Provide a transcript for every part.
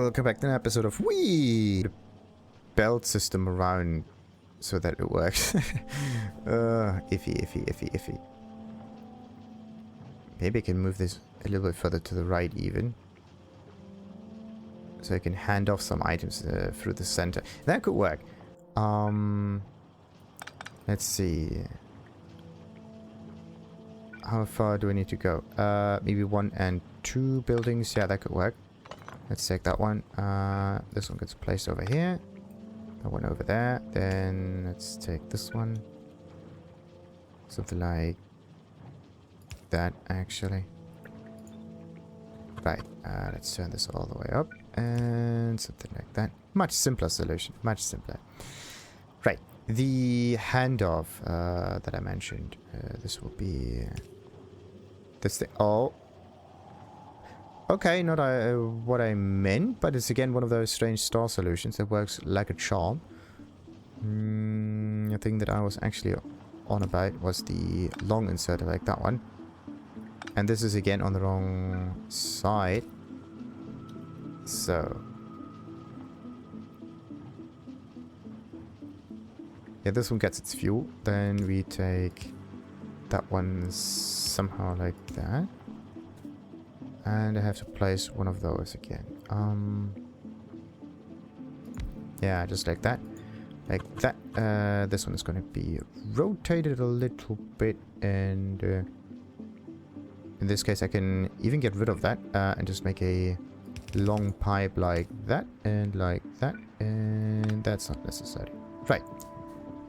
Welcome back to an episode of Wii! Belt system around so that it works. Iffy. Maybe I can move this a little bit further to the right even. So I can hand off some items through the center. That could work. Let's see. How far do I need to go? Maybe 1 and 2 buildings. Yeah, that could work. Let's take that one. This one gets placed over here. That one over there. Then let's take this one. Something like that, actually. Right. Let's turn this all the way up. And something like that. Much simpler solution. Much simpler. Right. The handoff that I mentioned. This will be... this thing. Oh. Okay, not what I meant, but it's again one of those strange star solutions that works like a charm. The thing that I was actually on about was the long inserter, like that one. And this is again on the wrong side. So... yeah, this one gets its fuel. Then we take that one somehow like that. And I have to place one of those again. Yeah, just like that. Like that. This one is going to be rotated a little bit. And in this case, I can even get rid of that. And just make a long pipe like that. And like that. And that's not necessary. Right.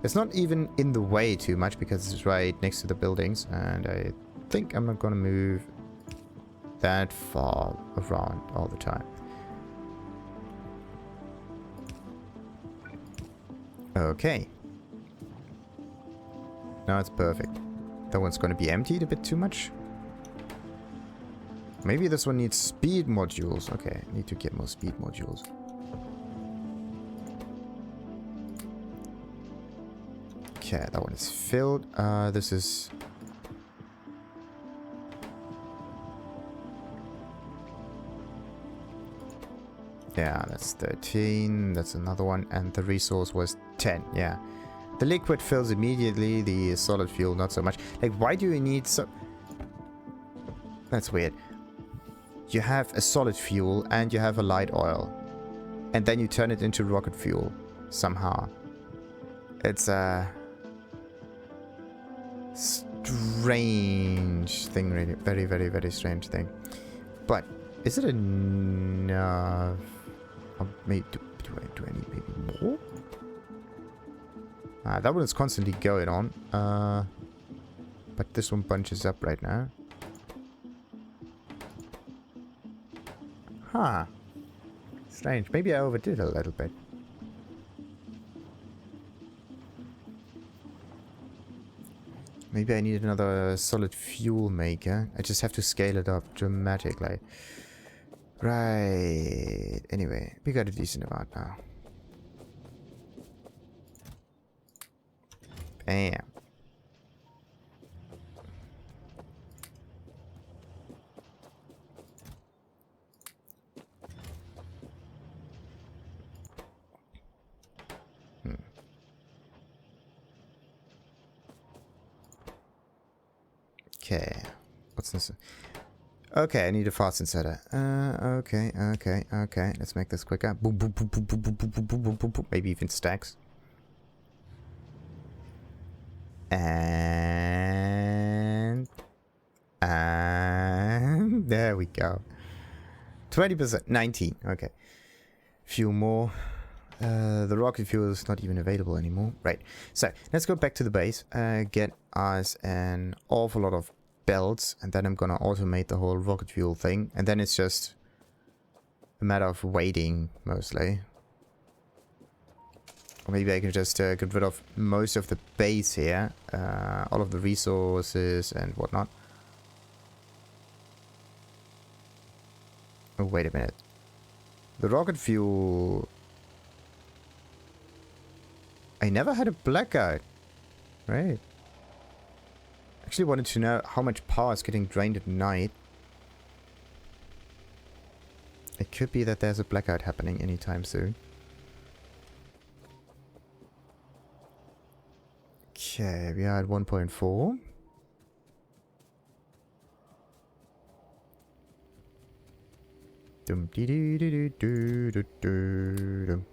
It's not even in the way too much because it's right next to the buildings. And I think I'm not going to move that far around all the time. Okay. Now it's perfect. That one's going to be emptied a bit too much. Maybe this one needs speed modules. Okay, I need to get more speed modules. Okay, that one is filled. This is... yeah, that's 13. That's another one. And the resource was 10. Yeah. The liquid fills immediately. The solid fuel, not so much. Like, why do you need so... that's weird. You have a solid fuel and you have a light oil. And then you turn it into rocket fuel. Somehow. It's a... strange thing, really. Very, very, very strange thing. But, is it enough? Maybe, do I need maybe more? That one is constantly going on. But this one bunches up right now. Huh. Strange. Maybe I overdid a little bit. Maybe I need another solid fuel maker. I just have to scale it up dramatically. Right. Anyway, we got a decent amount now. Bam. Okay. What's this? Okay, I need a fast inserter. Okay. Let's make this quicker. Boom, boom, boom, boom, boom, boom, boom, boom, boom, boom, boom, boom. Maybe even stacks. And there we go. 20%, 19. Okay. Few more. The rocket fuel is not even available anymore. Right. So let's go back to the base. Get us an awful lot of belts, and then I'm gonna automate the whole rocket fuel thing, and then it's just a matter of waiting mostly. Or maybe I can just get rid of most of the base here, all of the resources and whatnot. Oh, wait a minute. The rocket fuel... I never had a blackout. Right. Actually wanted to know how much power is getting drained at night. It could be that there's a blackout happening anytime soon. Okay, we are at 1.4. Dum dee dee dee dee doo doo doo dum.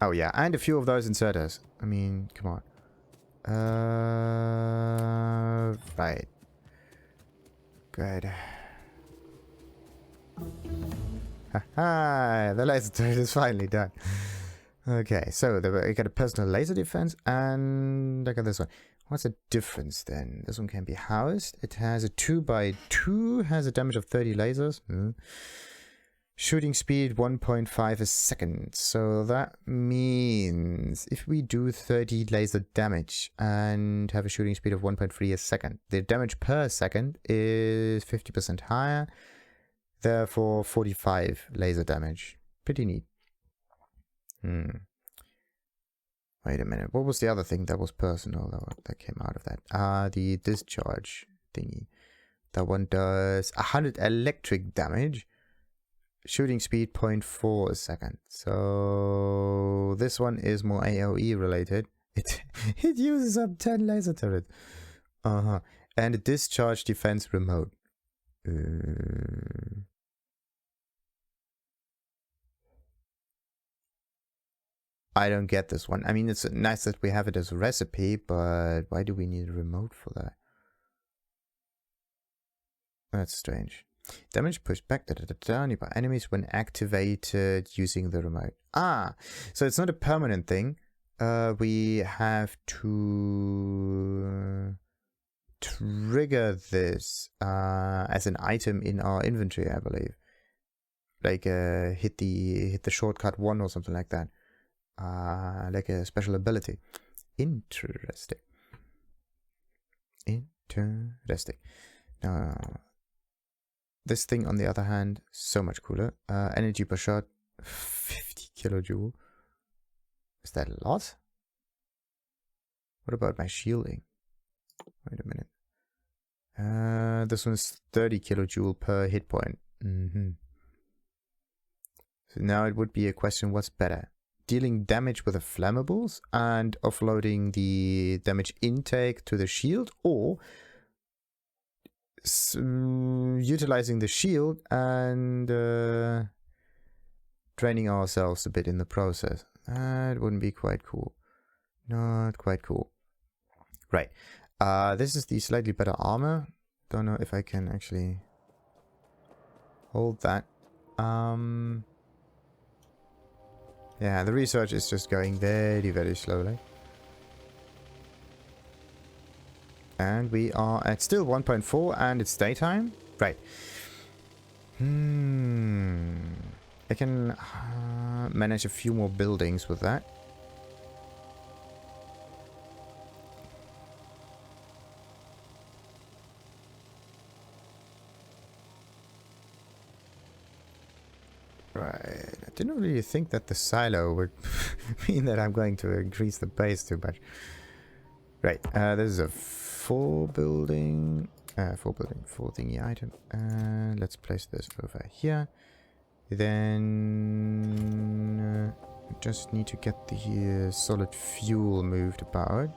Oh yeah, and a few of those inserters. I mean, come on. Right. Good. Haha, the laser turret is finally done. Okay, so I got a personal laser defense, and I got this one. What's the difference then? This one can be housed. It has a 2x2, has a damage of 30 lasers. Shooting speed 1.5 a second. So that means if we do 30 laser damage and have a shooting speed of 1.3 a second, the damage per second is 50% higher. Therefore, 45 laser damage. Pretty neat. Wait a minute. What was the other thing that was personal that came out of that? The discharge thingy. That one does 100 electric damage. Shooting speed 0.4 a second. So this one is more AoE related. It uses up 10 laser turrets. And a discharge defense remote. I don't get this one. I mean, it's nice that we have it as a recipe, but why do we need a remote for that? That's strange. Damage pushed back by enemies when activated using the remote. So it's not a permanent thing. We have to trigger this as an item in our inventory, I believe. Like hit the shortcut 1 or something like that. Like a special ability. Interesting. Now, this thing, on the other hand, so much cooler. Energy per shot, 50 kilojoule. Is that a lot? What about my shielding? Wait a minute. This one's 30 kilojoule per hit point. So now it would be a question, what's better? Dealing damage with the flammables and offloading the damage intake to the shield, or utilizing the shield and draining ourselves a bit in the process. That wouldn't be quite cool. Not quite cool. Right. This is the slightly better armor. Don't know if I can actually hold that. Yeah, the research is just going very, very slowly. And we are at still 1.4 and it's daytime. Right. I can manage a few more buildings with that. Right. I didn't really think that the silo would mean that I'm going to increase the base too much. Right. This is a four thingy item. Let's place this over here. Then just need to get the solid fuel moved about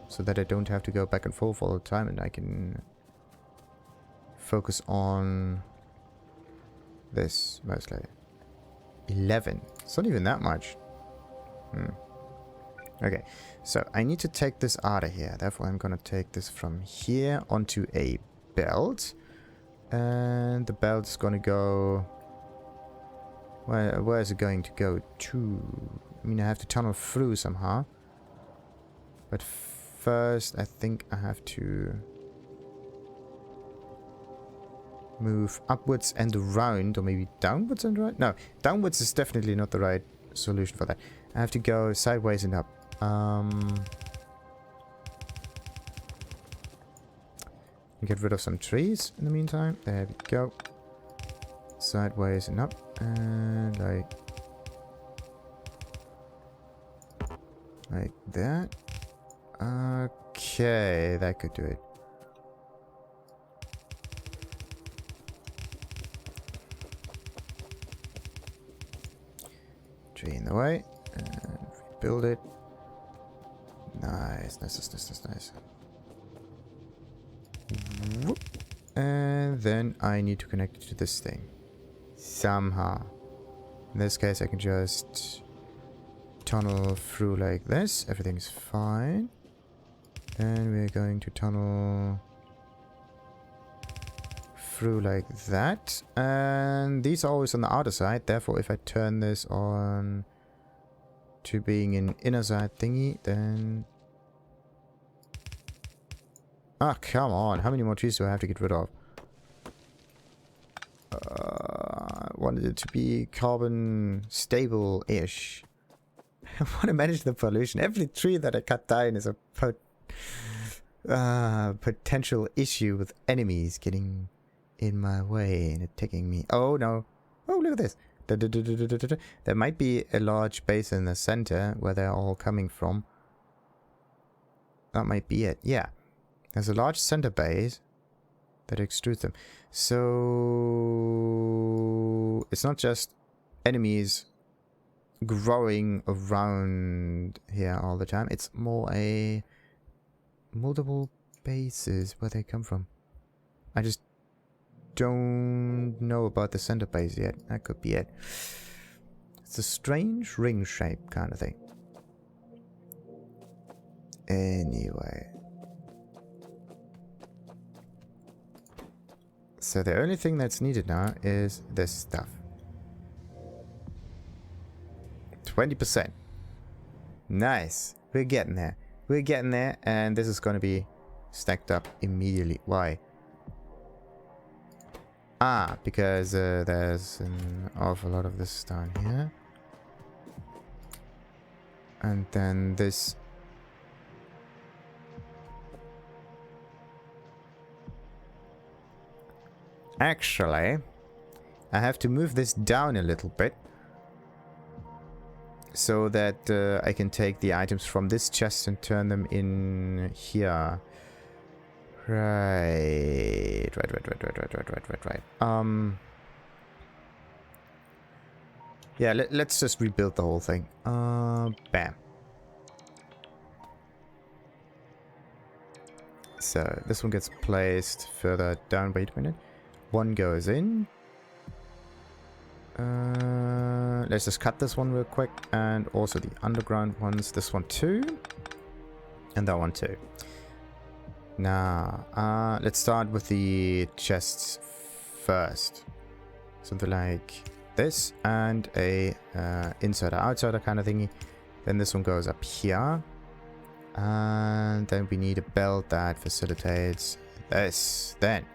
so that I don't have to go back and forth all the time, and I can focus on this mostly. 11. It's not even that much. Okay, so I need to take this out of here. Therefore, I'm going to take this from here onto a belt. And the belt is going to go... Where is it going to go to? I mean, I have to tunnel through somehow. But first, I think I have to move upwards and around, or maybe downwards and right? No, downwards is definitely not the right solution for that. I have to go sideways and up. Get rid of some trees in the meantime. There we go. Sideways and up. And like that. Okay, that could do it. Tree in the way. And build it. Nice. Whoop. And then I need to connect it to this thing. Somehow. In this case, I can just tunnel through like this. Everything's fine. And we're going to tunnel through like that. And these are always on the outer side. Therefore, if I turn this on to being an inner side thingy, then... Ah, come on. How many more trees do I have to get rid of? I wanted it to be carbon stable-ish. I want to manage the pollution. Every tree that I cut down is a potential issue with enemies getting in my way and attacking me. Oh, no. Oh, look at this. There might be a large base in the center where they're all coming from. That might be it. Yeah. There's a large center base that extrudes them. So it's not just enemies growing around here all the time. It's more a multiple bases where they come from. I just don't know about the center base yet. That could be it. It's a strange ring shape kind of thing. Anyway. So the only thing that's needed now is this stuff. 20%. Nice. We're getting there. We're getting there, and this is going to be stacked up immediately. Why? Ah, because there's an awful lot of this down here. And then this... Actually, I have to move this down a little bit. So that I can take the items from this chest and turn them in here. Right. Yeah, let's just rebuild the whole thing. Bam. So this one gets placed further down. Wait a minute. One goes in. Let's just cut this one real quick. And also the underground ones. This one too. And that one too. Now, let's start with the chests first. Something like this. And a insider-outsider kind of thingy. Then this one goes up here. And then we need a belt that facilitates this. Then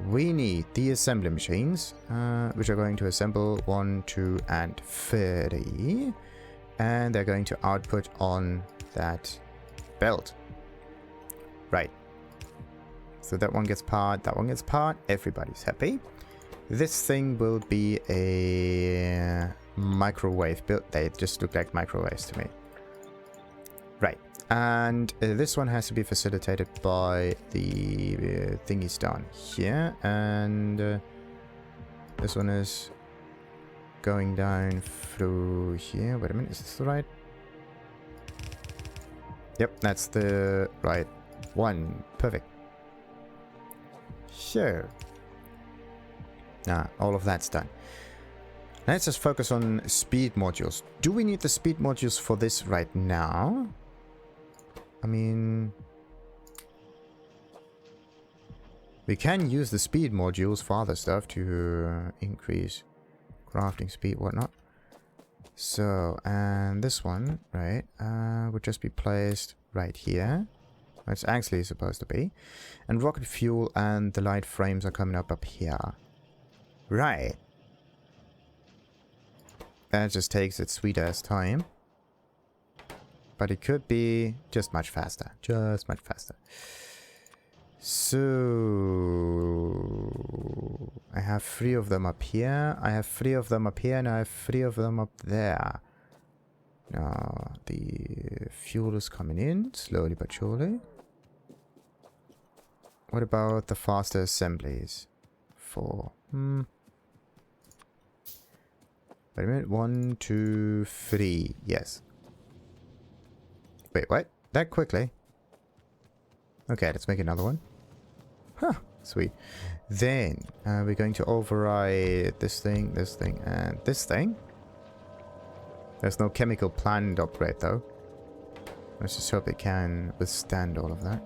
we need the assembly machines, which are going to assemble 1, 2, and 30. And they're going to output on that belt. Right. So that one gets powered, that one gets powered. Everybody's happy. This thing will be a microwave build. They just look like microwaves to me. Right. And this one has to be facilitated by the thingies down here. And this one is going down through here. Wait a minute, is this the right? Yep, that's the right one. Perfect. Sure. Now, all of that's done. Let's just focus on speed modules. Do we need the speed modules for this right now? I mean, we can use the speed modules for other stuff to increase crafting speed, whatnot. So, and this one, right, would just be placed right here. It's actually supposed to be. And rocket fuel and the light frames are coming up here. Right. That just takes its sweet ass time. But it could be just much faster. Just much faster. So I have 3 of them up here. I have 3 of them up here. And I have 3 of them up there. Now the fuel is coming in. Slowly but surely. What about the faster assemblies? 4. Wait a minute. 1, 2, 3. Yes. Wait, what? That quickly? Okay, let's make another one. Huh. Sweet. Then, we're going to override this thing, and this thing. There's no chemical plant upgrade, though. Let's just hope it can withstand all of that.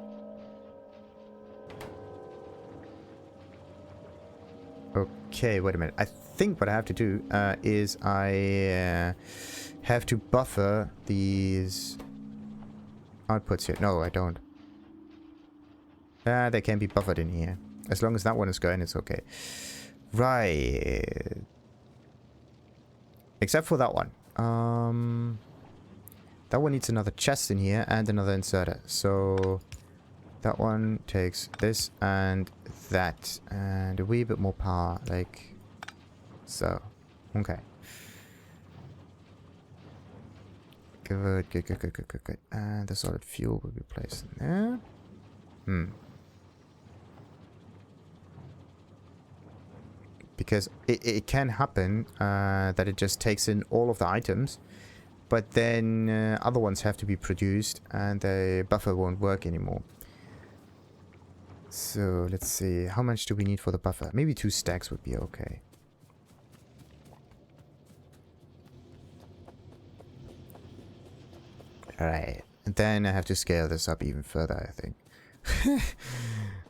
Okay, wait a minute. I think what I have to do is I have to buffer these outputs here. No, I don't. They can be buffered in here. As long as that one is going, it's okay. Right. Except for that one. That one needs another chest in here and another inserter. So that one takes this and that and a wee bit more power, like so. Okay. Good. And the solid fuel will be placed in there. Because it can happen that it just takes in all of the items, but then other ones have to be produced and the buffer won't work anymore. So let's see, how much do we need for the buffer? Maybe 2 stacks would be okay. Alright, and then I have to scale this up even further, I think.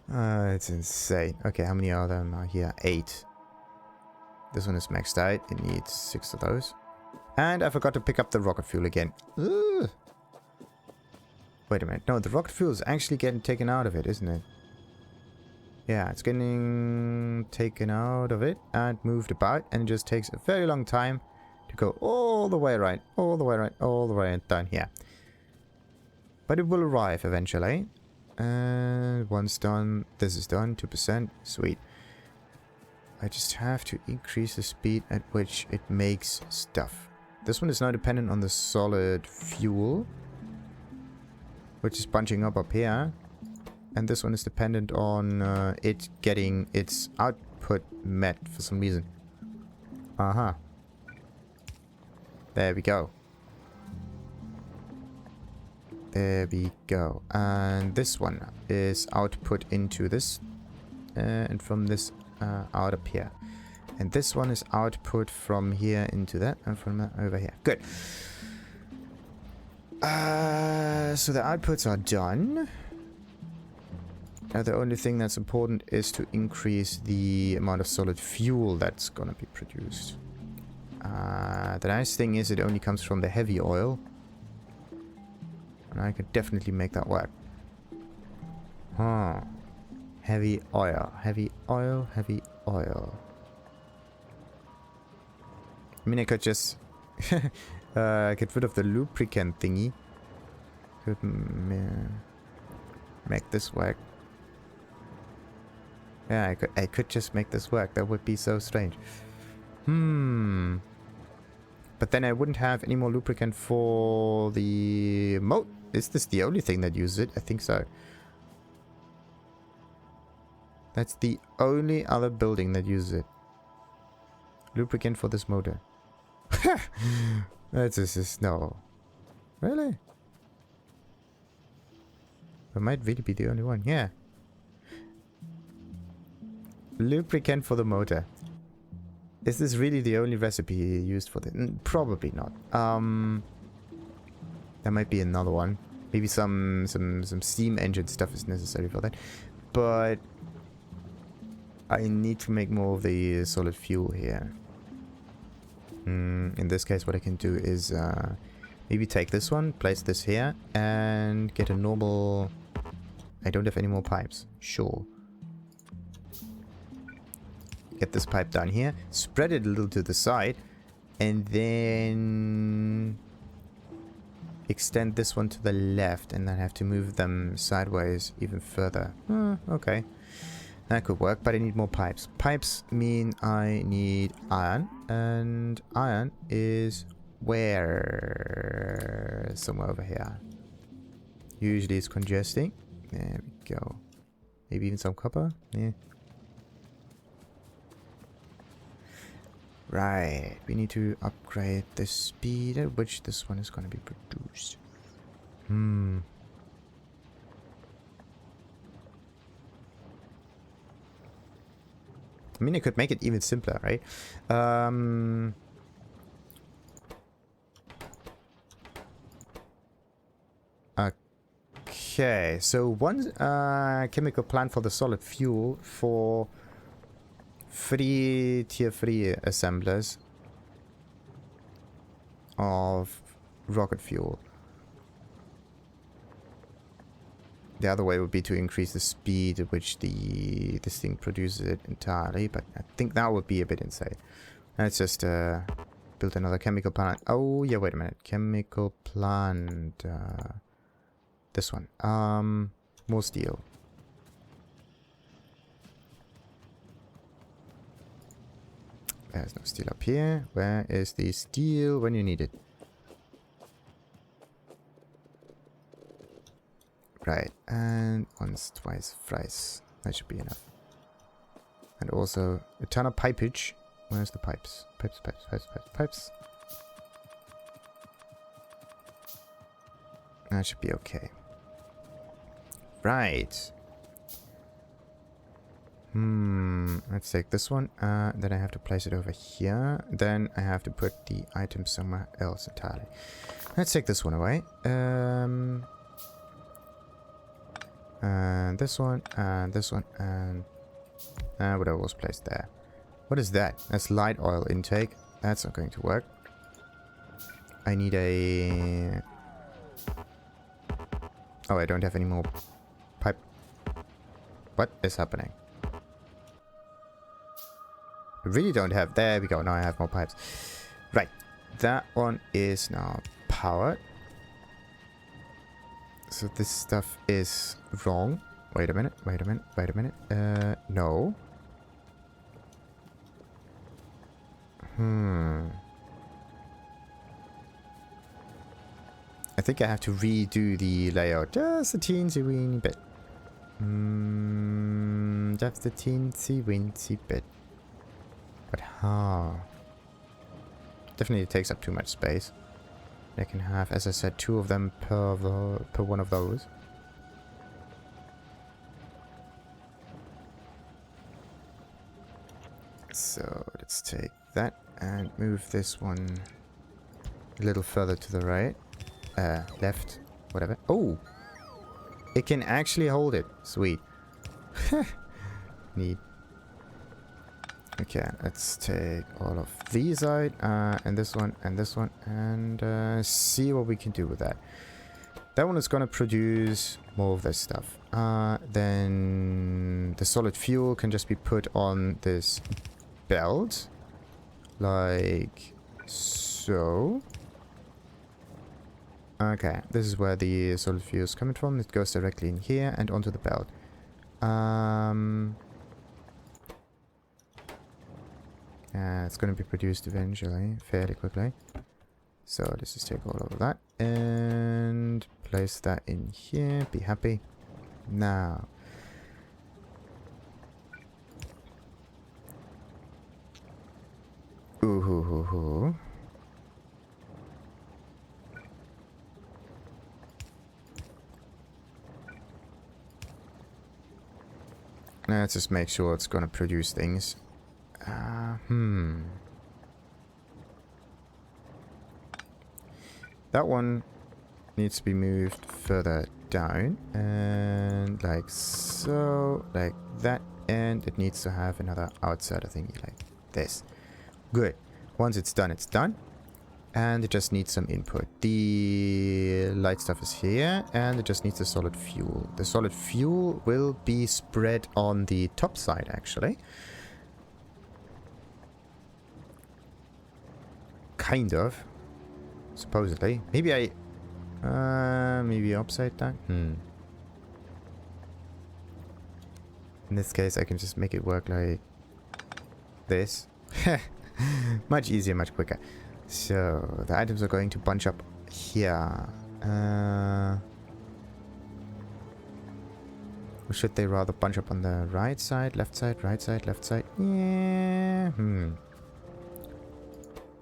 It's insane. Okay, how many are there here? 8. This one is maxed out. It needs 6 of those. And I forgot to pick up the rocket fuel again. Ugh. Wait a minute. No, the rocket fuel is actually getting taken out of it, isn't it? Yeah, it's getting taken out of it and moved about. And it just takes a very long time to go all the way right, all the way right, all the way down here. But it will arrive eventually. And once done, this is done. 2%. Sweet. I just have to increase the speed at which it makes stuff. This one is now dependent on the solid fuel, which is bunching up here. And this one is dependent on it getting its output met for some reason. There we go. There we go. And this one is output into this. And from this out up here. And this one is output from here into that. And from that over here. Good. So the outputs are done. Now the only thing that's important is to increase the amount of solid fuel that's gonna be produced. The nice thing is it only comes from the heavy oil. And I could definitely make that work. Huh. Heavy oil. Heavy oil. Heavy oil. I mean, I could just get rid of the lubricant thingy. Could make this work. Yeah, I could just make this work. That would be so strange. But then I wouldn't have any more lubricant for the motor. Is this the only thing that uses it? I think so. That's the only other building that uses it. Lubricant for this motor. That's just no. Really? It might really be the only one. Yeah. Lubricant for the motor. Is this really the only recipe used for this? Probably not. There might be another one. Maybe some steam engine stuff is necessary for that. But I need to make more of the solid fuel here. In this case, what I can do is maybe take this one, place this here, and get a normal... I don't have any more pipes. Sure. Get this pipe down here, spread it a little to the side, and then extend this one to the left, and then have to move them sideways even further. Okay. That could work, but I need more pipes. Pipes mean I need iron, and iron is where? Somewhere over here. Usually it's congesting. There we go. Maybe even some copper? Yeah. Right, we need to upgrade the speed at which this one is going to be produced. Hmm. I mean, I could make it even simpler, right? Okay, so one chemical plant for the solid fuel for 3 tier 3 assemblers of rocket fuel. The other way would be to increase the speed at which this thing produces it entirely, but I think that would be a bit insane. Let's just build another chemical plant. Oh yeah, wait a minute. Chemical plant. This one. More steel. There's no steel up here. Where is the steel when you need it? Right, and once, twice, thrice. That should be enough. And also a ton of pipage. Where's the pipes? Pipes, pipes, pipes, pipes, pipes. That should be okay. Right. Let's take this one. Then I have to place it over here. Then I have to put the item somewhere else entirely. Let's take this one away. And this one, and this one, and whatever was placed there. What is that? That's light oil intake. That's not going to work. I need a... Oh, I don't have any more pipe. What is happening? I really don't have... There we go. Now I have more pipes. Right. That one is now powered. So this stuff is wrong. Wait a minute, wait a minute, wait a minute. No. I think I have to redo the layout just a teensy weeny bit. Just a teensy weensy bit. But how? Definitely takes up too much space. I can have, as I said, 2 of them per one of those. So let's take that and move this one a little further to the right. Left, whatever. Oh! It can actually hold it. Sweet. Neat. Okay, let's take all of these out, and this one, and see what we can do with that. That one is going to produce more of this stuff. Then the solid fuel can just be put on this belt, like so. Okay, this is where the solid fuel is coming from. It goes directly in here and onto the belt. It's going to be produced eventually, fairly quickly. So let's just take all of that and place that in here. Be happy. Now. Ooh hoo hoo hoo. Let's just make sure it's going to produce things. That one needs to be moved further down, and like so, like that, and it needs to have another outsider thingy like this. Good. Once it's done, and it just needs some input. The light stuff is here, and it just needs the solid fuel. The solid fuel will be spread on the top side, actually. Kind of. Supposedly. Maybe maybe upside down? In this case, I can just make it work like this. Much easier, much quicker. So, the items are going to bunch up here. Or should they rather bunch up on the right side, left side, right side, left side? Yeah.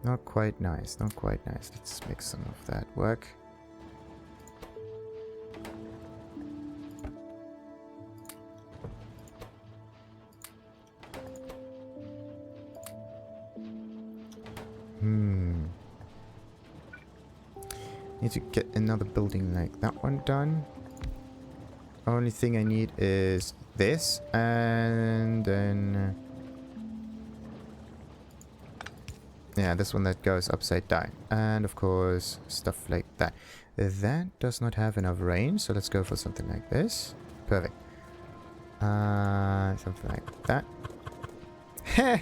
Not quite nice, not quite nice. Let's make some of that work. Need to get another building like that one done. Only thing I need is this, and then yeah, this one that goes upside down, and of course stuff like that. That does not have enough range, so let's go for something like this. Perfect. Something like that. Heh!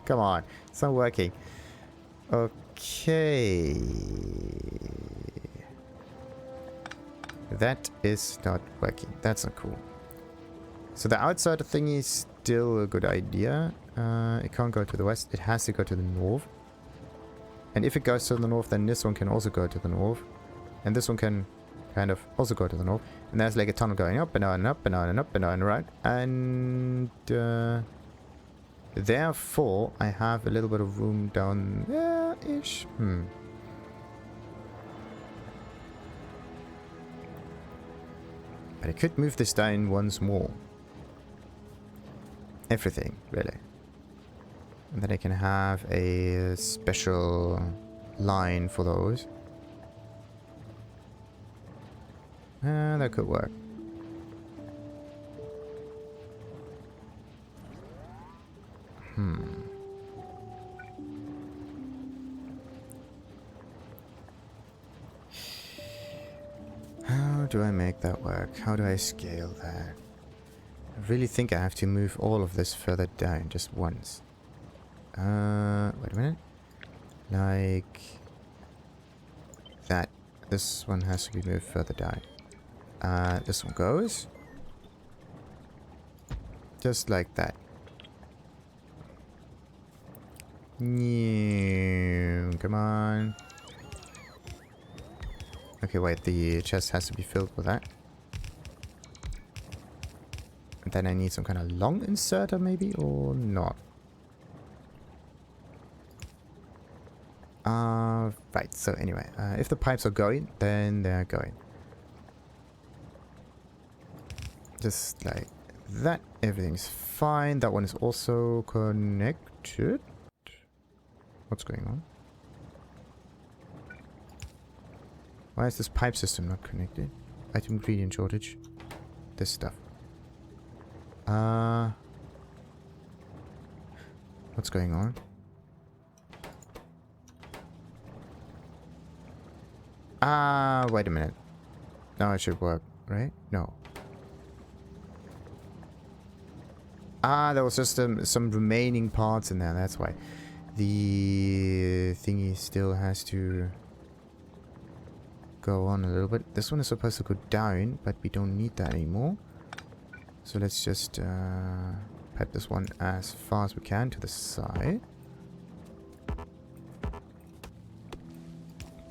Come on, it's not working. Okay. That is not working. That's not cool. So the outside thingy is still a good idea. It can't go to the west. It has to go to the north. And if it goes to the north, then this one can also go to the north. And this one can kind of also go to the north. And there's like a tunnel going up and down and up and down and up and down and around. And therefore, I have a little bit of room down there-ish. But I could move this down once more. Everything, really. And then I can have a special line for those. That could work. How do I make that work? How do I scale that? I really think I have to move all of this further down just once. Wait a minute. Like that. This one has to be moved further down. This one goes. Just like that. Come on. Okay, wait, the chest has to be filled with that. And then I need some kind of long inserter maybe, or not. Right, so anyway, if the pipes are going, then they're going. Just like that, everything's fine. That one is also connected. What's going on? Why is this pipe system not connected? Item ingredient shortage. This stuff. What's going on? Wait a minute. Now it should work, right? No. There was just some remaining parts in there, that's why. The thingy still has to go on a little bit. This one is supposed to go down, but we don't need that anymore. So let's just pipe this one as far as we can to the side.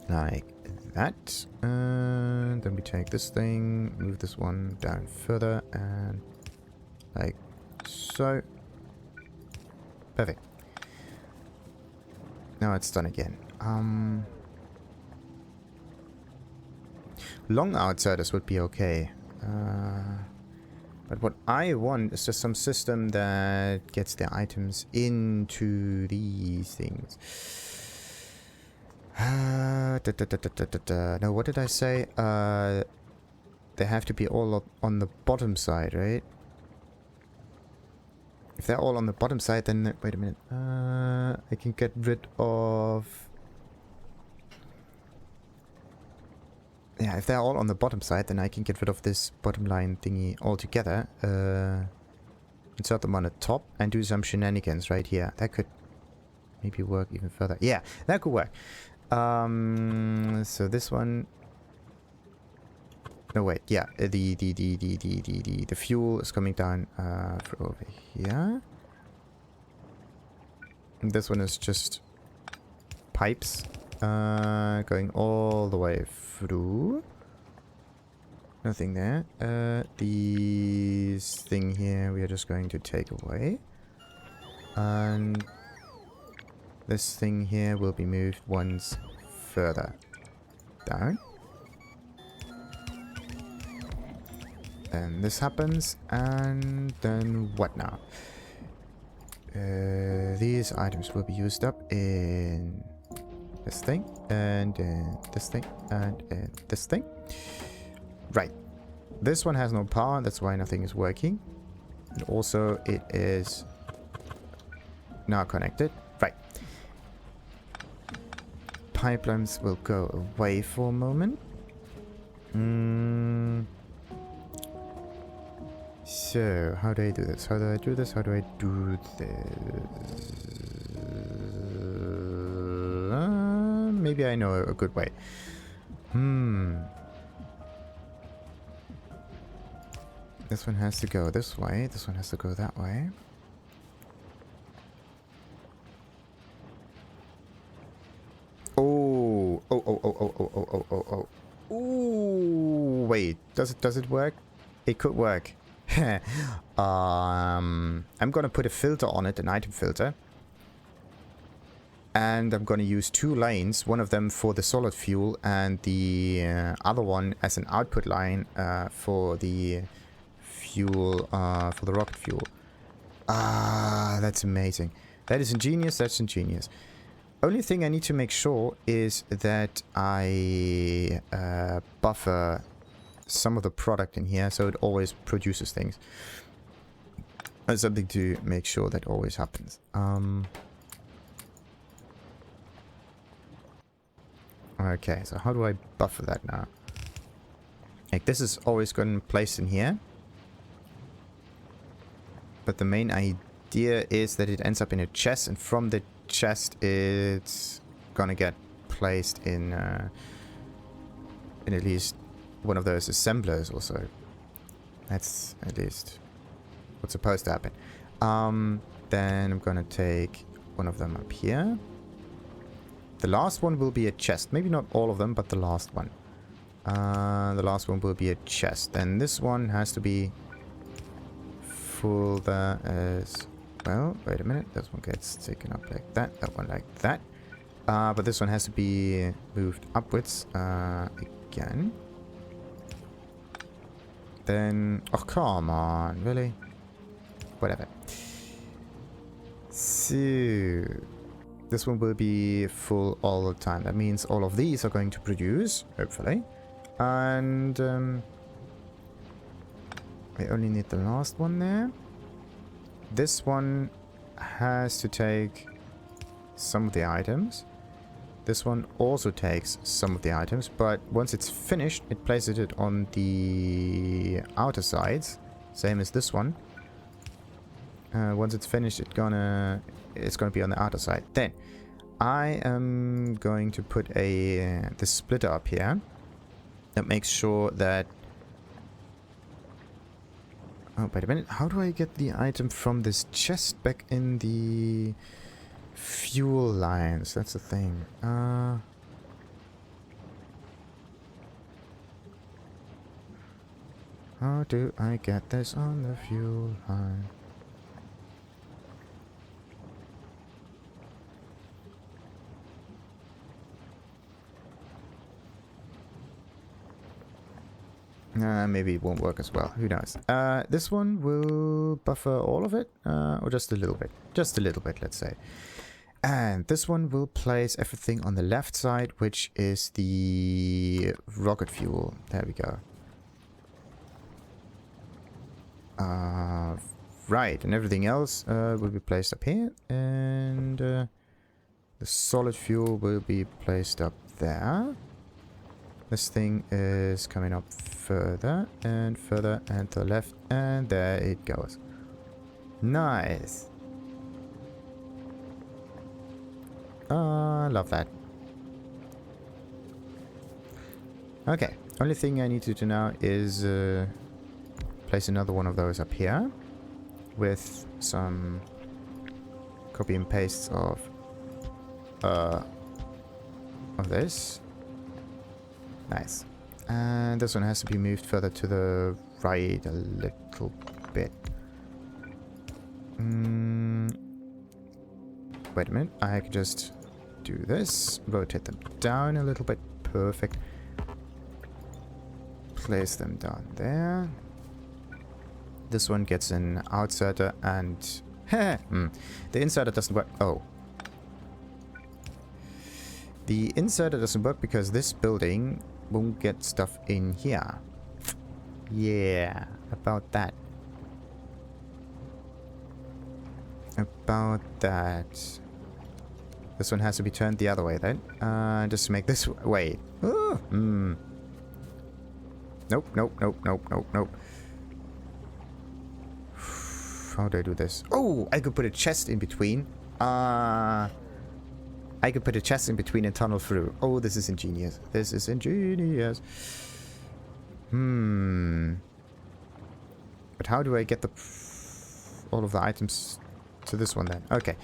Like that. And then we take this thing, move this one down further, and like so. Perfect. Now it's done again. Long outsiders would be okay. But what I want is just some system that gets the items into these things. No, what did I say? They have to be all on the bottom side, right? If they're all on the bottom side, then... Wait a minute. I can get rid of... Yeah, if they're all on the bottom side, then I can get rid of this bottom line thingy altogether. Insert them on the top and do some shenanigans right here. That could maybe work even further. Yeah, that could work. So this one... No, wait, yeah. The fuel is coming down for over here. And this one is just pipes. Going all the way through. Nothing there. This thing here we are just going to take away. And This thing here will be moved once further down. Then this happens, and then what now? These items will be used up in this thing, and in this thing, and in this thing. Right. This one has no power, that's why nothing is working. And also it is now connected. Right. Pipelines will go away for a moment. So, how do I do this? How do I do this? How do I do this? Maybe I know a good way. This one has to go this way. This one has to go that way. Oh. Ooh, wait. Does it work? It could work. I'm gonna put a filter on it, an item filter. And I'm gonna use 2 lanes, one of them for the solid fuel and the other one as an output line for the fuel, for the rocket fuel. That's amazing. That is ingenious, that's ingenious. Only thing I need to make sure is that I buffer some of the product in here so it always produces things. That's something to make sure that always happens. Okay, so how do I buffer that now? Like, this is always going to be placed in here. But the main idea is that it ends up in a chest, and from the chest it's gonna get placed in at least one of those assemblers or so. That's at least what's supposed to happen. Then I'm gonna take one of them up here. The last one will be a chest. Maybe not all of them, but the last one. The last one will be a chest. Then this one has to be full there as well. Wait a minute. This one gets taken up like that. That one like that. But this one has to be moved upwards again. Then... oh, come on. Really? Whatever. So... this one will be full all the time. That means all of these are going to produce, hopefully. And... I only need the last one there. This one has to take some of the items. This one also takes some of the items, but once it's finished, it places it on the outer sides, same as this one. Once it's finished, it's gonna be on the outer side. Then I am going to put this splitter up here that makes sure that... oh, wait a minute. How do I get the item from this chest back in the fuel lines? That's the thing. How do I get this on the fuel line? Maybe it won't work as well. Who knows? This one will buffer all of it, or just a little bit. Just a little bit, let's say. And this one will place everything on the left side, which is the rocket fuel. There we go. Right, and everything else will be placed up here. And the solid fuel will be placed up there. This thing is coming up further and further and to the left, and there it goes. Nice. Love that. Okay, only thing I need to do now is place another one of those up here with some copy and pastes of this. Nice. And this one has to be moved further to the right a little bit. Wait a minute. I could just do this. Rotate them down a little bit. Perfect. Place them down there. This one gets an outsider and... The insider doesn't work. Oh. The insider doesn't work because this building won't get stuff in here. Yeah, about that. About that. This one has to be turned the other way then. Just to make this... Wait. Nope, nope, nope, nope, nope, nope. How do I do this? Oh, I could put a chest in between. I could put a chest in between and tunnel through. Oh, this is ingenious. This is ingenious. But how do I get all of the items to this one then? Okay.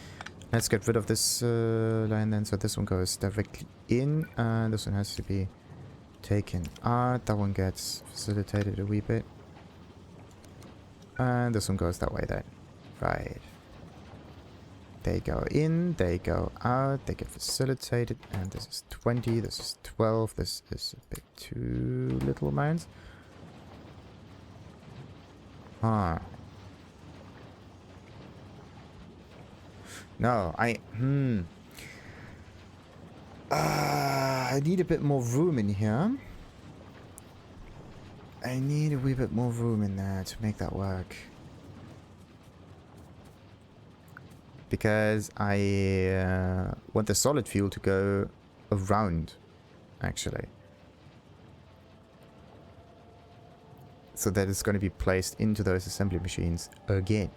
Let's get rid of this line then. So this one goes directly in. This one has to be taken out. That one gets facilitated a wee bit. And this one goes that way then. Right. They go in, they go out, they get facilitated. And this is 20, this is 12, this is a bit too little amounts. Huh. No, I need a bit more room in here. I need a wee bit more room in there to make that work. Because I want the solid fuel to go around, actually. So that it's going to be placed into those assembly machines again.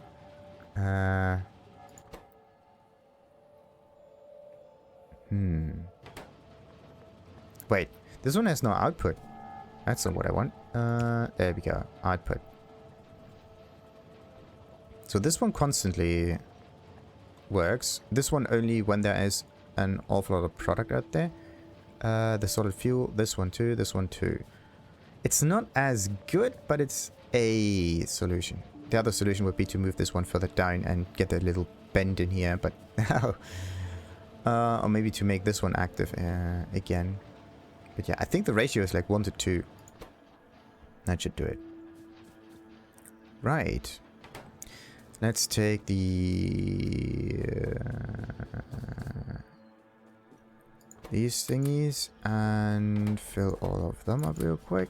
Wait, this one has no output. That's not what I want. There we go. Output. So this one constantly works. This one only when there is an awful lot of product out there. The solid fuel. This one too. This one too. It's not as good, but it's a solution. The other solution would be to move this one further down and get a little bend in here, but or maybe to make this one active again. But yeah, I think the ratio is like 1 to 2. That should do it. Right. Let's take the these thingies and fill all of them up real quick.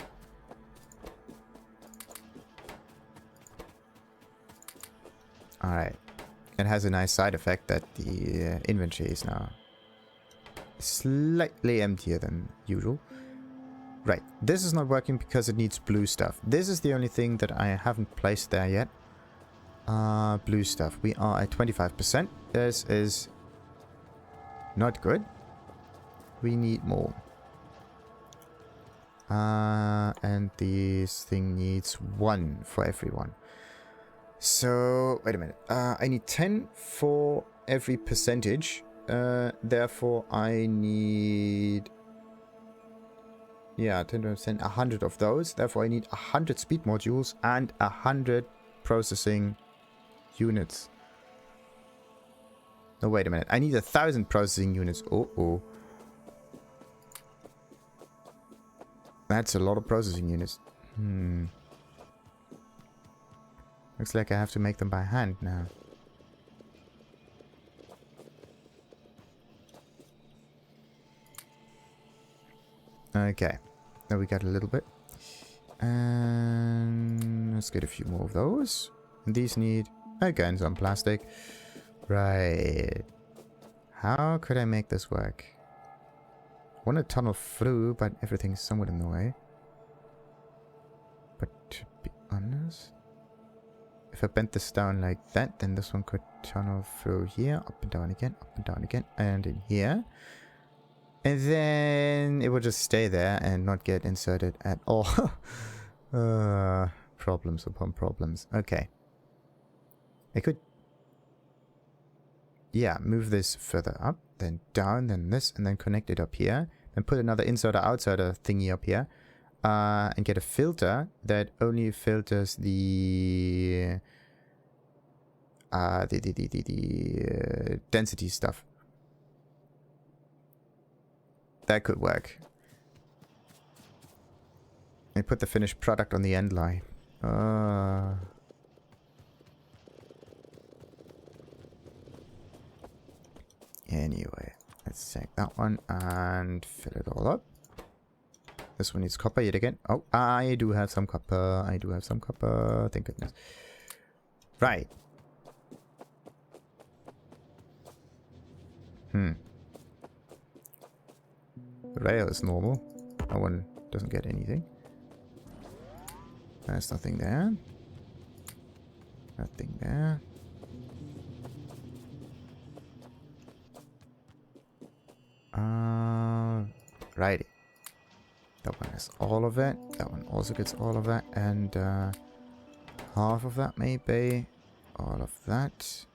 Alright. It has a nice side effect that the inventory is now slightly emptier than usual. Right, this is not working because it needs blue stuff. This is the only thing that I haven't placed there yet. Blue stuff. We are at 25%. This is not good. We need more. And this thing needs 1 for everyone. So, wait a minute. I need 10 for every percentage. Therefore, I need... Yeah, 10%, 100 of those. Therefore, I need 100 speed modules and 100 processing units. No, wait a minute. I need 1,000 processing units. Oh. That's a lot of processing units. Looks like I have to make them by hand now. Okay, now we got a little bit. And let's get a few more of those. And these need, again, some plastic. Right. How could I make this work? I want to tunnel through, but everything's somewhat in the way. But to be honest, if I bent this down like that, then this one could tunnel through here, up and down again, and in here. And then it will just stay there and not get inserted at all. Problems upon problems. Okay. I could... Yeah, move this further up, then down, then this, and then connect it up here. Then put another insider-outsider thingy up here. And get a filter that only filters the... the density stuff. That could work. And put the finished product on the end line. Anyway, let's take that one and fill it all up. This one needs copper yet again. Oh, I do have some copper. I do have some copper. Thank goodness. Right. The rail is normal. No one doesn't get anything. There's nothing there. Nothing there. Righty. That one has all of it. That one also gets all of that. And half of that maybe. All of that.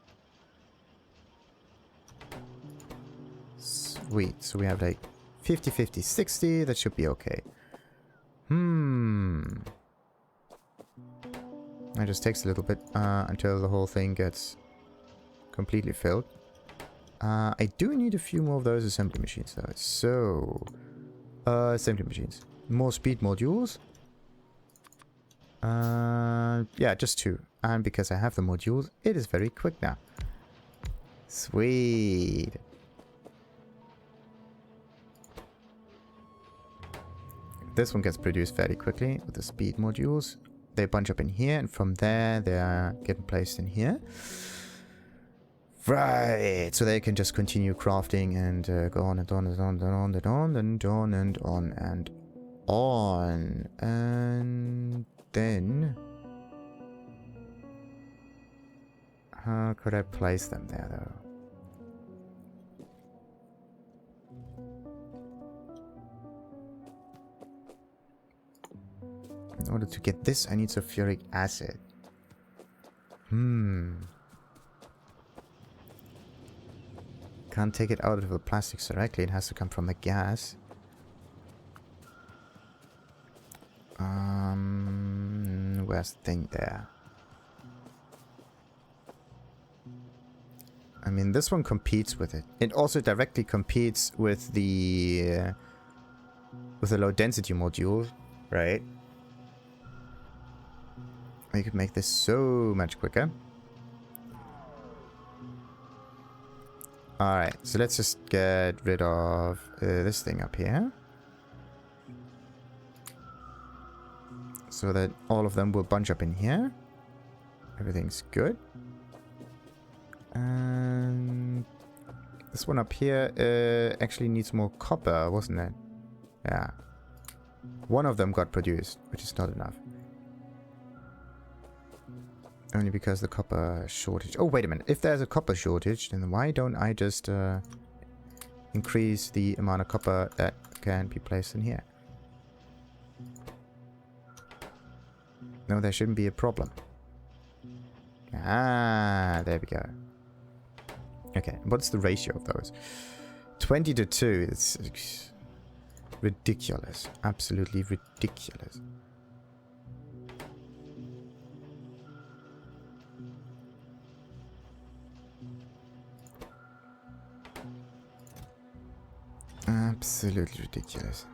Sweet. So we have like 50, 50, 60. That should be okay. It just takes a little bit until the whole thing gets completely filled. I do need a few more of those assembly machines though. So, assembly machines. More speed modules. Yeah, just 2. And because I have the modules, it is very quick now. Sweet. This one gets produced fairly quickly with the speed modules. They bunch up in here, and from there they are getting placed in here. Right, so they can just continue crafting and go on and on and on and on and on and on and on and on. And then... how could I place them there, though? In order to get this, I need sulfuric acid. Can't take it out of the plastics directly. It has to come from the gas. Where's the thing there? I mean, this one competes with it. It also directly competes with the low density module, right? We could make this so much quicker. Alright, so let's just get rid of this thing up here. So that all of them will bunch up in here. Everything's good. And this one up here actually needs more copper, wasn't it? Yeah. One of them got produced, which is not enough. Only because the copper shortage. Oh, wait a minute. If there's a copper shortage, then why don't I just increase the amount of copper that can be placed in here? No, there shouldn't be a problem. Ah, there we go. Okay, what's the ratio of those? 20 to 2. It's ridiculous. Absolutely ridiculous. Absolutely ridiculous.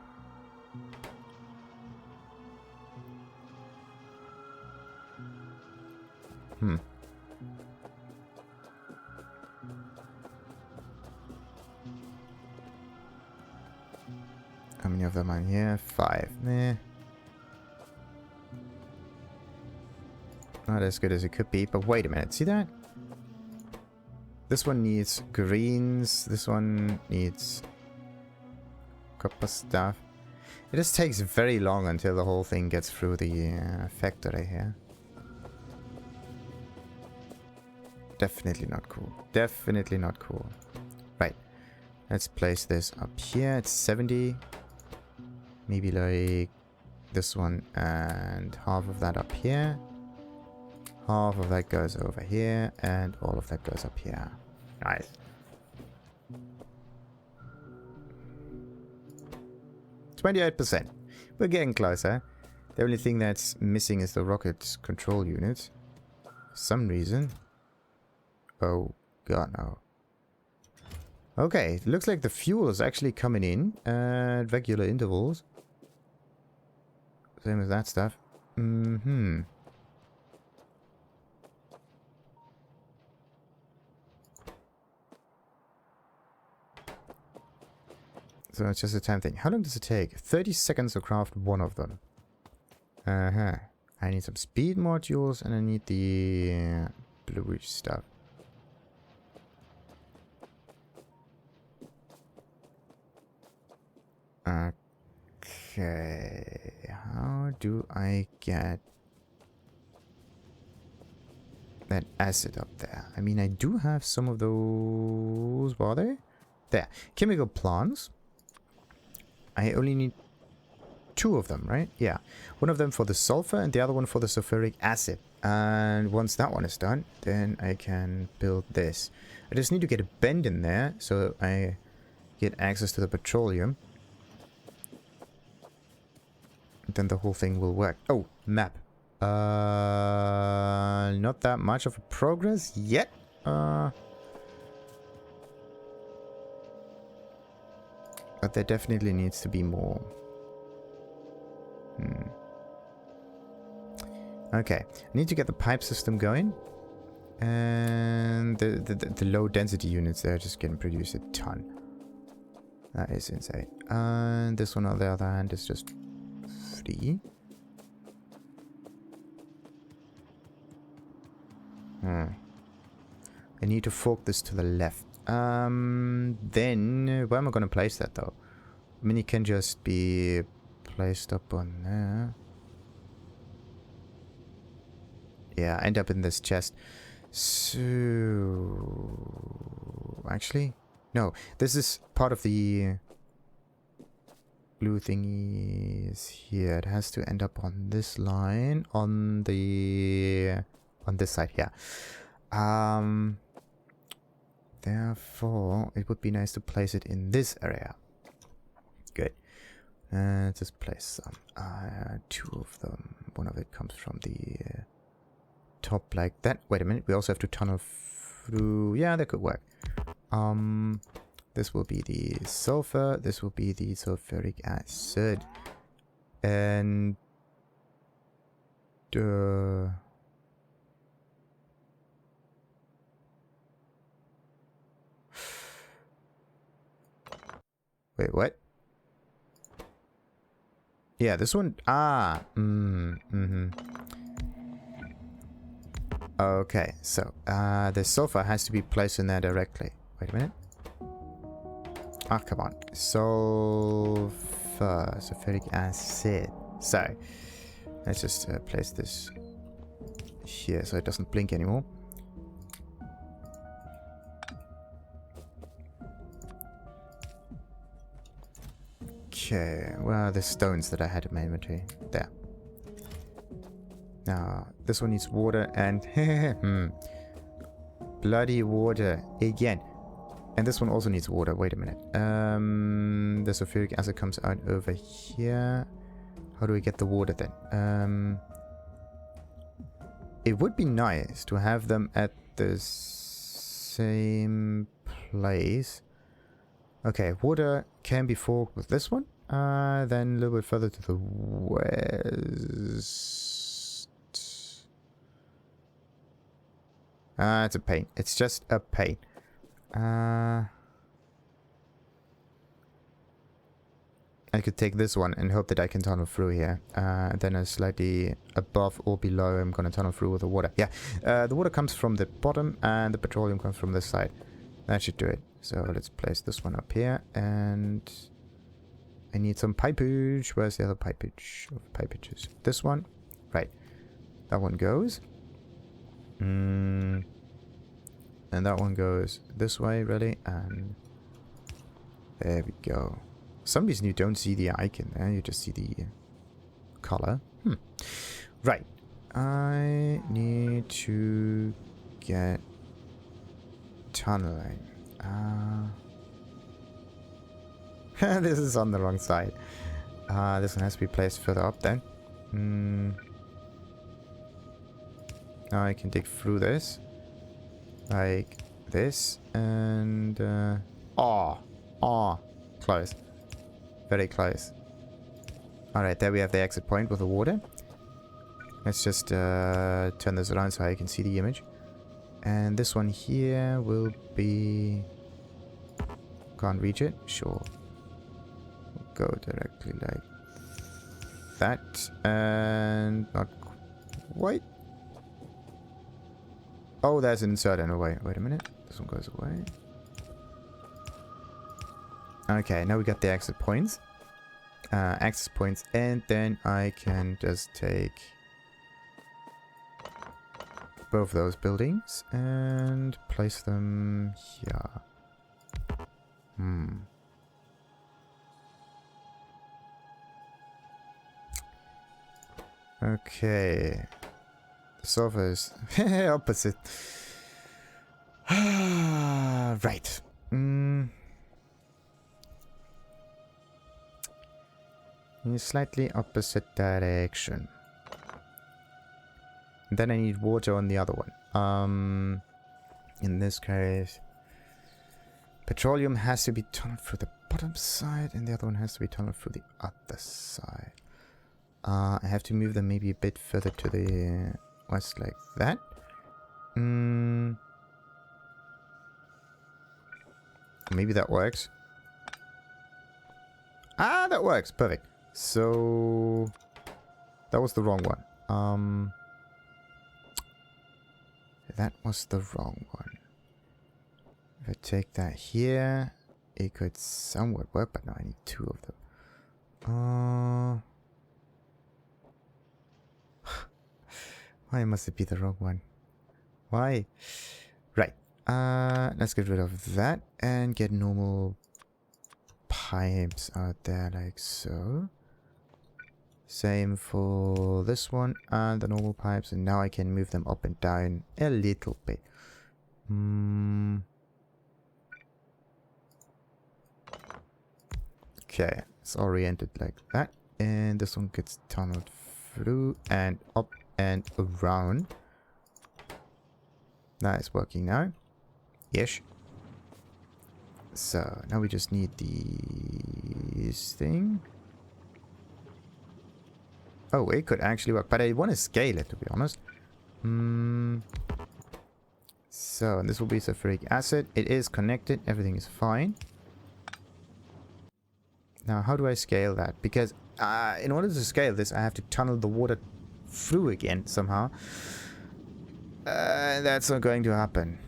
How many of them are here? 5. Nah. Not as good as it could be, but wait a minute. See that? This one needs greens. This one needs copper stuff. It just takes very long until the whole thing gets through the factory here. Definitely not cool. Definitely not cool. Right. Let's place this up here. It's 70. Maybe like this one and half of that up here. Half of that goes over here. And all of that goes up here. Nice. %. We're getting closer. The only thing that's missing is the rocket control unit. For some reason. Oh, God, no. Okay, it looks like the fuel is actually coming in at regular intervals. Same as that stuff. Mm-hmm. So it's just a time thing. How long does it take? 30 seconds to craft one of them. Uh-huh. I need some speed modules and I need the bluish stuff. Okay. How do I get that acid up there? I mean, I do have some of those. Were they? There. Chemical plants. I only need 2 of them, right? Yeah. One of them for the sulfur and the other one for the sulfuric acid. And once that one is done, then I can build this. I just need to get a bend in there so I get access to the petroleum. Then the whole thing will work. Oh, map. Not that much of a progress yet. But there definitely needs to be more. Okay, I need to get the pipe system going. And the low density units there just can produce a ton. That is insane. And this one on the other hand is just free. I need to fork this to the left. Then where am I going to place that though? I mean, it can just be placed up on there. Yeah, end up in this chest. So actually, no. This is part of the blue thingy is here. It has to end up on this line on this side here. Therefore, it would be nice to place it in this area. Good. Just place some. 2 of them. One of it comes from the top like that. Wait a minute. We also have to tunnel through. Yeah, that could work. This will be the sulfur. This will be the sulfuric acid. And wait, what? Yeah, this one. Okay, so the sulfur has to be placed in there directly. Wait a minute. Ah, come on. Sulfuric acid. So let's just place this here so it doesn't blink anymore. Okay, well, the stones that I had in my inventory. There. Now, this one needs water and... bloody water. Again. And this one also needs water. Wait a minute. The sulfuric acid comes out over here. How do we get the water then? It would be nice to have them at the same place. Okay, water can be forked with this one. Then a little bit further to the west. It's a pain. It's just a pain. I could take this one and hope that I can tunnel through here. Then a slightly above or below, I'm gonna tunnel through with the water. Yeah, the water comes from the bottom and the petroleum comes from this side. That should do it. So let's place this one up here, and I need some pipage. Where's the other pipage? Pipages. This one, right? That one goes. And that one goes this way, really, and there we go. For some reason you don't see the icon there, you just see the color. Right. I need to get tunneling. This is on the wrong side. This one has to be placed further up then. Now I can dig through this. Like this. And... close. Very close. Alright, there we have the exit point with the water. Let's just turn this around so I can see the image. And this one here will be... Can't reach it? Sure. We'll go directly like that. And not quite. Oh, there's an insert in a way. Wait a minute. This one goes away. Okay, now we got the exit points. Access points. And then I can just take both those buildings and place them here. Okay. The sofa is opposite. Right. In a slightly opposite direction. Then I need water on the other one. In this case, petroleum has to be tunneled through the bottom side, and the other one has to be tunneled through the other side. I have to move them maybe a bit further to the west, like that. Maybe that works. Ah, that works. Perfect. So that was the wrong one. That was the wrong one. If I take that here, it could somewhat work, but now I need two of them. Why must it be the wrong one? Why? Right. Let's get rid of that and get normal pipes out there like so. Same for this one and the normal pipes, and now I can move them up and down a little bit. Okay, it's oriented like that, and this one gets tunneled through and up and around. That is working now. Yes. So now we just need this thing. Oh, it could actually work, but I want to scale it, to be honest. So, and this will be sulfuric acid. It is connected. Everything is fine. Now, how do I scale that? Because in order to scale this, I have to tunnel the water through again somehow. That's not going to happen.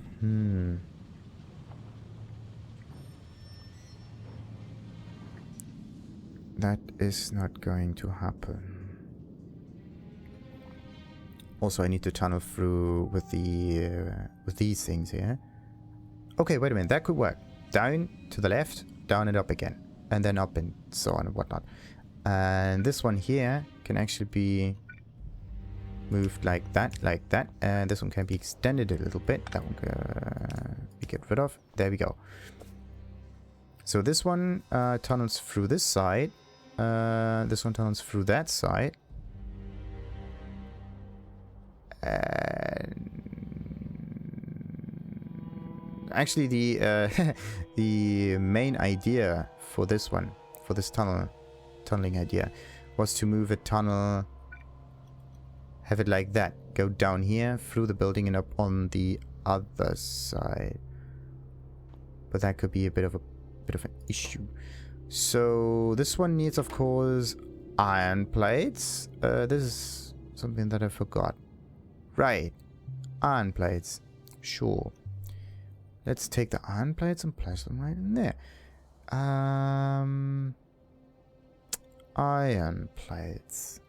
That is not going to happen. Also, I need to tunnel through with these things here. Okay, wait a minute. That could work. Down to the left, down and up again. And then up and so on and whatnot. And this one here can actually be moved like that, like that. And this one can be extended a little bit. That one can we get rid of. There we go. So this one tunnels through this side. This one tunnels through that side. Actually, the the main idea for this one, for this tunneling idea, was to move a tunnel, have it like that, go down here through the building and up on the other side. But that could be a bit of an issue. So this one needs, of course, iron plates. This is something that I forgot. Right, iron plates. Sure. Let's take the iron plates and place them right in there. Iron plates.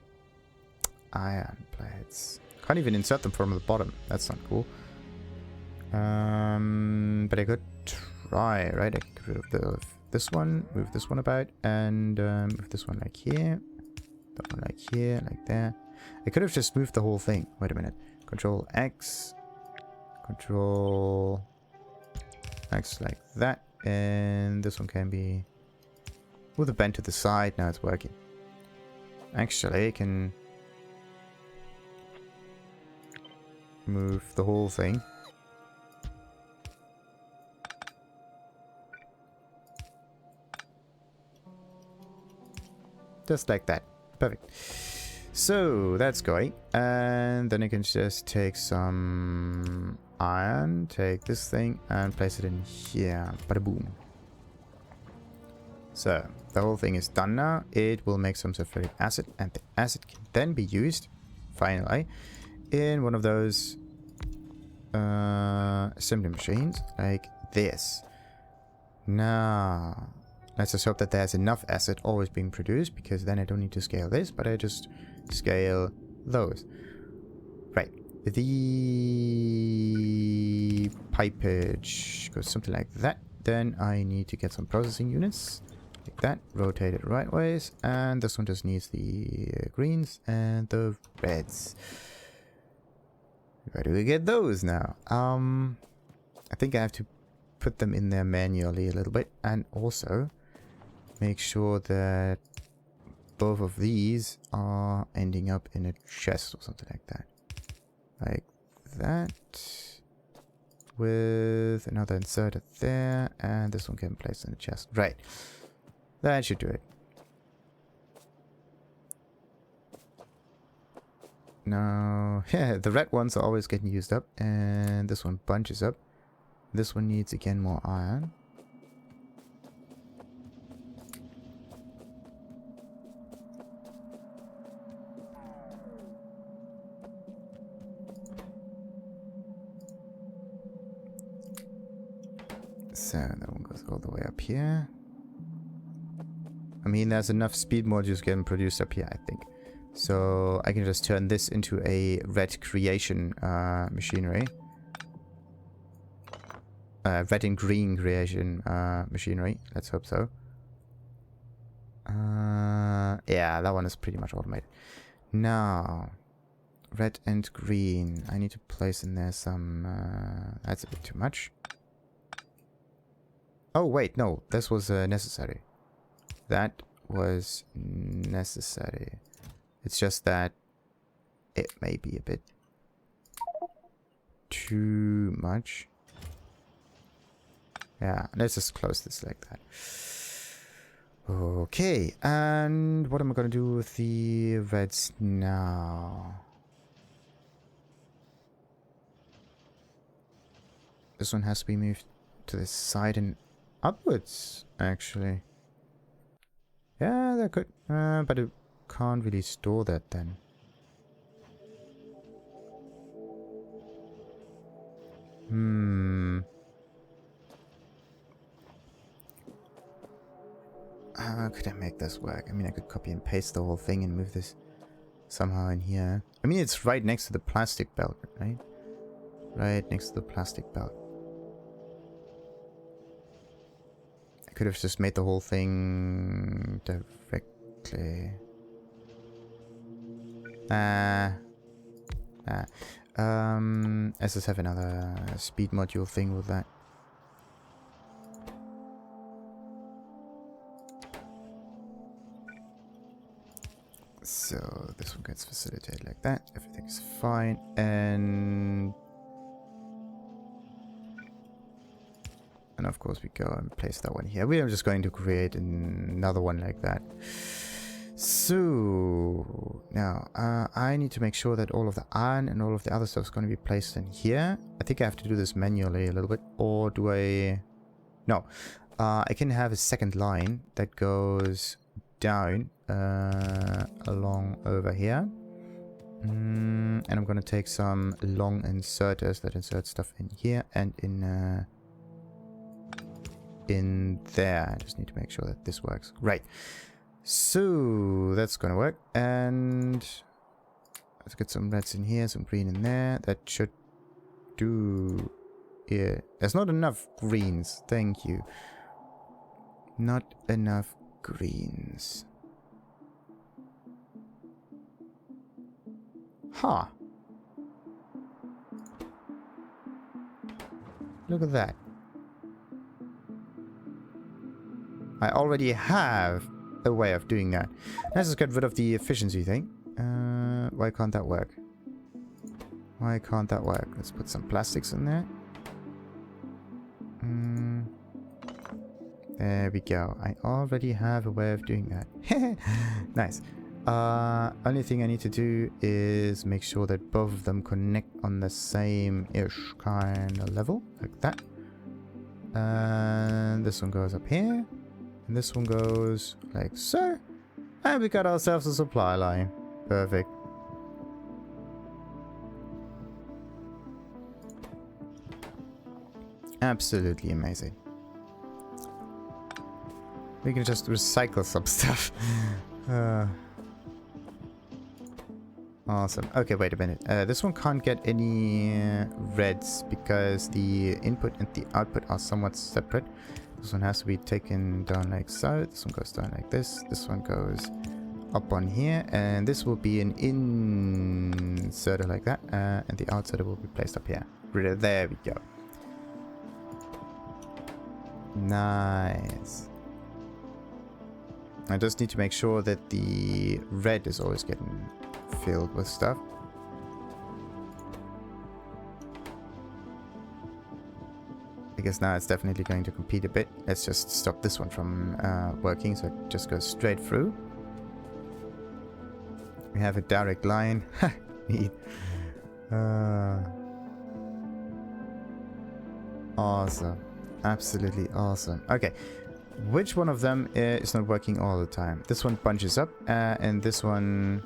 Iron plates. Can't even insert them from the bottom. That's not cool. But I could try, right? I could get rid of this one, move this one about, and move this one like here. That one like here, like there. I could have just moved the whole thing. Wait a minute. Control X. Control X like that. And this one can be with a bend to the side. Now it's working. Actually, I can move the whole thing. Just like that. Perfect. So that's going. And then I can just take some iron, take this thing and place it in here. Bada boom. So the whole thing is done now. It will make some sulfuric acid, and the acid can then be used, finally, in one of those assembly machines like this. Now, let's just hope that there's enough acid always being produced, because then I don't need to scale this, but I just scale those. Right. The pipage goes something like that. Then I need to get some processing units. Like that. Rotate it right ways. And this one just needs the greens and the reds. Where do we get those now? I think I have to put them in there manually a little bit. And also make sure that both of these are ending up in a chest or something like that. Like that. With another inserter there. And this one can be placed in a chest. Right. That should do it. Now, yeah, the red ones are always getting used up. And this one bunches up. This one needs, again, more iron. So that one goes all the way up here. I mean, there's enough speed modules getting produced up here, I think. So I can just turn this into a red creation machinery. Red and green creation machinery. Let's hope so. Yeah, that one is pretty much automated. Now, red and green. I need to place in there some... that's a bit too much. Oh, wait, no. This was necessary. That was necessary. It's just that it may be a bit too much. Yeah, let's just close this like that. Okay, and what am I going to do with the reds now? This one has to be moved to the side and upwards, actually. Yeah, that could. But it can't really store that then. How could I make this work? I mean, I could copy and paste the whole thing and move this somehow in here. I mean, it's right next to the plastic belt, right? Right next to the plastic belt. I could have just made the whole thing directly. Let's just have another speed module thing with that. So this one gets facilitated like that. Everything's fine. And of course we go and place that one here. We are just going to create another one like that. So now I need to make sure that all of the iron and all of the other stuff is going to be placed in here. I think I have to do this manually a little bit. Or do I... No. I can have a second line that goes down along over here. And I'm going to take some long inserters that insert stuff in here and in there. I just need to make sure that this works. Right. So that's going to work. And let's get some reds in here, some green in there. That should do. Yeah. There's not enough greens. Thank you. Not enough greens. Huh. Look at that. I already have a way of doing that. Let's just get rid of the efficiency thing. Why can't that work? Why can't that work? Let's put some plastics in there. There we go. I already have a way of doing that. Nice. Only thing I need to do is make sure that both of them connect on the same-ish kind of level, like that. And this one goes up here, and this one goes like so. And we got ourselves a supply line. Perfect. Absolutely amazing. We can just recycle some stuff. Awesome. Okay, wait a minute. This one can't get any reds because the input and the output are somewhat separate. This one has to be taken down like so. This one goes down like this. This one goes up on here. And this will be an inserter like that. And the outsider will be placed up here. There we go. Nice. I just need to make sure that the red is always getting filled with stuff. I guess now it's definitely going to compete a bit. Let's just stop this one from working, so it just goes straight through. We have a direct line. Neat. Awesome. Absolutely awesome. Okay. Which one of them is not working all the time? This one bunches up, and this one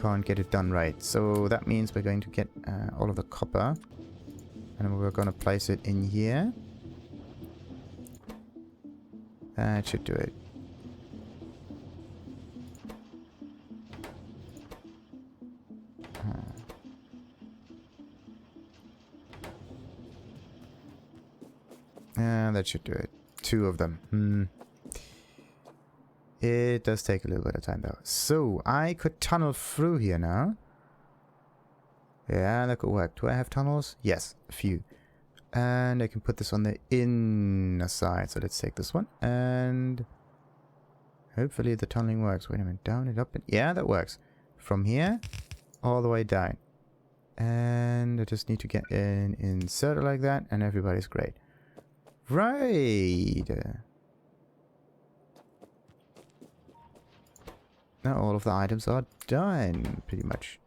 can't get it done right. So that means we're going to get all of the copper, and we're going to place it in here. That should do it. That should do it. 2 of them. It does take a little bit of time though. So I could tunnel through here now. Yeah, that could work. Do I have tunnels? Yes, a few. And I can put this on the inner side. So let's take this one. And hopefully the tunneling works. Wait a minute. Down and up. And yeah, that works. From here all the way down. And I just need to get an inserter like that. And everybody's great. Right. Now all of the items are done, pretty much.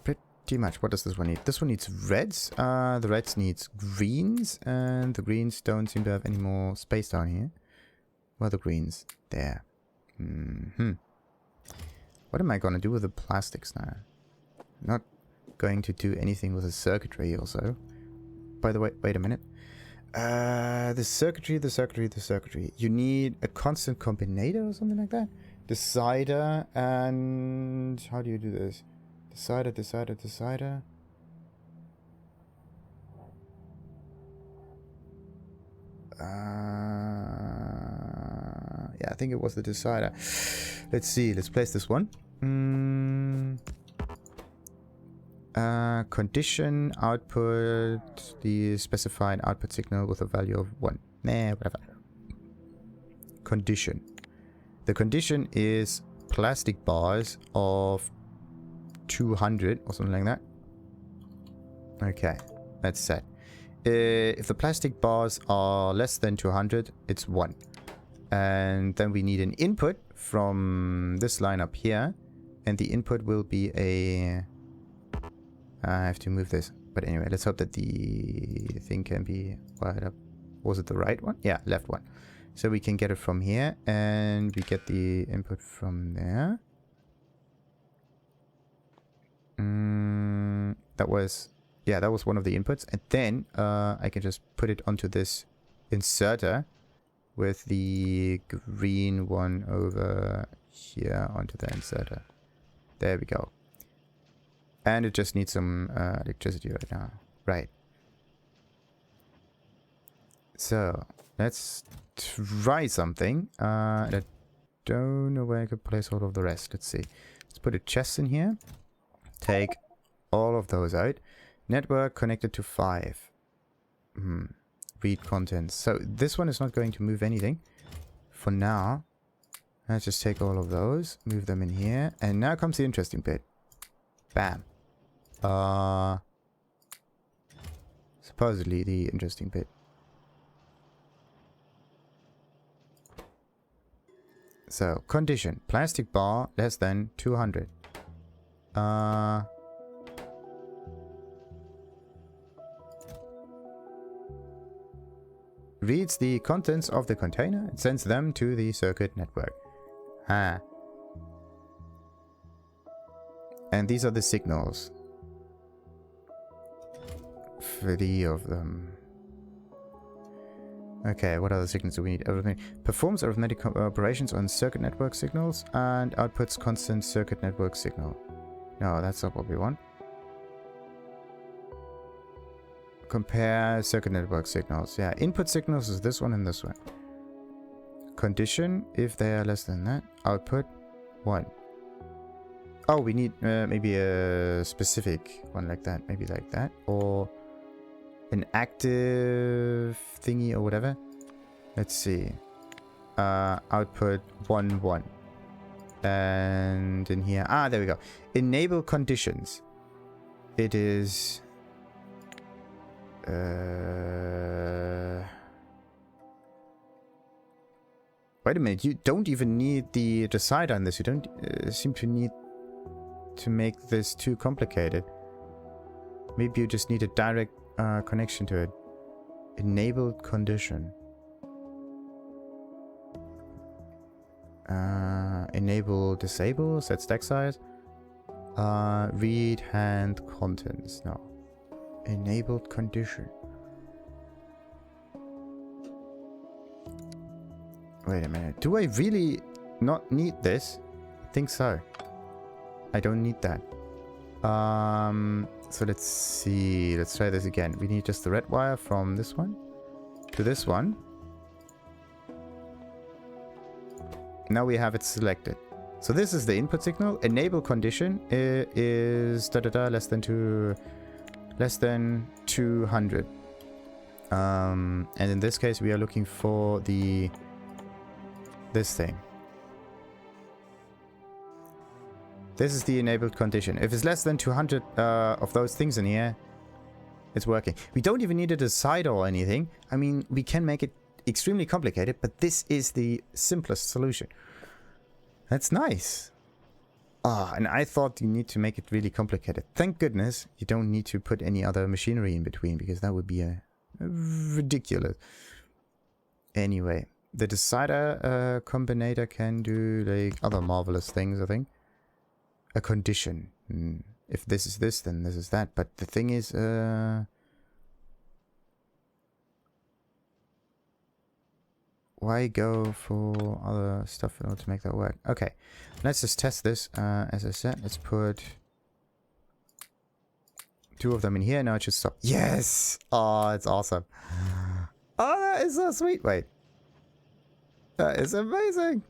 Pretty much. What does this one need? This one needs reds. The reds needs greens, and the greens don't seem to have any more space down here. Where are the greens? There. What am I gonna do with the plastics now? Not going to do anything with the circuitry also. By the way, wait a minute. The circuitry. You need a constant combinator or something like that? Decider and... How do you do this? Decider. Yeah, I think it was the decider. Let's see. Let's place this one. Condition output the specified output signal with a value of 1. Nah, whatever. Condition. The condition is plastic bars of 200 or something like that. Okay, that's set. If the plastic bars are less than 200, it's 1. And then we need an input from this line up here. And the input will be a... I have to move this. But anyway, let's hope that the thing can be wired up. Was it the right one? Yeah, left one. So we can get it from here. And we get the input from there. That was... Yeah, that was one of the inputs. And then I can just put it onto this inserter with the green one over here onto the inserter. There we go. And it just needs some electricity right now. Right. So, let's try something. I don't know where I could place all of the rest. Let's see. Let's put a chest in here. Take all of those out. Network connected to 5. Read contents. So this one is not going to move anything for now. Let's just take all of those, move them in here, and now comes the interesting bit. Bam. Supposedly the interesting bit. So, condition. Plastic bar less than 200. Reads the contents of the container and sends them to the circuit network. Ah. And these are the signals. 3 of them. Okay, what other signals do we need? Everything. Performs arithmetic operations on circuit network signals and outputs constant circuit network signal. No, that's not what we want. Compare circuit network signals. Yeah, input signals is this one and this one. Condition, if they are less than that. Output, 1. Oh, we need maybe a specific one like that. Maybe like that. Or an active thingy or whatever. Let's see. Output 1, 1. And in here. Ah, there we go. Enable conditions. It is... Wait a minute. You don't even need the decider on this. You don't seem to need to make this too complicated. Maybe you just need a direct connection to it. Enabled condition. Enable disable, set stack size. Read hand contents. No. Enabled condition. Wait a minute. Do I really not need this? I think so. I don't need that. So let's see. Let's try this again. We need just the red wire from this one to this one. Now we have it selected. So this is the input signal. Enable condition is less than 200. And in this case, we are looking for this thing. This is the enabled condition. If it's less than 200 of those things in here, it's working. We don't even need a decider or anything. I mean, we can make it extremely complicated, but this is the simplest solution. That's nice. Ah, and I thought you need to make it really complicated. Thank goodness you don't need to put any other machinery in between, because that would be a ridiculous. Anyway, the decider combinator can do like other marvelous things, I think. A condition. If this is this, then this is that. But the thing is, why go for other stuff in order to make that work? Okay, let's just test this. As I said, let's put 2 of them in here. Now it should stop. Yes! Oh, it's awesome. Oh, that is so sweet. Wait. That is amazing.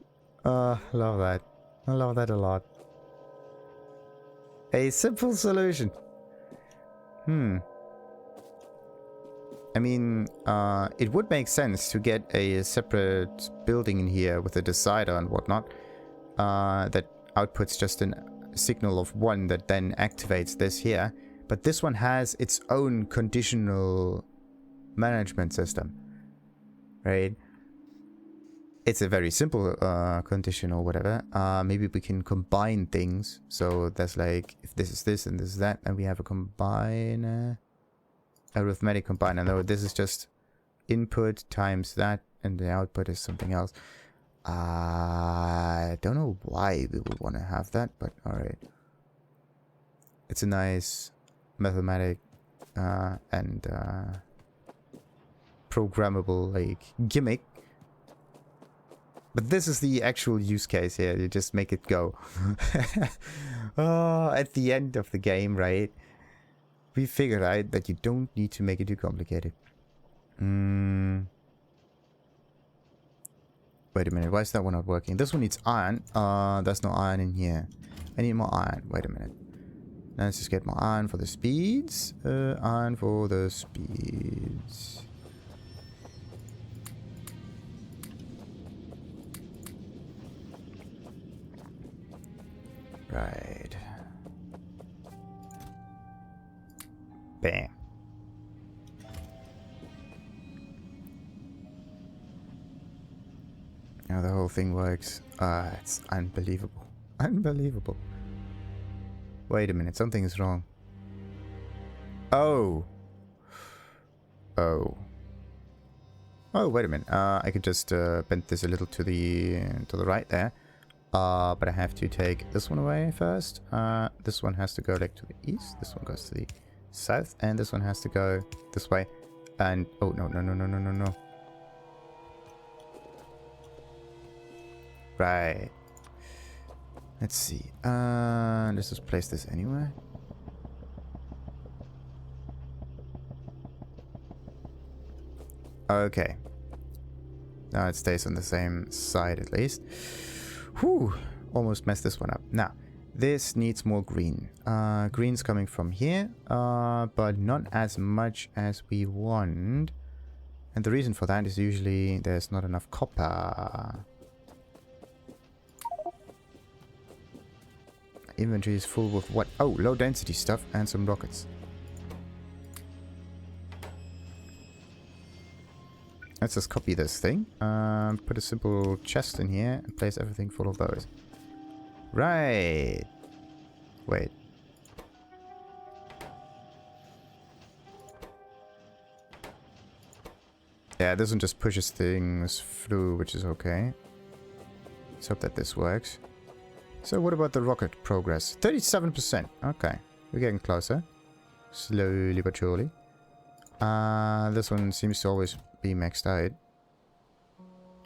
Love that. I love that a lot. A simple solution. I mean, it would make sense to get a separate building in here with a decider and whatnot that outputs just a signal of 1 that then activates this here. But this one has its own conditional management system, right? It's a very simple condition or whatever. Maybe we can combine things. So that's like, if this is this and this is that, and we have a combiner. Arithmetic combiner. No, this is just input times that, and the output is something else. I don't know why we would want to have that, but alright. It's a nice mathematic and programmable like gimmick. But this is the actual use case here. You just make it go. Oh, at the end of the game, right? We figured out that you don't need to make it too complicated. Wait a minute, why is that one not working? This one needs iron. There's no iron in here. I need more iron. Wait a minute. Let's just get more iron for the speeds. Iron for the speeds. Right. Bam. Now the whole thing works. It's unbelievable. Unbelievable. Wait a minute, something is wrong. Oh. Oh. Oh, wait a minute. I could just bend this a little to the right there. But I have to take this one away first. This one has to go like to the east. This one goes to the south, and this one has to go this way. And oh no no no no no no no. Right. Let's see. Let's just place this anywhere. Okay. Now it stays on the same side at least. Whew. Almost messed this one up. Now, this needs more green. Green's coming from here, but not as much as we want. And the reason for that is usually there's not enough copper. Inventory is full with what? Oh, low density stuff and some rockets. Let's just copy this thing. Put a simple chest in here and place everything full of those. Right. Wait. Yeah, this one just pushes things through, which is okay. Let's hope that this works. So what about the rocket progress? 37%. Okay. We're getting closer. Slowly but surely. This one seems to always be maxed out.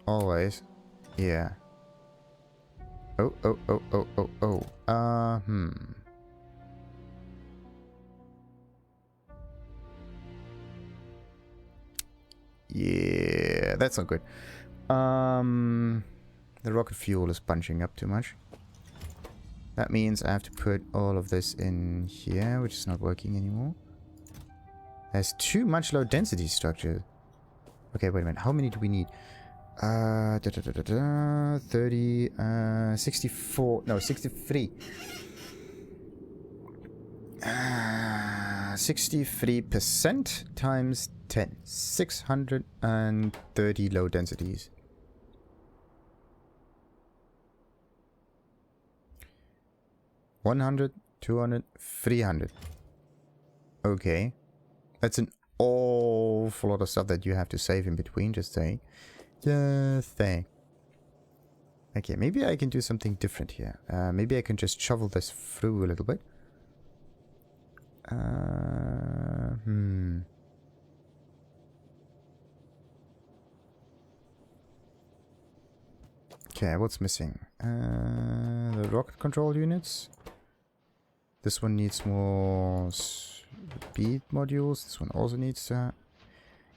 Always. Yeah. Oh, oh, oh, oh, oh, oh. Yeah, that's not good. The rocket fuel is bunching up too much. That means I have to put all of this in here, which is not working anymore. There's too much low density structure. Okay, wait a minute. How many do we need? 30, 64, no, 63. 63% times 10. 630 low densities. 100, 200, 300. Okay. That's an awful lot of stuff that you have to save in between, just saying. Just saying. Okay, maybe I can do something different here. Maybe I can just shovel this through a little bit. Okay, what's missing? The rocket control units. This one needs more speed modules. This one also needs to...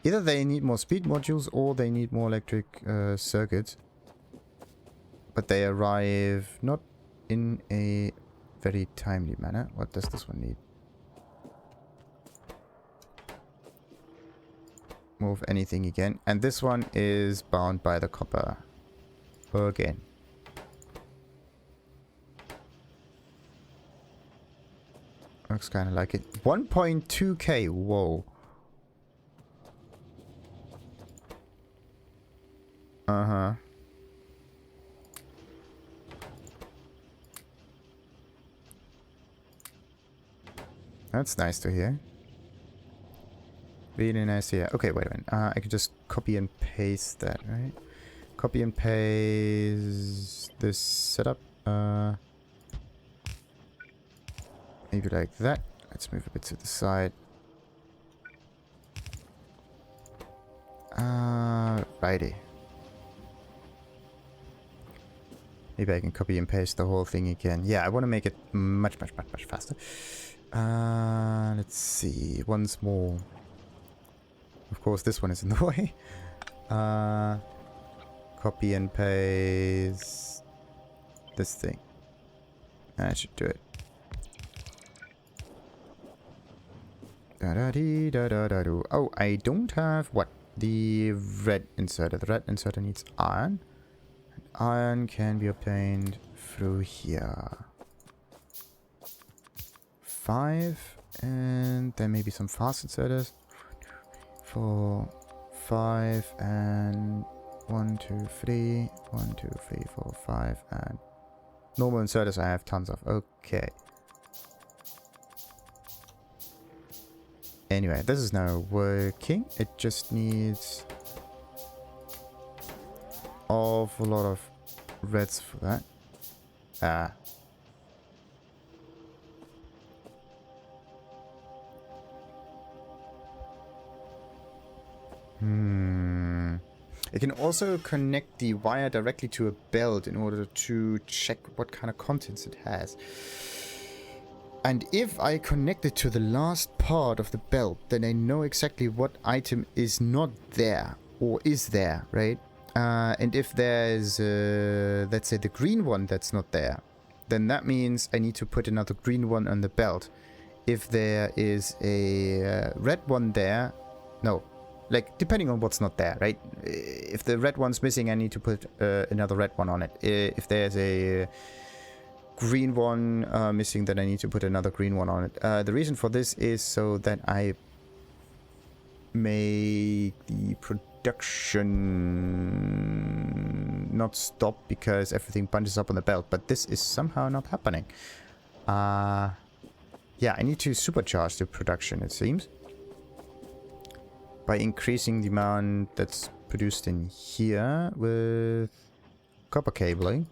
Either they need more speed modules or they need more electric circuits. But they arrive not in a very timely manner. What does this one need? Move anything again. And this one is bound by the copper. Again. Looks kind of like it. 1.2k. Whoa. Uh-huh. That's nice to hear. Really nice to hear. Okay, wait a minute. I can just copy and paste that, right? Copy and paste this setup. Maybe like that. Let's move a bit to the side. Righty. Maybe I can copy and paste the whole thing again. Yeah, I want to make it much faster. Let's see. Once more. Of course, this one is in the way. Copy and paste this thing. That should do it. Da-da-dee-da-da-da-do. Oh, I don't have what? The red inserter. The red inserter needs iron. And iron can be obtained through here. 5 And then maybe some fast inserters. 4, 5, and 1, 2, 3. 1, 2, 3, 4, 5, and normal inserters I have tons of. Okay. Anyway, this is now working. It just needs awful lot of reds for that. It can also connect the wire directly to a belt in order to check what kind of contents it has. And if I connect it to the last part of the belt, then I know exactly what item is not there or is there, right? And if there's, let's say, the green one that's not there, then that means I need to put another green one on the belt. If there is a red one there, no, like depending on what's not there, right? If the red one's missing, I need to put another red one on it. If there's a green one missing, then I need to put another green one on it. The reason for this is so that I make the production not stop because everything bunches up on the belt, but this is somehow not happening. Yeah, I need to supercharge the production, it seems, by increasing the amount that's produced in here with copper cabling.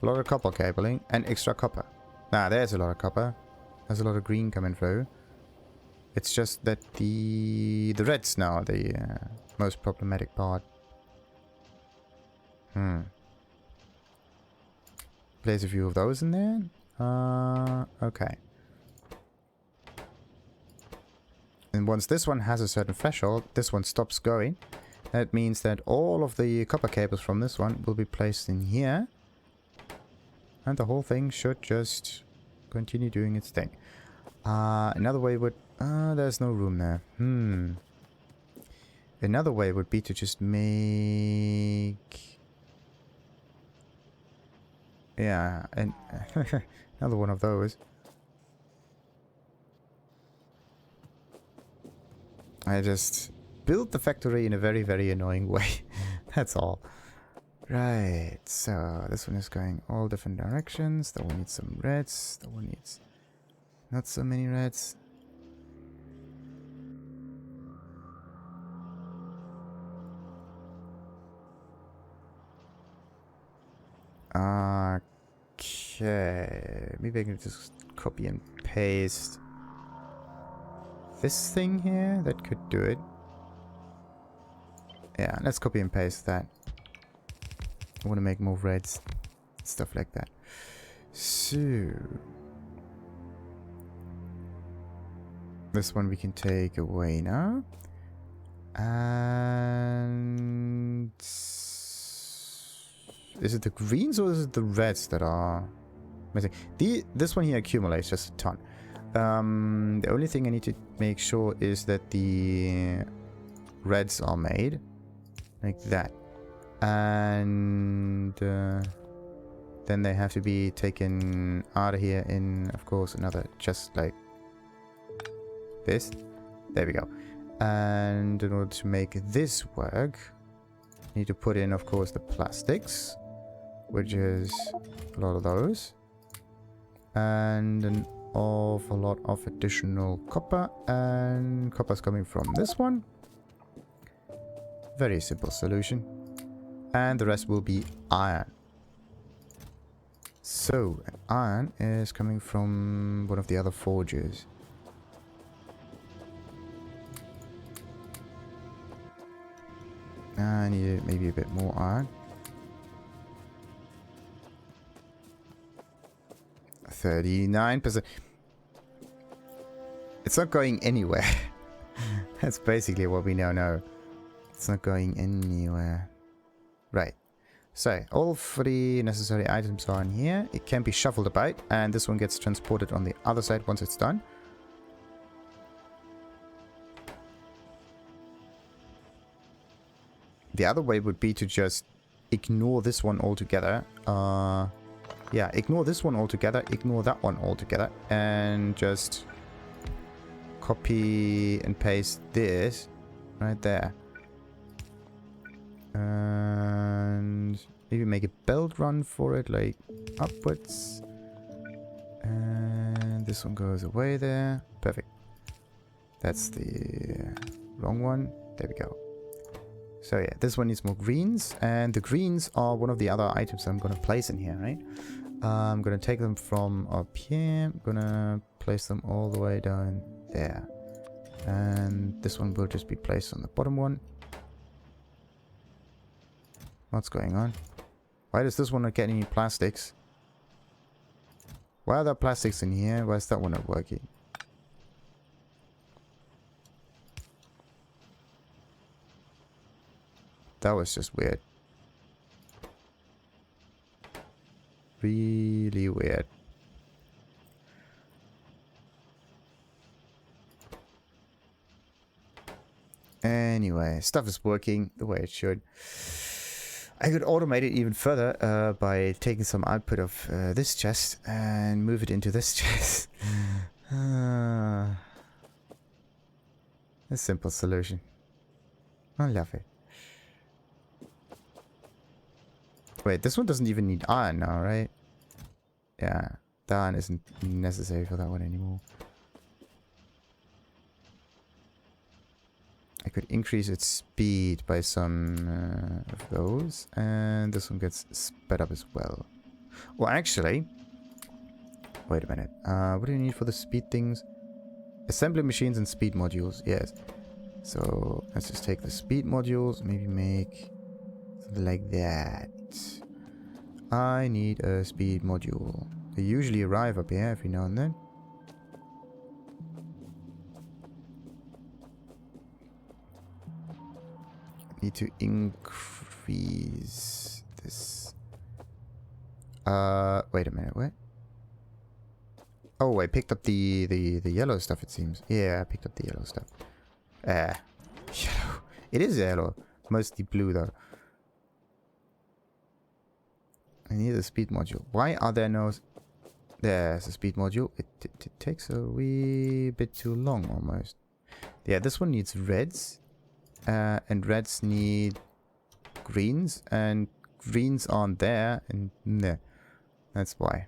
A lot of copper cabling and extra copper. There's a lot of copper. There's a lot of green coming through. It's just that the reds now are the most problematic part. Place a few of those in there. Okay. And once this one has a certain threshold, this one stops going. That means that all of the copper cables from this one will be placed in here. And the whole thing should just continue doing its thing. Another way would... there's no room there. Another way would be to just make... Yeah, and another one of those. I just built the factory in a very, very annoying way. That's all. Right, so this one is going all different directions. That one needs some reds. That one needs not so many reds. Okay, maybe I can just copy and paste this thing here. That could do it. Yeah, let's copy and paste that. I want to make more reds, stuff like that. So this one we can take away now. And is it the greens or is it the reds that are missing? This one here accumulates just a ton. The only thing I need to make sure is that the reds are made like that. And then they have to be taken out of here in, of course, another chest like this. There we go. And in order to make this work, I need to put in, of course, the plastics, which is a lot of those, and an awful lot of additional copper, and copper's coming from this one. Very simple solution. And the rest will be iron. So, iron is coming from one of the other forges. I need maybe a bit more iron. 39%. It's not going anywhere. That's basically what we now know. It's not going anywhere. Right. So, all 3 necessary items are in here. It can be shuffled about, and this one gets transported on the other side once it's done. The other way would be to just ignore this one altogether. Yeah, ignore this one altogether, ignore that one altogether, and just copy and paste this right there. And maybe make a belt run for it, like upwards. And this one goes away there. Perfect. That's the wrong one. There we go. So yeah, this one needs more greens. And the greens are one of the other items I'm going to place in here, right? I'm going to take them from up here. I'm going to place them all the way down there. And this one will just be placed on the bottom one. What's going on? Why does this one not get any plastics? Why are there plastics in here? Why is that one not working? That was just weird. Really weird. Anyway, stuff is working the way it should. I could automate it even further by taking some output of this chest and move it into this chest. A simple solution. I love it. Wait, this one doesn't even need iron now, right? Yeah, the iron isn't necessary for that one anymore. I could increase its speed by some of those, and this one gets sped up as well. Well, actually, wait a minute. What do you need for the speed things? Assembly machines and speed modules, yes. So let's just take the speed modules, maybe make something like that. I need a speed module. They usually arrive up here every now and then. Need to increase this. Wait a minute, what? Oh, I picked up the yellow stuff, it seems. Yeah, I picked up the yellow stuff. Yellow. It is yellow. Mostly blue, though. I need a speed module. Why are there no... There's a speed module. It takes a wee bit too long, almost. Yeah, this one needs reds. And reds need greens. And greens aren't there. And there. That's why.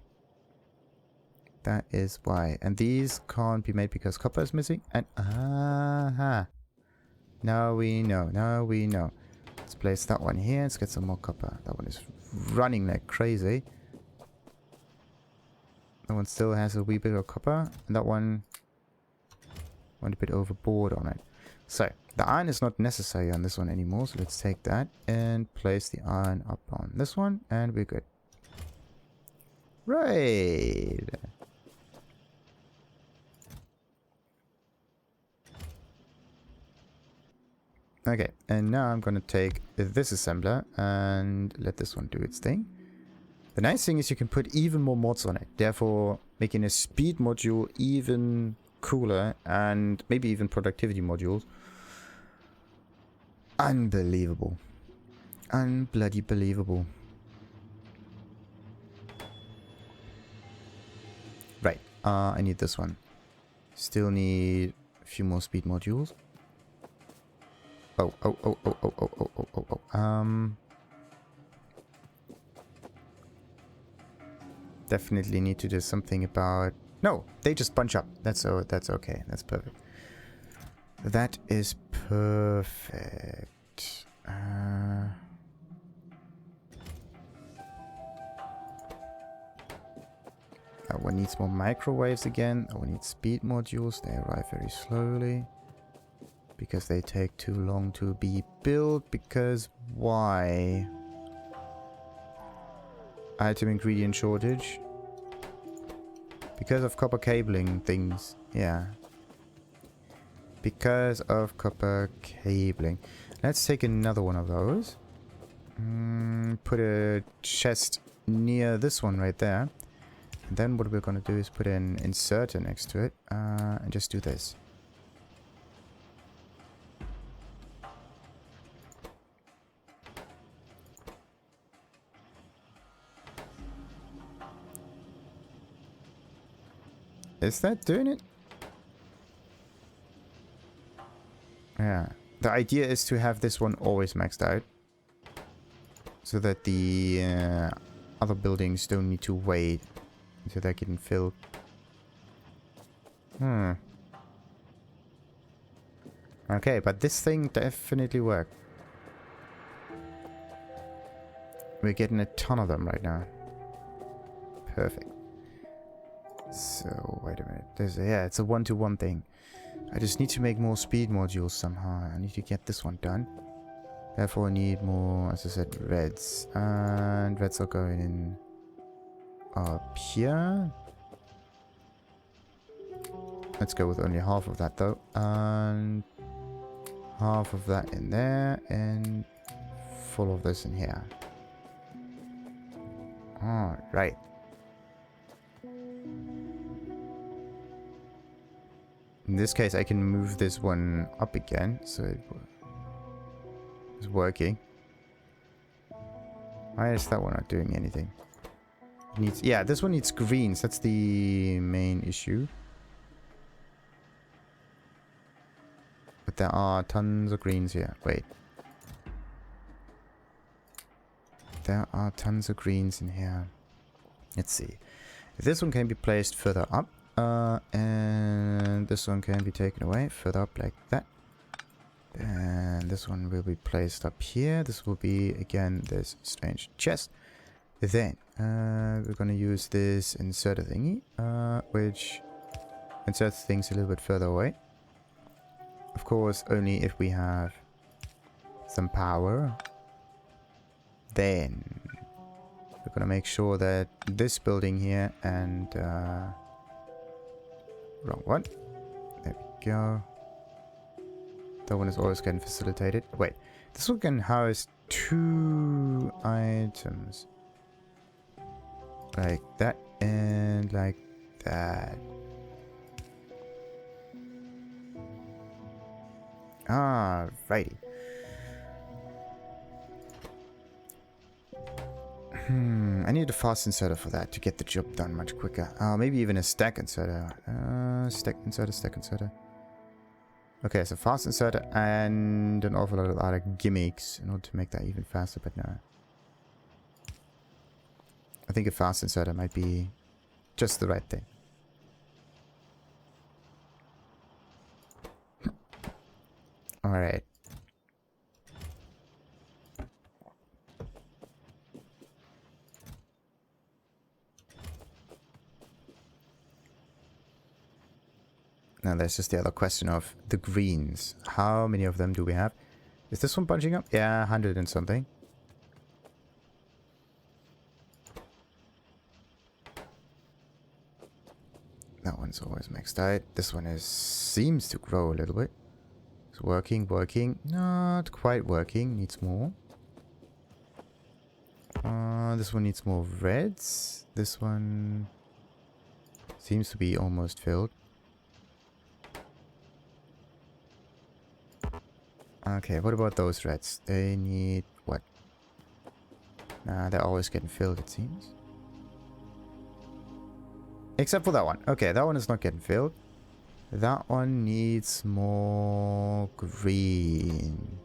That is why. And these can't be made because copper is missing. And aha. Now we know. Now we know. Let's place that one here. Let's get some more copper. That one is running like crazy. That one still has a wee bit of copper. And that one went a bit overboard on it. So, the iron is not necessary on this one anymore. So let's take that and place the iron up on this one. And we're good. Right. Okay, and now I'm going to take this assembler and let this one do its thing. The nice thing is you can put even more mods on it, therefore making a speed module even cooler and maybe even productivity modules. Unbelievable. Unbloody believable. Right, I need this one. Still need a few more speed modules. Definitely need to do something about... No, they just bunch up. That's okay. That's perfect. That is perfect. That one needs more microwaves again. That one needs speed modules. They arrive very slowly. Because they take too long to be built. Because why? Item ingredient shortage. Because of copper cabling things. Yeah. Because of copper cabling. Let's take another one of those. Put a chest near this one right there. And then what we're going to do is put an inserter next to it. And just do this. Is that doing it? Yeah. The idea is to have this one always maxed out. So that the other buildings don't need to wait until they're getting filled. Okay, but this thing definitely worked. We're getting a ton of them right now. Perfect. So, wait a minute. Yeah, it's a one-to-one thing. I just need to make more speed modules somehow. I need to get this one done. Therefore, I need more, as I said, reds. And reds are going in up here. Let's go with only half of that, though. And half of that in there. And full of this in here. Alright. In this case, I can move this one up again, so it's working. Why is that one not doing anything? Yeah, this one needs greens. That's the main issue. But there are tons of greens here. Wait. There are tons of greens in here. Let's see. This one can be placed further up. And this one can be taken away further up like that. And this one will be placed up here. This will be, again, this strange chest. Then, we're going to use this inserter thingy, which inserts things a little bit further away. Of course, only if we have some power. Then, we're going to make sure that this building here and... wrong one. There we go. That one is always getting facilitated. Wait, this one can house 2 items. Like that and like that. Alrighty. I need a fast inserter for that to get the job done much quicker. Maybe even a stack inserter. Stack inserter. Okay, so fast inserter and an awful lot of other gimmicks in order to make that even faster, but no. I think a fast inserter might be just the right thing. Alright. Now there's just the other question of the greens. How many of them do we have? Is this one bunching up? Yeah, 100 and something. That one's always maxed out. This one seems to grow a little bit. It's working. Not quite working. Needs more. This one needs more reds. This one seems to be almost filled. Okay, what about those reds? They need what? Nah, they're always getting filled, it seems. Except for that one. Okay, that one is not getting filled. That one needs more green.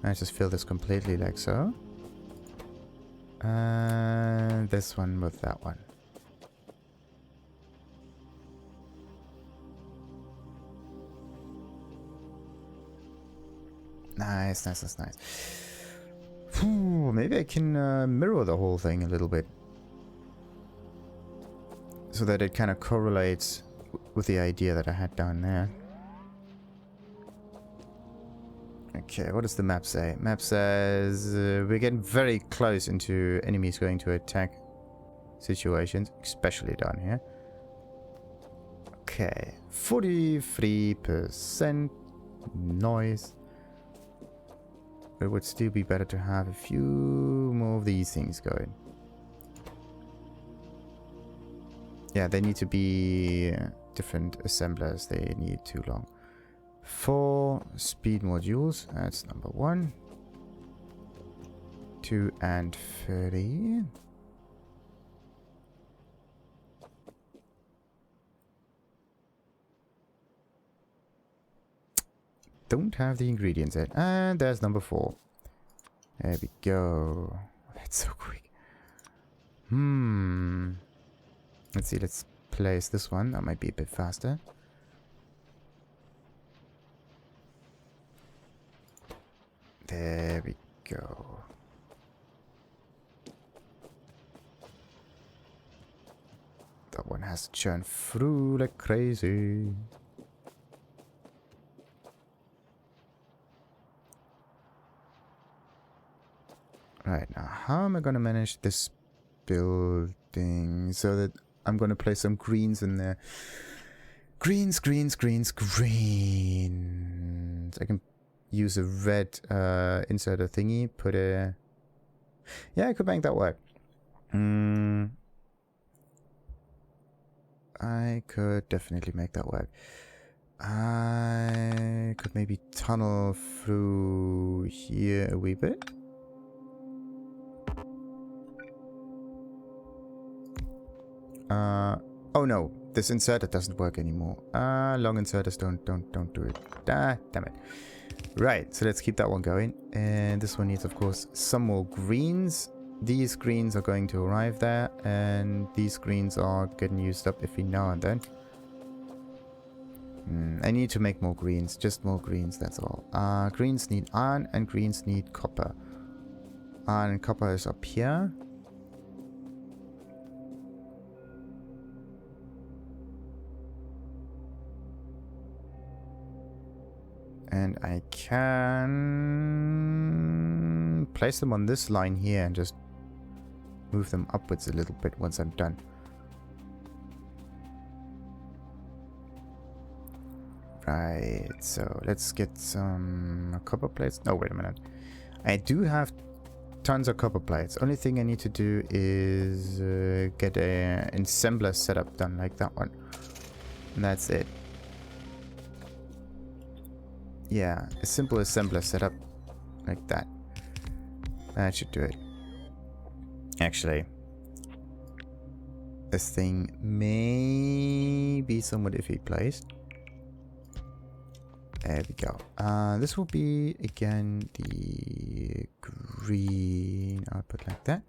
Let's just fill this completely like so. And this one with that one. Nice. Whew, maybe I can mirror the whole thing a little bit. So that it kind of correlates with the idea that I had down there. Okay, what does the map say? Map says we're getting very close into enemies going to attack situations, especially down here. Okay, 43% noise. It would still be better to have a few more of these things going. Yeah, they need to be different assemblers. They need too long. 4 speed modules. That's number 1. 2 and 3. don't have the ingredients yet. And there's number 4. There we go. That's so quick. Let's see, let's place this one. That might be a bit faster. There we go. That one has to churn through like crazy. Right, now how am I going to manage this building so that I'm going to place some greens in there? Greens. I can use a red inserter thingy, put a... Yeah, I could make that work. I could definitely make that work. I could maybe tunnel through here a wee bit. Oh no, this inserter doesn't work anymore. Long inserters don't do it. Damn it. Right, so let's keep that one going. And this one needs, of course, some more greens. These greens are going to arrive there, and these greens are getting used up every now and then. I need to make more greens, just more greens, that's all. Greens need iron, and greens need copper. Iron and copper is up here. And I can place them on this line here and just move them upwards a little bit once I'm done. Right, so let's get some copper plates. No, wait a minute. I do have tons of copper plates. Only thing I need to do is get an assembler setup done like that one. And that's it. Yeah, a simple assembler setup like that. That should do it. Actually, this thing may be somewhat iffy placed. There we go. This will be again the green output like that.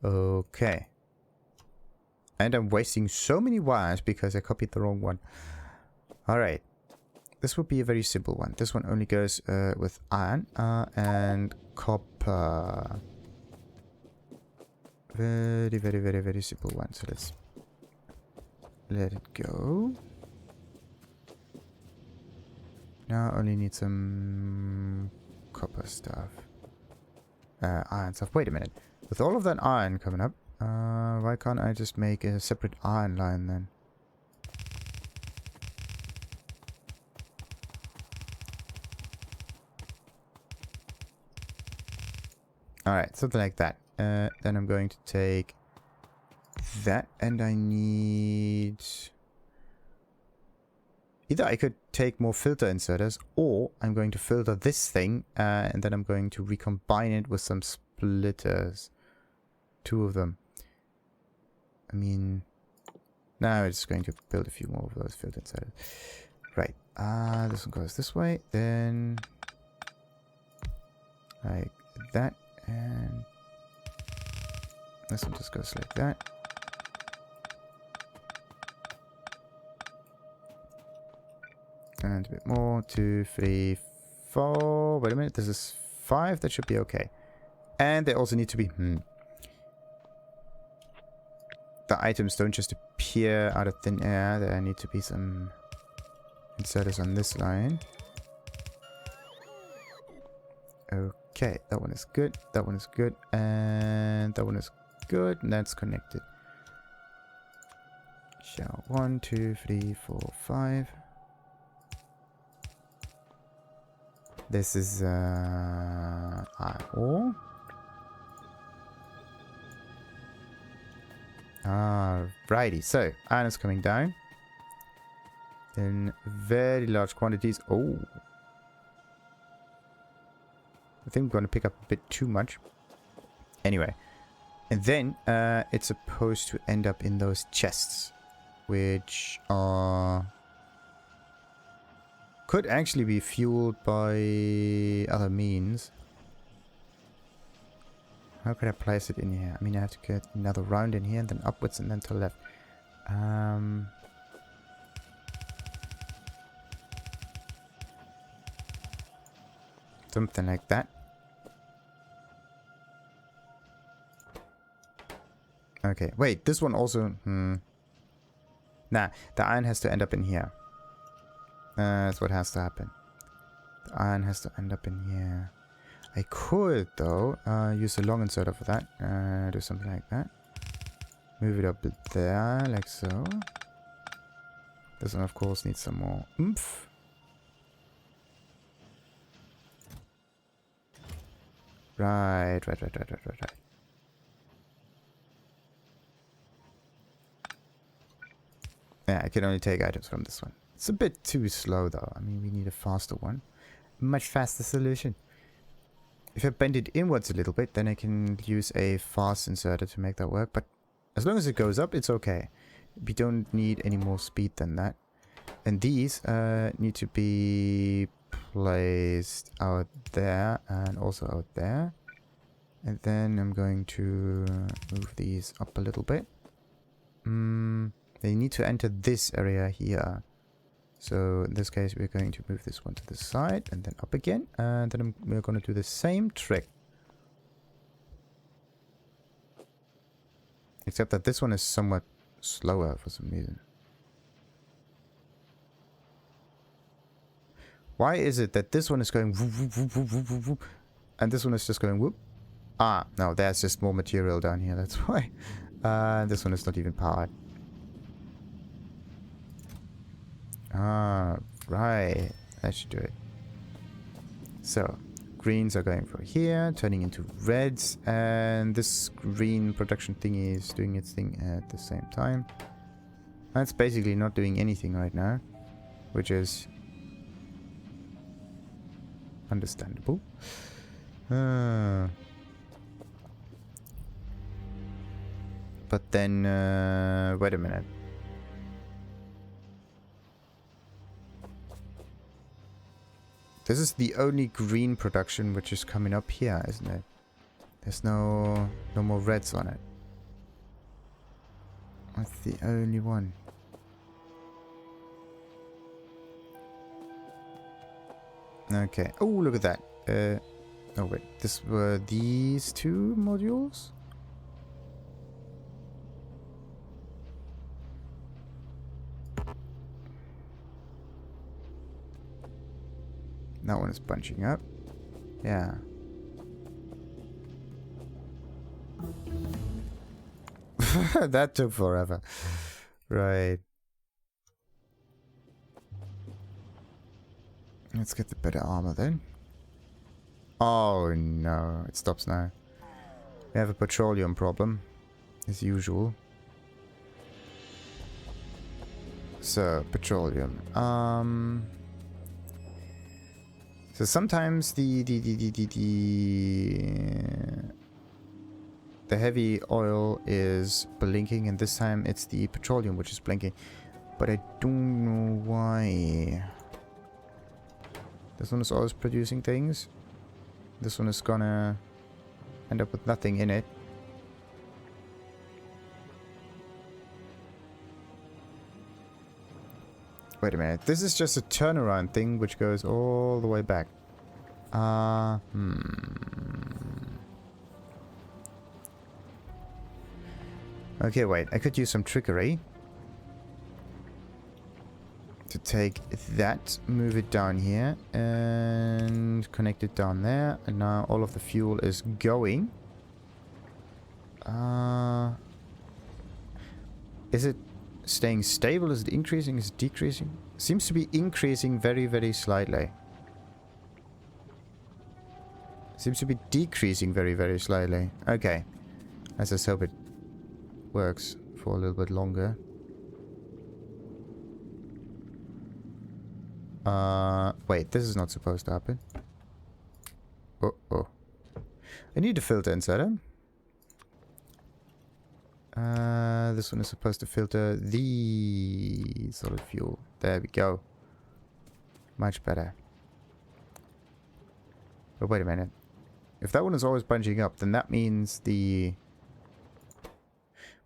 Okay. And I'm wasting so many wires because I copied the wrong one. Alright. This will be a very simple one. This one only goes with iron and copper. Very simple one. So let's let it go. Now I only need some copper stuff. Iron stuff. Wait a minute. With all of that iron coming up, why can't I just make a separate iron line then? Alright, something like that. Then I'm going to take that, and I need... Either I could take more filter inserters, or I'm going to filter this thing, and then I'm going to recombine it with some splitters. 2 of them. I mean... Now I'm just going to build a few more of those filter inserters. Right. This one goes this way, then... like that. And this one just goes like that. And a bit more. 2, 3, 4. Wait a minute. This is 5. That should be okay. And they also need to be... The items don't just appear out of thin air. There need to be some inserters on this line. Okay, that one is good, that one is good, and that one is good, and that's connected. So 1, 2, 3, 4, 5. This is iron ore. Alrighty, so iron is coming down in very large quantities. Oh, I think I'm going to pick up a bit too much. Anyway. And then it's supposed to end up in those chests. Which are could actually be fueled by other means. How could I place it in here? I mean, I have to get another round in here and then upwards and then to the left. Something like that. Okay, wait, this one also... Nah, the iron has to end up in here. That's what has to happen. The iron has to end up in here. I could, though, use a long inserter for that. Do something like that. Move it up there, like so. This one, of course, needs some more oomph. Right. Yeah, I can only take items from this one. It's a bit too slow, though. I mean, we need a faster one. Much faster solution. If I bend it inwards a little bit, then I can use a fast inserter to make that work. But as long as it goes up, it's okay. We don't need any more speed than that. And these need to be placed out there and also out there. And then I'm going to move these up a little bit. They need to enter this area here. So in this case, we're going to move this one to the side and then up again. And then we're going to do the same trick. Except that this one is somewhat slower for some reason. Why is it that this one is going whoop, whoop, whoop, whoop, whoop, whoop, and this one is just going whoop? Ah, no, there's just more material down here, that's why. This one is not even powered. Ah, right. That should do it. So, greens are going for here, turning into reds, and this green production thingy is doing its thing at the same time. That's basically not doing anything right now, which is understandable. But then, wait a minute. This is the only green production which is coming up here, isn't it? There's no more reds on it. That's the only one. Okay. Oh, look at that. Oh wait, this were these two modules? That one is bunching up. Yeah. That took forever. Right. Let's get the better armor then. Oh no, it stops now. We have a petroleum problem, as usual. So, petroleum. So sometimes the heavy oil is blinking, and this time it's the petroleum which is blinking. But I don't know why. This one is always producing things. This one is gonna end up with nothing in it. Wait a minute. This is just a turnaround thing which goes all the way back. Okay, wait. I could use some trickery to take that, move it down here, and connect it down there. And now all of the fuel is going. Is it staying stable? Is it increasing? Is it decreasing? Seems to be increasing very, very slightly. Seems to be decreasing very, very slightly. Okay. Let's just hope it works for a little bit longer. Wait, this is not supposed to happen. Oh. I need a filter inserter. This one is supposed to filter the solid fuel. There we go. Much better. But wait a minute. If that one is always bunching up, then that means the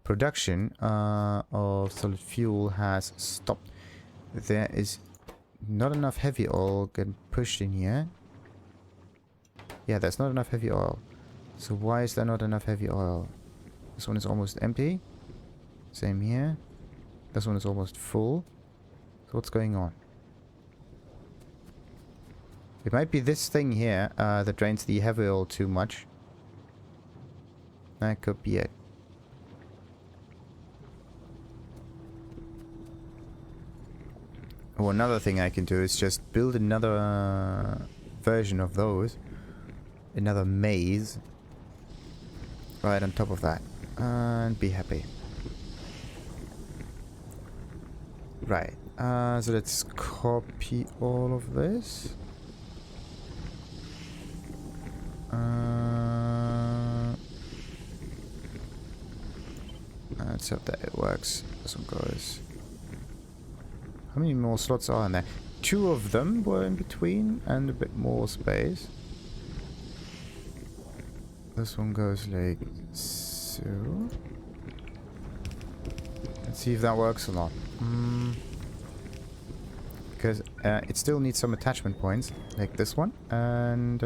production of solid fuel has stopped. There is not enough heavy oil getting pushed in here. Yeah, there's not enough heavy oil. So why is there not enough heavy oil? This one is almost empty. Same here. This one is almost full. So what's going on? It might be this thing here that drains the heavy oil too much. That could be it. Or another thing I can do is just build another version of those. Another maze. Right on top of that. And be happy. Right. So let's copy all of this. Let's hope that it works. This one goes. How many more slots are in there? 2 of them were in between and a bit more space. This one goes like so. Let's see if that works or not. Because it still needs some attachment points, like this one. And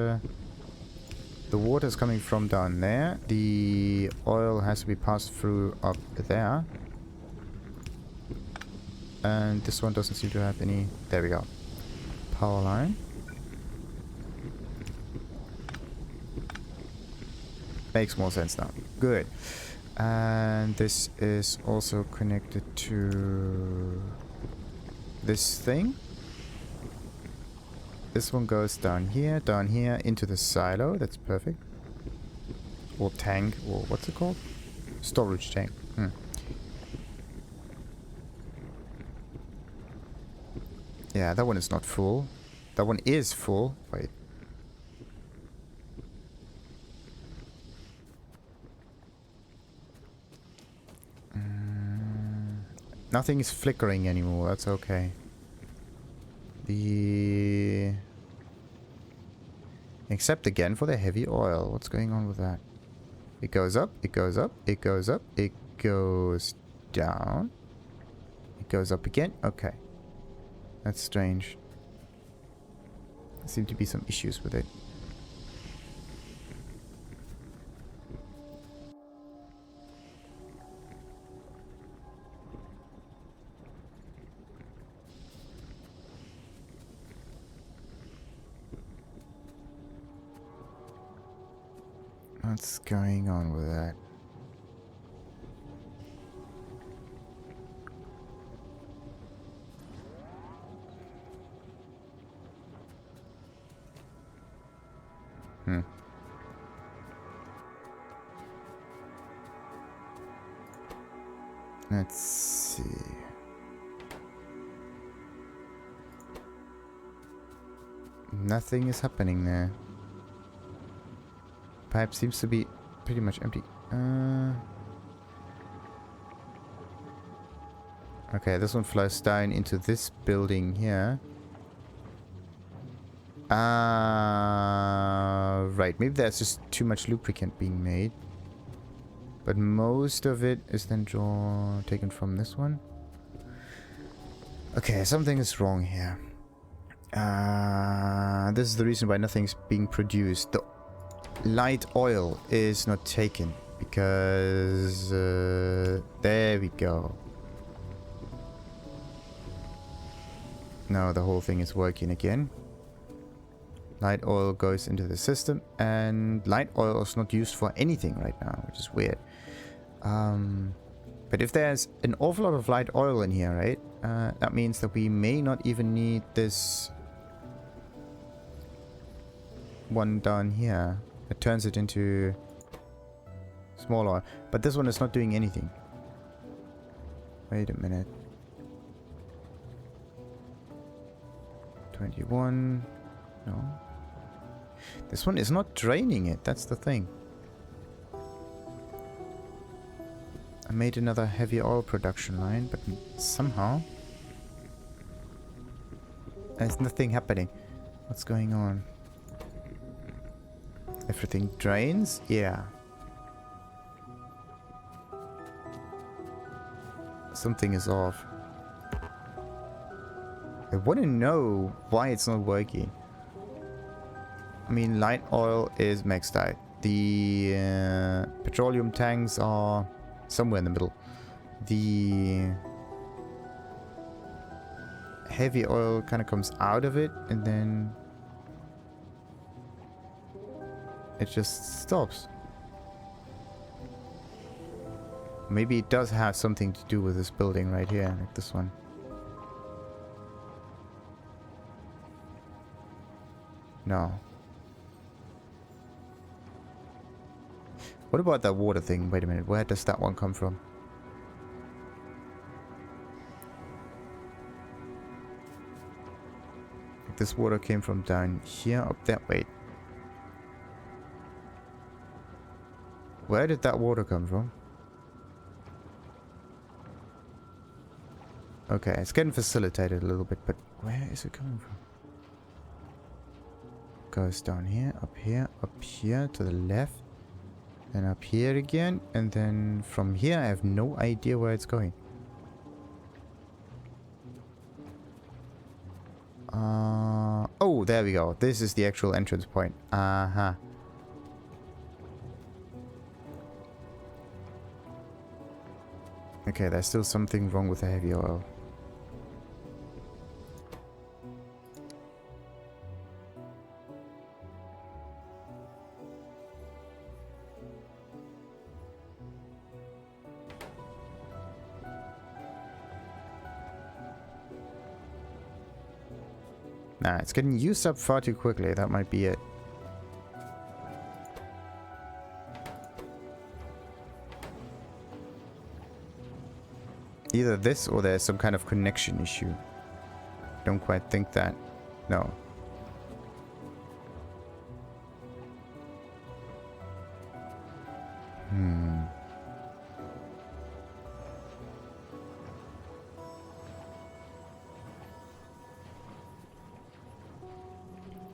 the water is coming from down there. The oil has to be passed through up there. And this one doesn't seem to have any... There we go. Power line. Makes more sense now. Good. And this is also connected to this thing. This one goes down here, into the silo. That's perfect. Or tank, or what's it called? Storage tank. Yeah, that one is not full. That one is full. Wait. Nothing is flickering anymore. That's okay. Except again for the heavy oil. What's going on with that? It goes up, it goes up, it goes up, it goes down. It goes up again. Okay. That's strange. There seem to be some issues with it. What's going on with that? Let's see. Nothing is happening there. Pipe seems to be pretty much empty. Okay, this one flows down into this building here. Right. Maybe there's just too much lubricant being made. But most of it is then taken from this one. Okay, something is wrong here. This is the reason why nothing's being produced. The light oil is not taken because there we go. Now the whole thing is working again. Light oil goes into the system, and light oil is not used for anything right now, which is weird. But if there's an awful lot of light oil in here, right, that means that we may not even need this one down here. It turns it into small oil. But this one is not doing anything. Wait a minute. 21. No. This one is not draining it. That's the thing. I made another heavy oil production line, but somehow There's nothing happening. What's going on? Everything drains? Yeah. Something is off. I want to know why it's not working. I mean, light oil is maxed out. The petroleum tanks are somewhere in the middle. The heavy oil kind of comes out of it and then it just stops. Maybe it does have something to do with this building right here, like this one. No. What about that water thing? Wait a minute, where does that one come from? This water came from down here, up that way. Where did that water come from? Okay, it's getting facilitated a little bit, but where is it coming from? Goes down here, up here, to the left. Then up here again, and then from here I have no idea where it's going. Oh, there we go. This is the actual entrance point. Uh-huh. Okay, there's still something wrong with the heavy oil. Nah, it's getting used up far too quickly. That might be it. Either this or there's some kind of connection issue. Don't quite think that. No.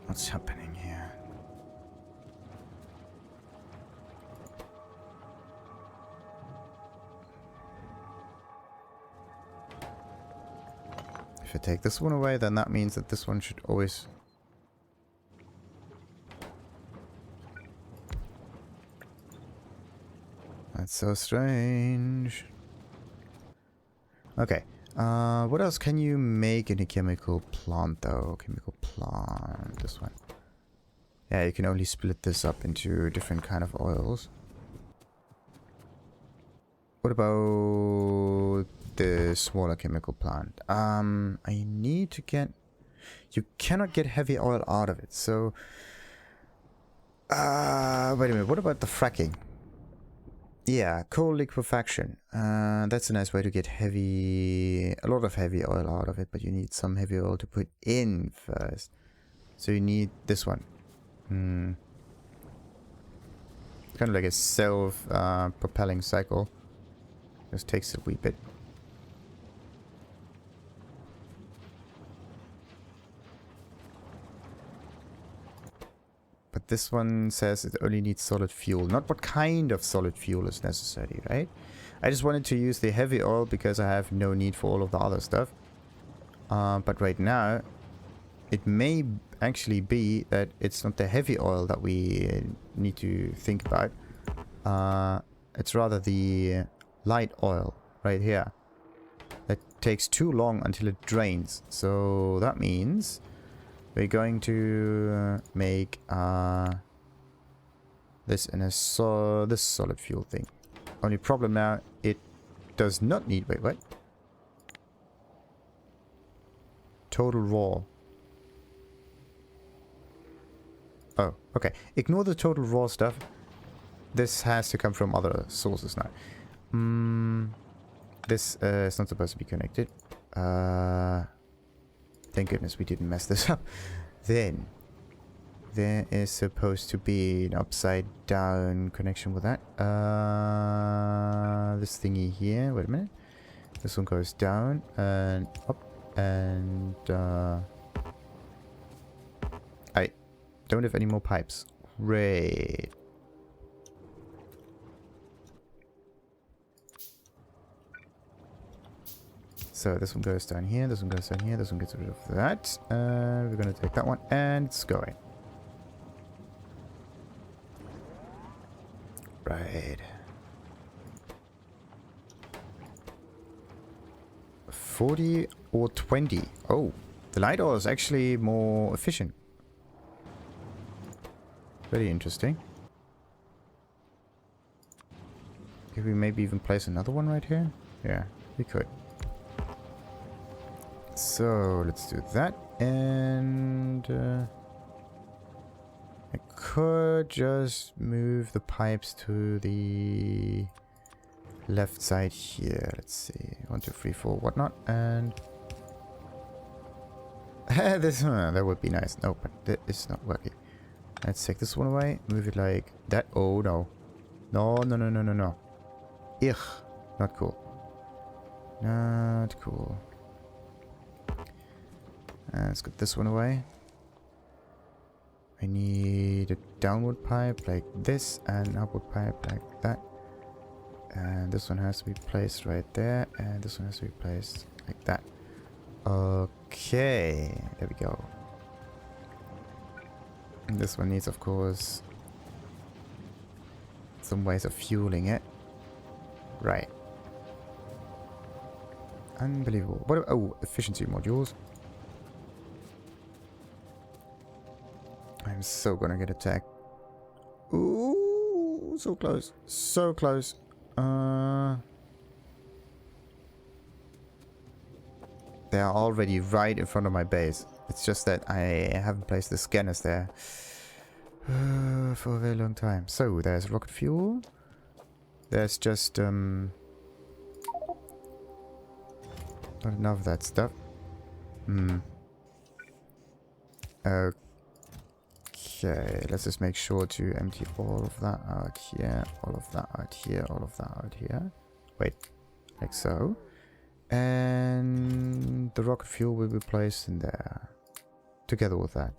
What's happening here? If I take this one away, then that means that this one should always... That's so strange. Okay. What else can you make in a chemical plant, though? Chemical plant. This one. Yeah, you can only split this up into different kind of oils. What about the smaller chemical plant? I need to get... You cannot get heavy oil out of it, so... wait a minute, what about the fracking? Yeah, coal liquefaction. That's a nice way to get a lot of heavy oil out of it, but you need some heavy oil to put in first. So you need this one. Kind of like a self-propelling cycle. Just takes a wee bit. But this one says it only needs solid fuel. Not what kind of solid fuel is necessary, right? I just wanted to use the heavy oil because I have no need for all of the other stuff. But right now, it may actually be that it's not the heavy oil that we need to think about. It's rather the light oil right here. That takes too long until it drains. So that means... we're going to make this in this solid fuel thing. Only problem now, it does not need... Wait, what? Total raw. Oh, okay. Ignore the total raw stuff. This has to come from other sources now. This is not supposed to be connected. Thank goodness we didn't mess this up. Then, there is supposed to be an upside down connection with that. This thingy here. Wait a minute. This one goes down and up and Don't have any more pipes. Great. So this one goes down here, this one goes down here, this one gets rid of that. We're gonna take that one, and it's going. Right. 40 or 20. Oh, the light oil is actually more efficient. Very interesting. Could we maybe even place another one right here? Yeah, we could. So let's do that, and I could just move the pipes to the left side here. Let's see, 1, 2, 3, 4, whatnot, and this that would be nice. No, but that is not working. Let's take this one away, move it like that. Oh no, no, no, no, no, no, no. Ugh, not cool. Not cool. Let's get this one away. I need a downward pipe like this and an upward pipe like that. And this one has to be placed right there. And this one has to be placed like that. Okay. There we go. And this one needs, of course, some ways of fueling it. Right. Unbelievable. What? Oh, efficiency modules. I'm so gonna get attacked. Ooh, so close. So close. They are already right in front of my base. It's just that I haven't placed the scanners there for a very long time. So, there's rocket fuel. There's just, not enough of that stuff. Okay, let's just make sure to empty all of that out here, all of that out here, all of that out here. Wait, like so. And the rocket fuel will be placed in there, together with that.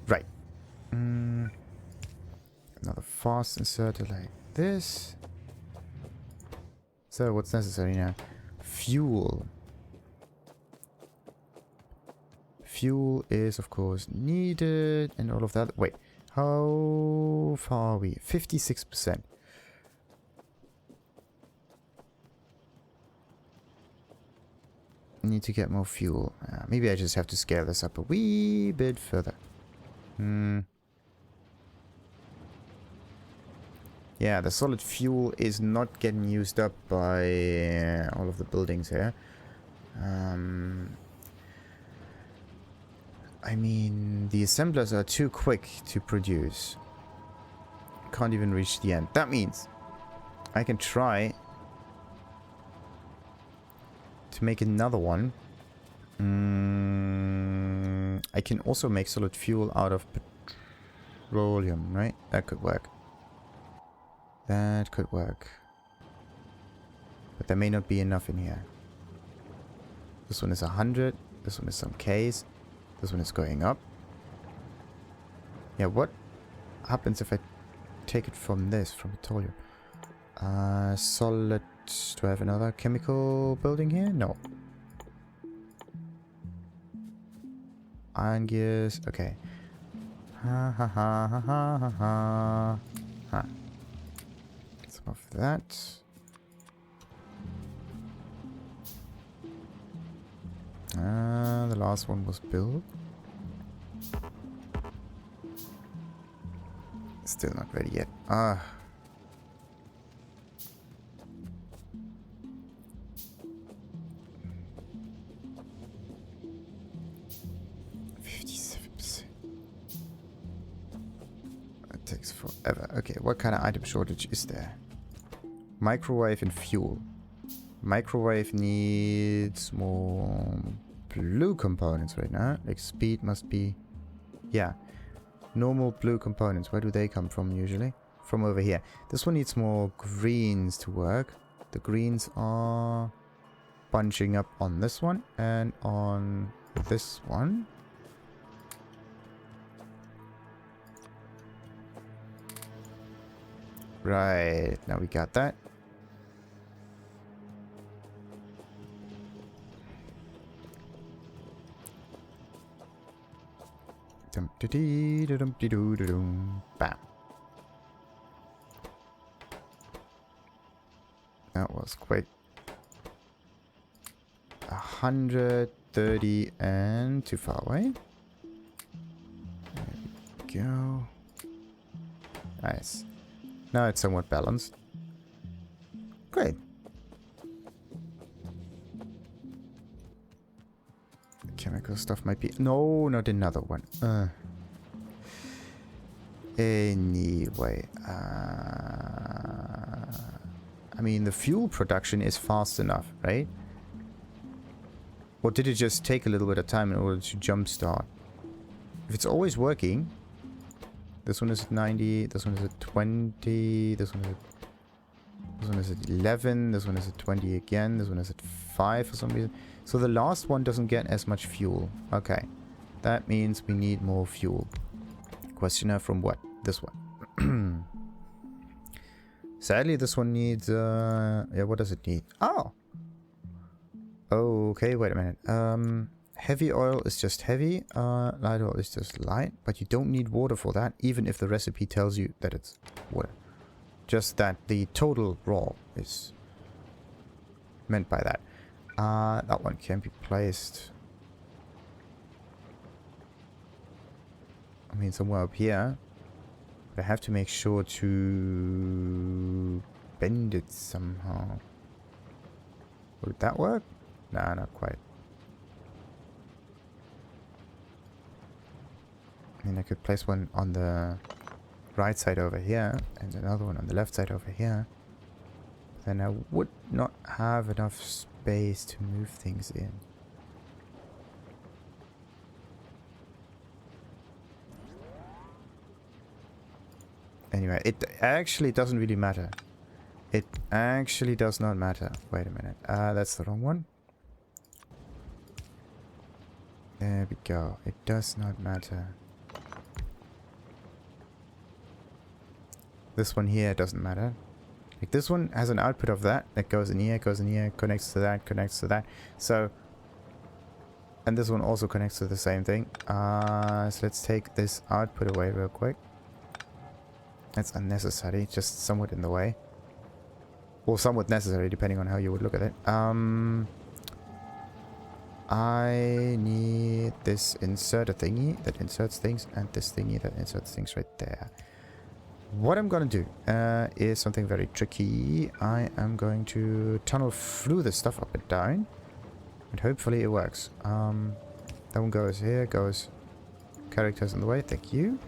Right. Another fast inserter like this. So, what's necessary now? Fuel. Fuel is, of course, needed and all of that. Wait, how far are we? 56%. Need to get more fuel. Maybe I just have to scale this up a wee bit further. Yeah, the solid fuel is not getting used up by all of the buildings here. I mean, the assemblers are too quick to produce. Can't even reach the end. That means I can try to make another one. I can also make solid fuel out of petroleum, right? That could work. That could work. But there may not be enough in here. This one is 100. This one is some Ks. This one is going up. Yeah, what happens if I take it from this, from petroleum? Solid... Do I have another chemical building here? No. Iron gears. Okay. Ha ha ha ha ha ha ha. Ha. Some of that. The last one was built. Still not ready yet. 57%. That takes forever. Okay, what kind of item shortage is there? Microwave and fuel. Microwave needs more blue components right now. Like speed must be... Yeah. Normal blue components. Where do they come from usually? From over here. This one needs more greens to work. The greens are bunching up on this one and on this one. Right, now we got that. Bam. That was quick. 130 and too far away. There we go. Nice. Now it's somewhat balanced. Great. The chemical stuff might be... No, not another one. Anyway. I mean, the fuel production is fast enough, right? Or did it just take a little bit of time in order to jumpstart? If it's always working... This one is at 90, this one is at 20, this one is at 11, this one is at 20 again, this one is at 5 for some reason. So the last one doesn't get as much fuel. Okay. That means we need more fuel. Questioner from what? This one. Sadly, this one needs, yeah, what does it need? Oh! Okay, wait a minute. Heavy oil is just heavy, light oil is just light, but you don't need water for that, even if the recipe tells you that it's water. Just that the total raw is meant by that. That one can be placed, I mean, somewhere up here. But I have to make sure to bend it somehow. Would that work? Nah, not quite. I mean, I could place one on the right side over here and another one on the left side over here. Then I would not have enough space to move things in. Anyway, it actually doesn't really matter. It actually does not matter. Wait a minute. That's the wrong one. There we go. It does not matter. This one here doesn't matter. Like this one has an output of that goes in here, connects to that. So, and this one also connects to the same thing. So let's take this output away real quick. That's unnecessary, just somewhat in the way. Or somewhat necessary, depending on how you would look at it. I need this inserter thingy that inserts things, and this thingy that inserts things right there. What I'm gonna do is something very tricky. I am going to tunnel through this stuff up and down, and hopefully it works. That one goes here, goes characters in the way, thank you.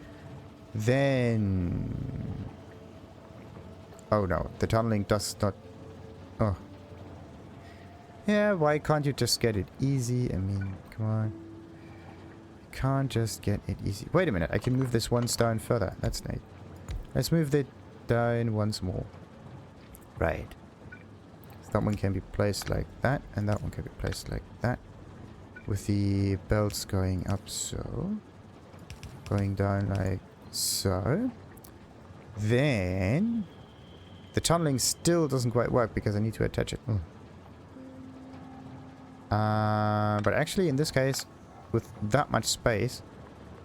Then... Oh no, the tunneling does not... Oh. Yeah, why can't you just get it easy? I mean, come on. Can't just get it easy. Wait a minute, I can move this one stone further. That's neat. Let's move it down once more. Right. So that one can be placed like that, and that one can be placed like that. With the belts going up so. Going down like so. Then... The tunneling still doesn't quite work because I need to attach it. But actually in this case, with that much space,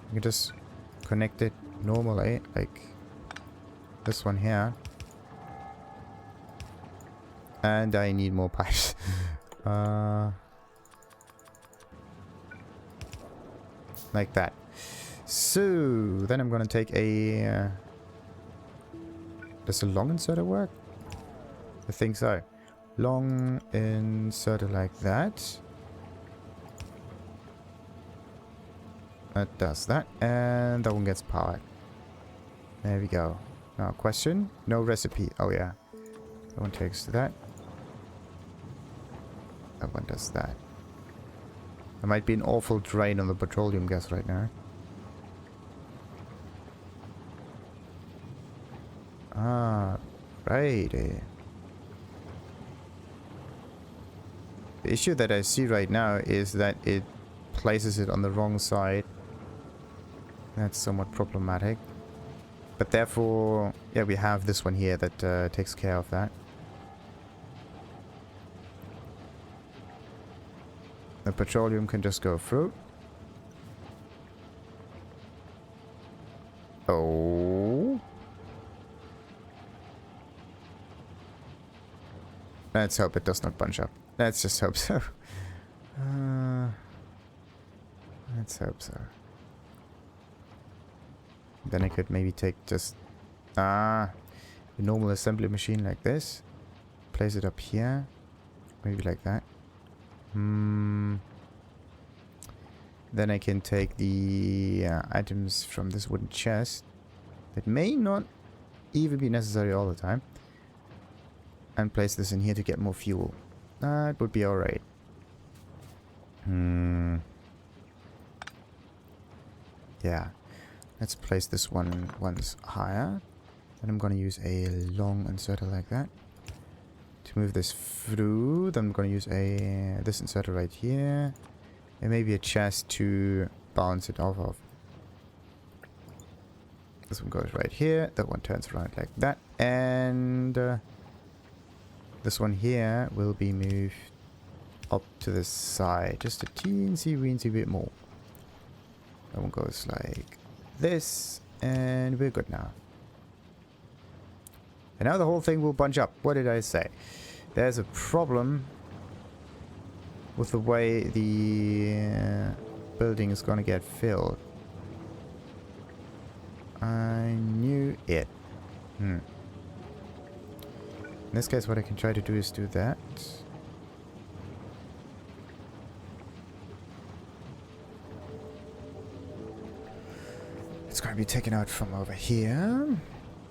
you can just connect it normally, like this one here. And I need more pipes. Like that. So, then I'm gonna take a... Does a long inserter work? I think so. Long inserter like that. That does that. And that one gets powered. There we go. Now, question? No recipe. Oh, yeah. That one takes that. That one does that. There might be an awful drain on the petroleum gas right now. Ah, right. The issue that I see right now is that it places it on the wrong side. That's somewhat problematic. But therefore, yeah, we have this one here that takes care of that. The petroleum can just go through. Oh. Let's hope it does not bunch up. Let's just hope so. Let's hope so. Then I could maybe take just a normal assembly machine like this. Place it up here. Maybe like that. Then I can take the items from this wooden chest that may not even be necessary all the time, and place this in here to get more fuel. That would be alright. Yeah. Let's place this one once higher. Then I'm going to use a long inserter like that to move this through. Then I'm going to use this inserter right here. And maybe a chest to bounce it off of. This one goes right here. That one turns around like that. And this one here will be moved up to the side. Just a teensy-weensy bit more. That one goes like this. And we're good now. And now the whole thing will bunch up. What did I say? There's a problem with the way the building is going to get filled. I knew it. In this case, what I can try to do is do that. It's going to be taken out from over here.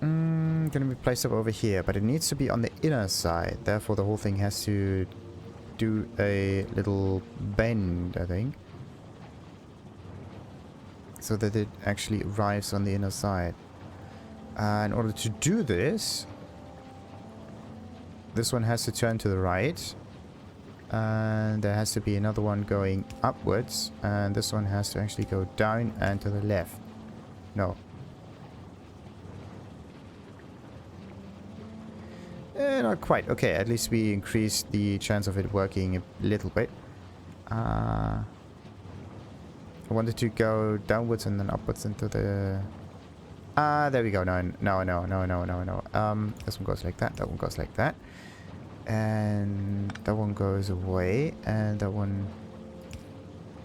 Going to be placed up over here, but it needs to be on the inner side. Therefore, the whole thing has to do a little bend, I think, so that it actually arrives on the inner side. In order to do this, this one has to turn to the right, and there has to be another one going upwards, and this one has to actually go down and to the left. No. Not quite. Okay, at least we increased the chance of it working a little bit. I wanted to go downwards and then upwards into the... there we go. No. This one goes like that. That one goes like that. And that one goes away. And that one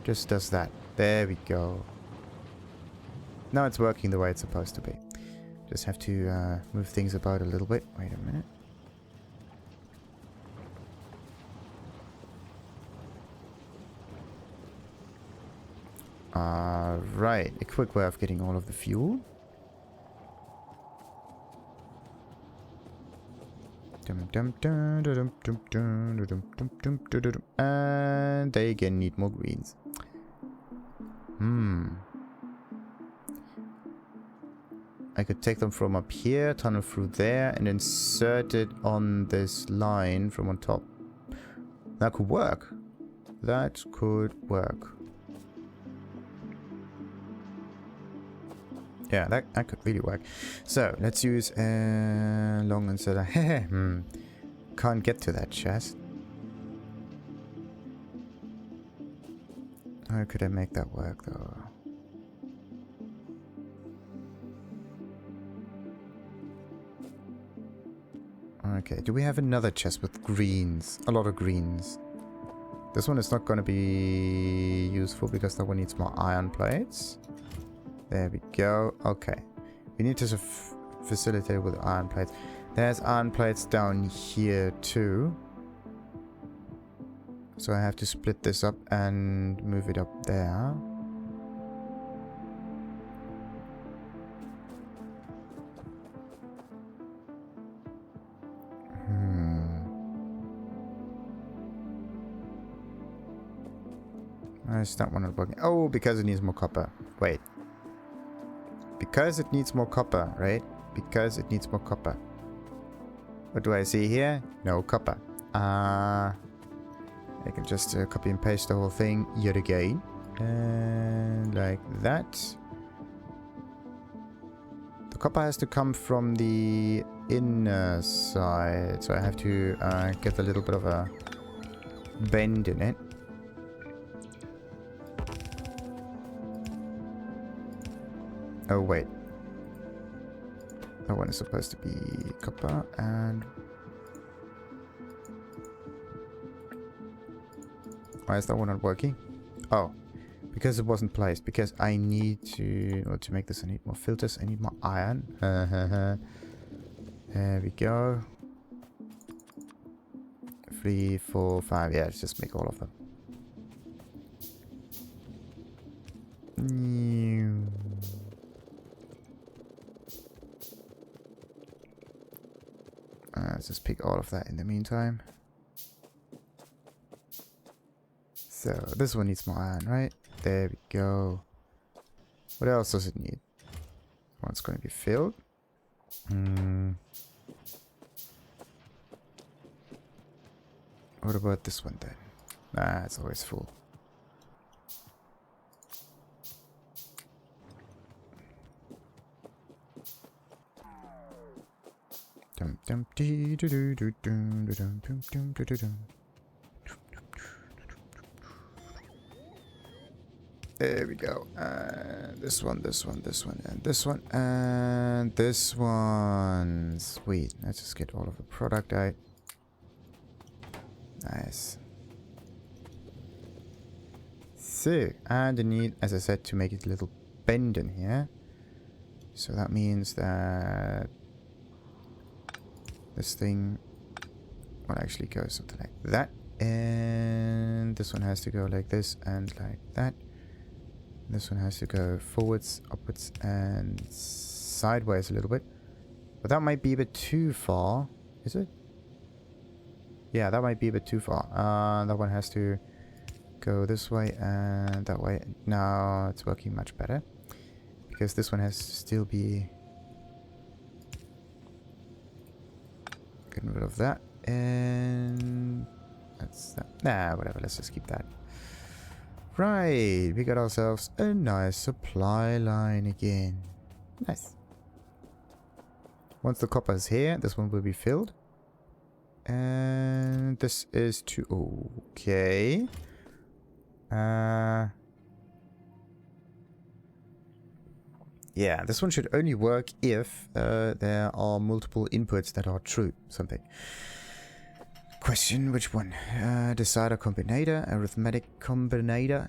just does that. There we go. Now it's working the way it's supposed to be. Just have to move things about a little bit. Wait a minute. Right, a quick way of getting all of the fuel. And they again need more greens. I could take them from up here, tunnel through there, and insert it on this line from on top. That could work. That could work. Yeah, that could really work. So, let's use a long inserter. Can't get to that chest. How could I make that work, though? Okay, do we have another chest with greens? A lot of greens. This one is not going to be useful because that one needs more iron plates. There we go. Okay. We need to facilitate with iron plates. There's iron plates down here too. So I have to split this up and move it up there. Why is that one not working? Oh, because it needs more copper. Wait. Because it needs more copper, right? Because it needs more copper. What do I see here? No copper. I can just copy and paste the whole thing yet again. And like that. The copper has to come from the inner side, so I have to get a little bit of a bend in it. Oh wait, that one is supposed to be copper, and why is that one not working? Oh, because it wasn't placed. Because I need to, well, to make this, I need more filters. I need more iron. There we go. 3, 4, 5. Yeah, let's just make all of them. Let's just pick all of that in the meantime. So this one needs more iron, right? There we go. What else does it need? One's going to be filled. What about this one then? Ah, it's always full. Dum dum dee doo doo doo dum dum dum dum dum dum. There we go. This one, this one, this one, and this one, and this one. Sweet. Let's just get all of the product out. Nice. So, and I need, as I said, to make it a little bend in here. So that means that this thing will actually go something like that. And this one has to go like this and like that. This one has to go forwards, upwards, and sideways a little bit. But that might be a bit too far. Is it? Yeah, that might be a bit too far. That one has to go this way and that way. Now it's working much better. Because this one has to still be... Getting rid of that. And... That's that. Nah, whatever. Let's just keep that. Right, we got ourselves a nice supply line again. Nice. Once the copper is here, this one will be filled. And this is to... Okay. Yeah, this one should only work if there are multiple inputs that are true. Something. Question, which one? Decider combinator, arithmetic combinator.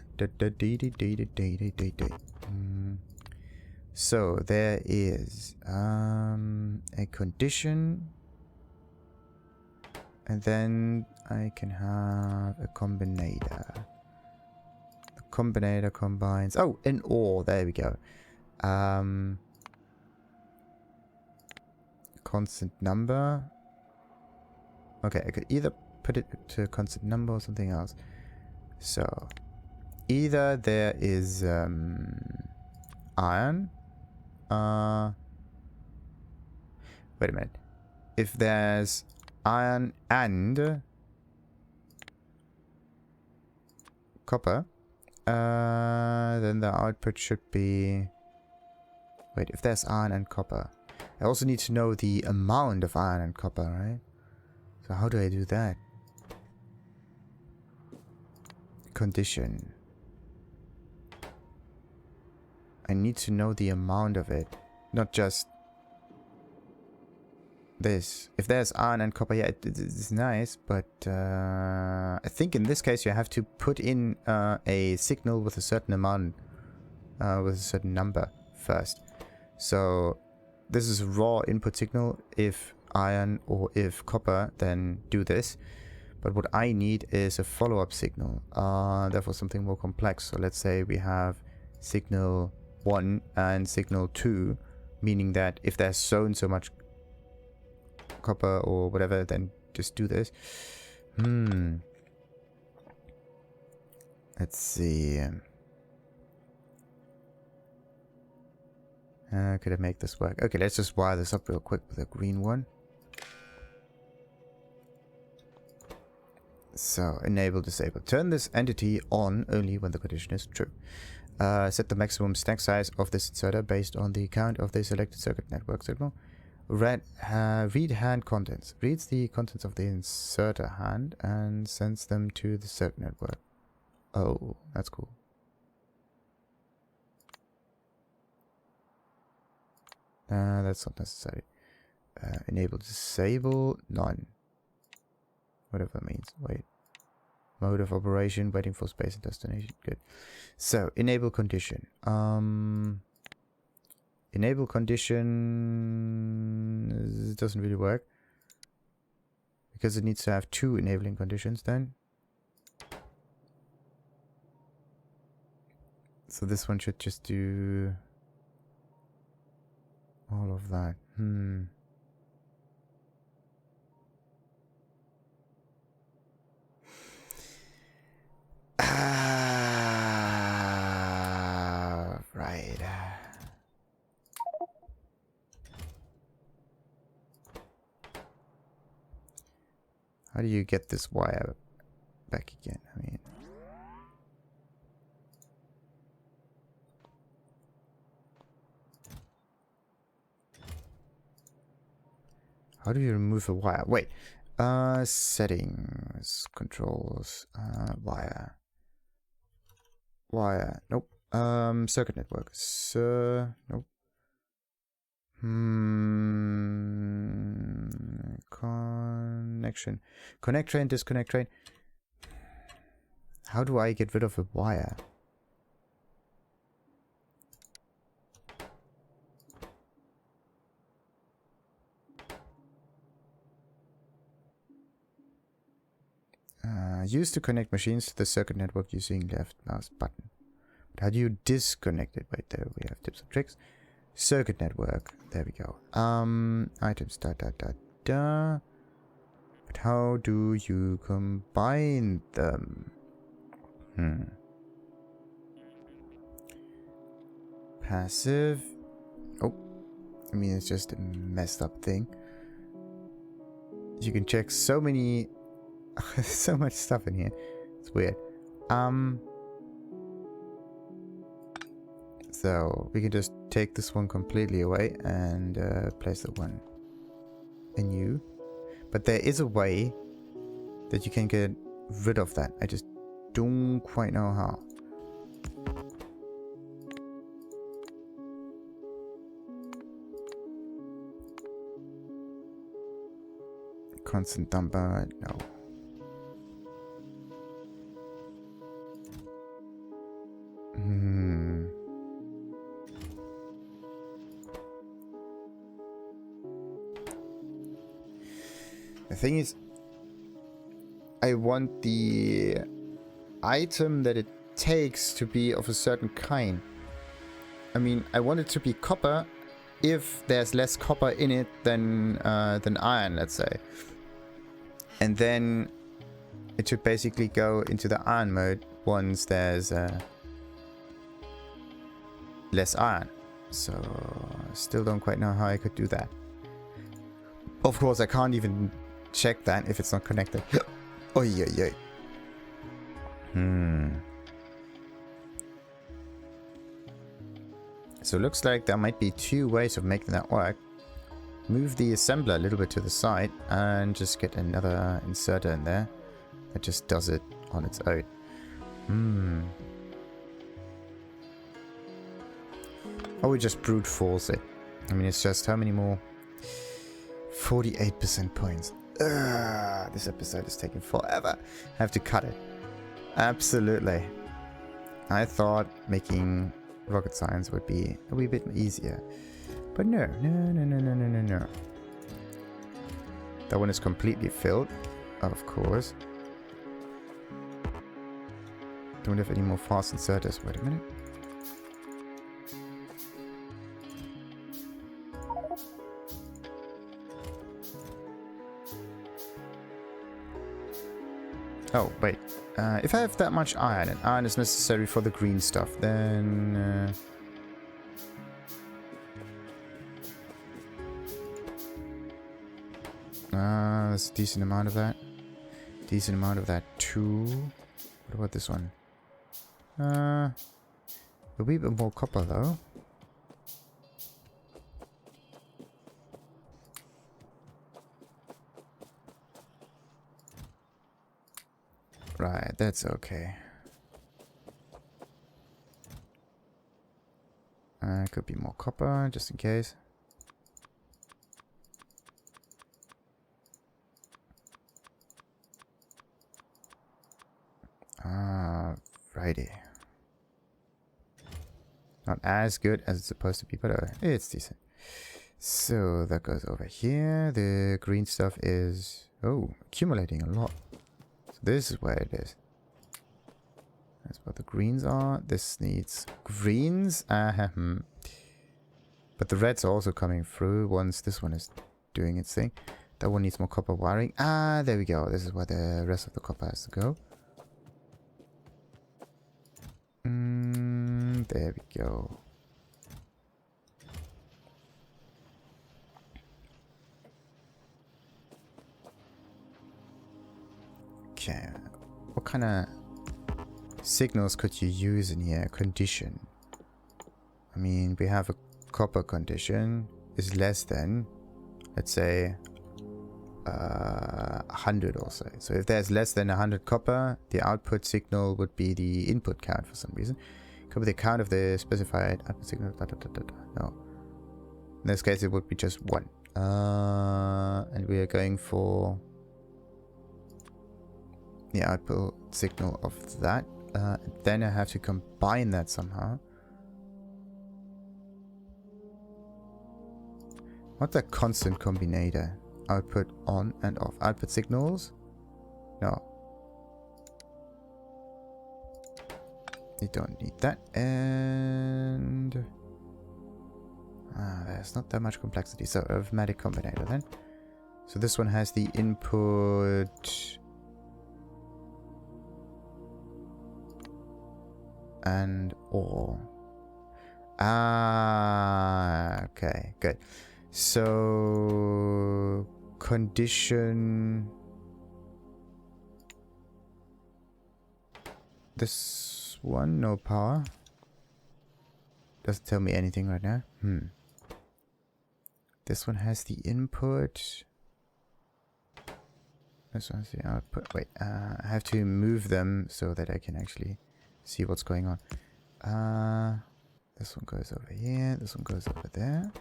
So there is a condition, and then I can have a combinator. The combinator combines. Oh, an OR. There we go. Constant number. Okay, I could either put it to a constant number or something else. So, either there is iron. Wait a minute. If there's iron and copper, then the output should be... Wait, if there's iron and copper. I also need to know the amount of iron and copper, right? So how do I do that? Condition. I need to know the amount of it, not just this. If there's iron and copper, yeah, it's nice, but I think in this case you have to put in a signal with a certain amount, with a certain number first. So this is a raw input signal. If iron or if copper, then do this. But what I need is a follow-up signal, therefore something more complex. So let's say we have signal 1 and signal 2, meaning that if there's so and so much copper or whatever, then just do this. Let's see. Could I make this work? Okay, let's just wire this up real quick with a green one. So, enable, disable. Turn this entity on only when the condition is true. Set the maximum stack size of this inserter based on the count of the selected circuit network signal. Read hand contents. Reads the contents of the inserter hand and sends them to the circuit network. Oh, that's cool. That's not necessary. Enable, disable, none. Whatever that means. Wait. Mode of operation, waiting for space and destination. Good. So, enable condition. Enable condition doesn't really work. Because it needs to have 2 enabling conditions then. So this one should just do all of that. Right. How do you get this wire back again? I mean... How do you remove a wire? Wait. Settings, controls, wire. Wire. Nope. Circuit network. Nope. Connection. Connect train, disconnect train. How do I get rid of a wire? Use to connect machines to the circuit network using left mouse button. But how do you disconnect it? Wait, there we have tips and tricks. Circuit network. There we go. Items. But how do you combine them? Passive. Oh, I mean it's just a messed up thing. You can check so many. So much stuff in here. It's weird. So we can just take this one completely away and place the one anew. But there is a way that you can get rid of that. I just don't quite know how. Constant dumper, no. The thing is, I want the item that it takes to be of a certain kind. I mean, I want it to be copper if there's less copper in it than iron, let's say. And then it should basically go into the iron mode once there's less iron. So, still don't quite know how I could do that. Of course, I can't even check that if it's not connected. Oh yeah. So it looks like there might be 2 ways of making that work. Move the assembler a little bit to the side and just get another inserter in there that just does it on its own. Or we just brute force it. I mean, it's just how many more? 48% points. This episode is taking forever. I have to cut it. Absolutely. I thought making rocket science would be a wee bit easier. But no. That one is completely filled, of course. Don't have any more fast inserters. Wait a minute. Oh, wait. If I have that much iron, and iron is necessary for the green stuff, then... there's a decent amount of that. Decent amount of that too. What about this one? A wee bit more copper though. Right, that's okay. Could be more copper, just in case. Righty. Not as good as it's supposed to be, but it's decent. So that goes over here. The green stuff is... oh, accumulating a lot. So this is where it is. That's what the greens are. This needs greens. But the reds are also coming through once this one is doing its thing. That one needs more copper wiring. There we go. This is where the rest of the copper has to go. There we go. Okay. What kind of signals could you use in here? Condition. I mean, we have a copper condition is less than, let's say, 100 or so. So if there's less than 100 copper, the output signal would be the input count for some reason. Could be the count of the specified output signal. No. In this case, it would be just 1. And we are going for the output signal of that. Then I have to combine that somehow. What's a constant combinator? Output on and off. Output signals? No. You don't need that. And... there's not that much complexity. So, arithmetic combinator then. So this one has the input... and or. Okay, good. So condition this one, no power. Doesn't tell me anything right now. This one has the input. This one has the output. Wait, I have to move them so that I can actually see what's going on. This one goes over here. This one goes over there.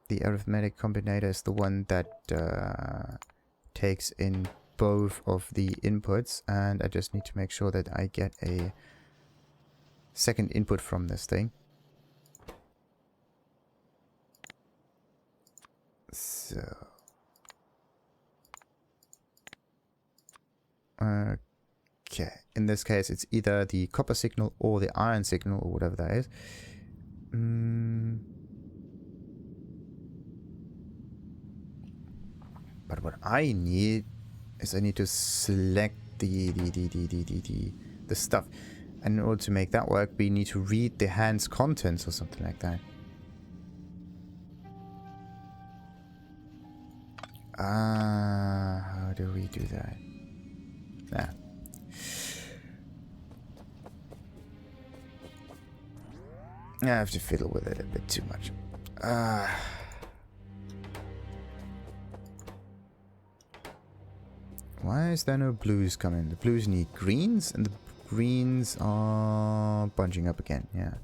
The arithmetic combinator is the one that takes in both of the inputs, and I just need to make sure that I get a second input from this thing. So... okay, in this case it's either the copper signal or the iron signal or whatever that is. But what I need is I need to select the stuff. And in order to make that work, we need to read the hand's contents or something like that. How do we do that? Nah. I have to fiddle with it a bit too much. Why is there no blues coming? The blues need greens, and the greens are bunching up again. Yeah.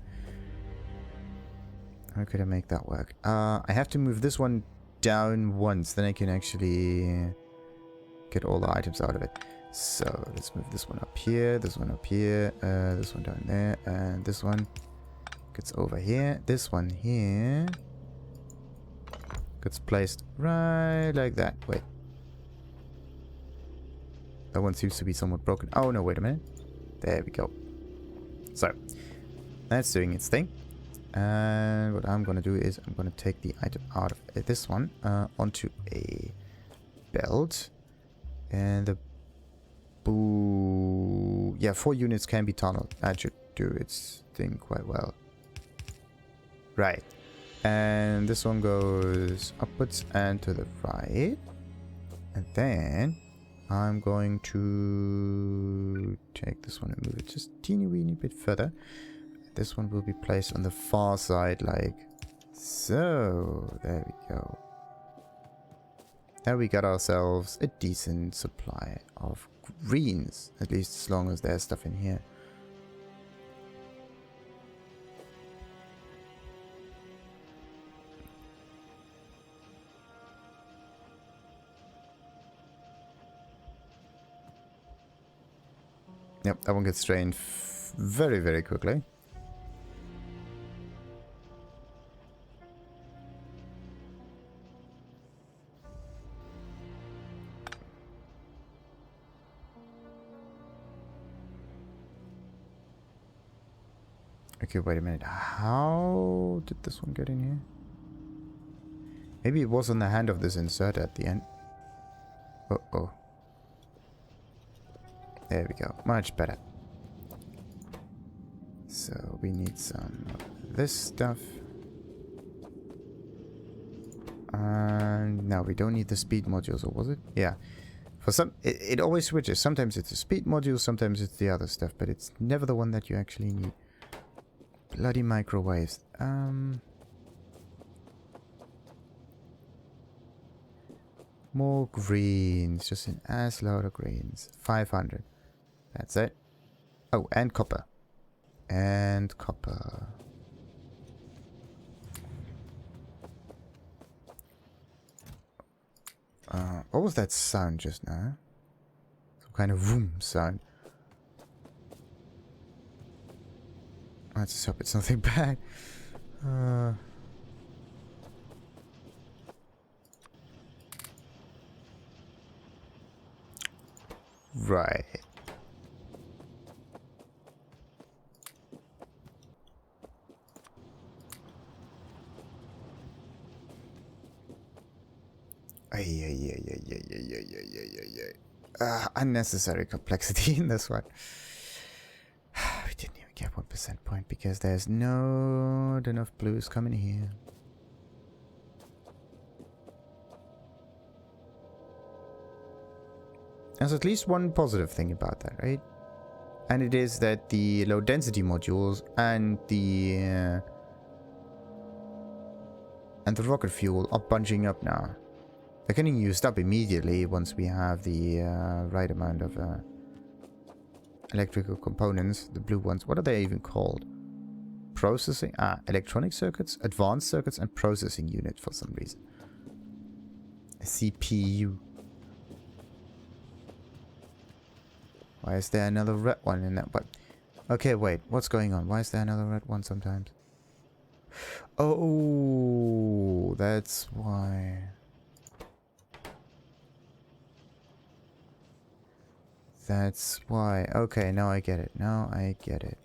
How could I make that work? I have to move this one down once, then I can actually get all the items out of it. So let's move this one up here, this one up here, this one down there, and this one gets over here. This one here gets placed right like that. Wait. That one seems to be somewhat broken. Oh no, wait a minute. There we go. So, that's doing its thing. And what I'm going to do is I'm going to take the item out of this one onto a belt. And the... boo... yeah, 4 units can be tunneled. That should do its thing quite well. Right. And this one goes upwards and to the right. And then I'm going to take this one and move it just teeny weeny bit further. This one will be placed on the far side like so. There we go. Now we got ourselves a decent supply of greens, at least as long as there's stuff in here. Yep, that one gets drained very, very quickly. Okay, wait a minute. How did this one get in here? Maybe it was on the hand of this insert at the end. Uh-oh. There we go. Much better. So we need some of this stuff. And now we don't need the speed modules, or was it? Yeah. For some, it always switches. Sometimes it's the speed module, sometimes it's the other stuff, but it's never the one that you actually need. Bloody microwaves. More greens. Just an ass load of greens. 500. That's it. Oh, and copper. And copper. What was that sound just now? Some kind of vroom sound. Let's just hope it's nothing bad. Right. Unnecessary complexity in this one. We didn't even get 1% point because there's not enough blues coming here. There's at least one positive thing about that, right? And it is that the low density modules and the rocket fuel are bunching up now. They're getting used up immediately once we have the right amount of electrical components, the blue ones. What are they even called? Processing? Electronic circuits, advanced circuits, and processing unit for some reason. A CPU. Why is there another red one in that? But okay, wait. What's going on? Why is there another red one sometimes? Oh, that's why. That's why. Okay, now I get it. Now I get it.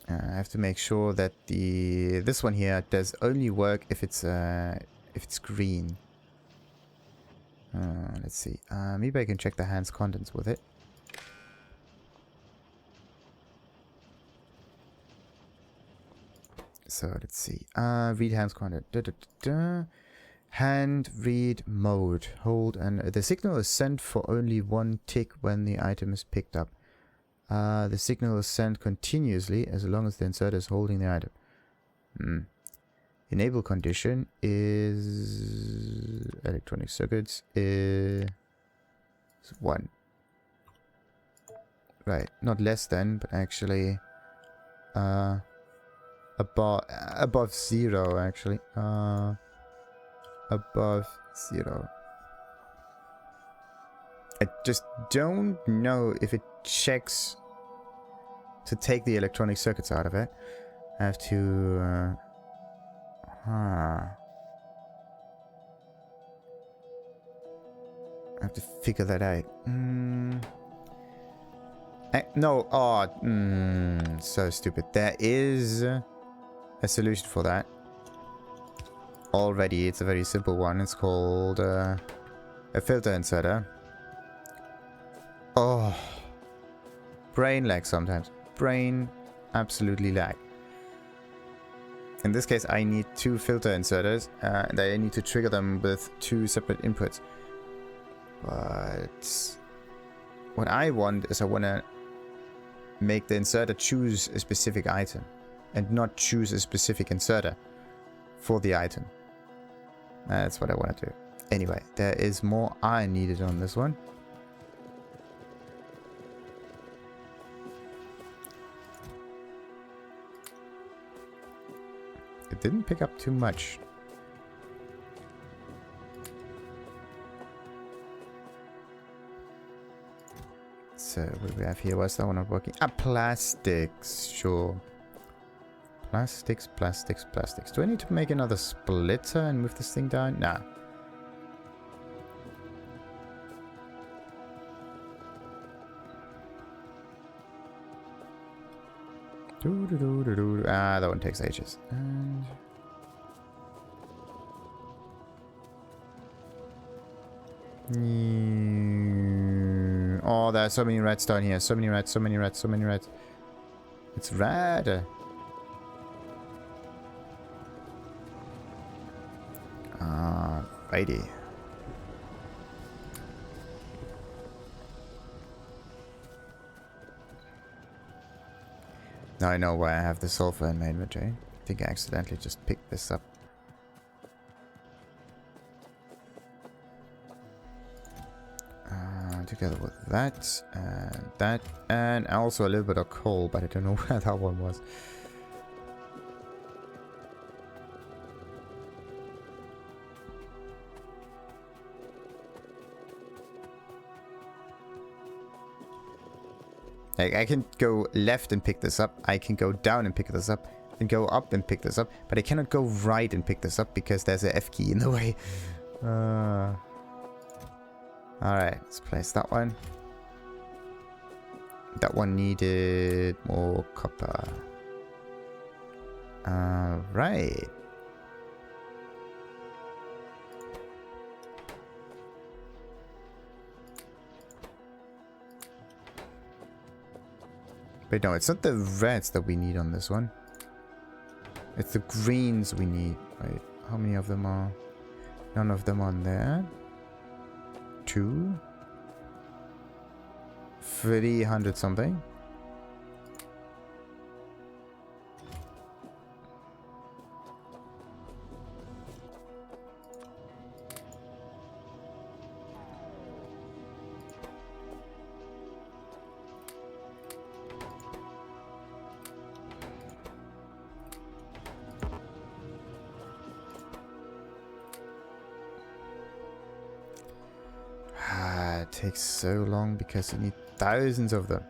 I have to make sure that this one here does only work if it's green. Let's see. Maybe I can check the hand's contents with it. So let's see. Read hand's content. Hand read mode. Hold and the signal is sent for only one tick when the item is picked up. The signal is sent continuously as long as the inserter is holding the item. Enable condition is electronic circuits is 1. Right, not less than, but actually above 0 actually. Above 0. I just don't know if it checks to take the electronic circuits out of it. I have to I have to figure that out. No, so stupid. There is a solution for that. Already, it's a very simple one. It's called a filter inserter. Oh, brain lag sometimes. Brain absolutely lag. In this case, I need 2 filter inserters, and I need to trigger them with 2 separate inputs. But what I want is I want to make the inserter choose a specific item and not choose a specific inserter for the item. That's what I want to do. Anyway, there is more iron needed on this one. It didn't pick up too much. So what do we have here? What's that one not working? Ah, plastics, sure. Plastics, plastics, plastics. Do I need to make another splitter and move this thing down? Nah. Ah, that one takes ages. And oh, there are so many rats down here. So many rats, so many rats, so many rats. It's rad. Righty. Now I know why I have the sulfur in my inventory. I think I accidentally just picked this up. Together with that, and also a little bit of coal, but I don't know where that one was. Like, I can go left and pick this up, I can go down and pick this up, and go up and pick this up, but I cannot go right and pick this up because there's a F key in the way. Alright, let's place that one. That one needed more copper. Alright. Wait, no, it's not the reds that we need on this one. It's the greens we need. Wait, how many of them are? None of them on there. 2. 300 something. Takes so long because you need thousands of them.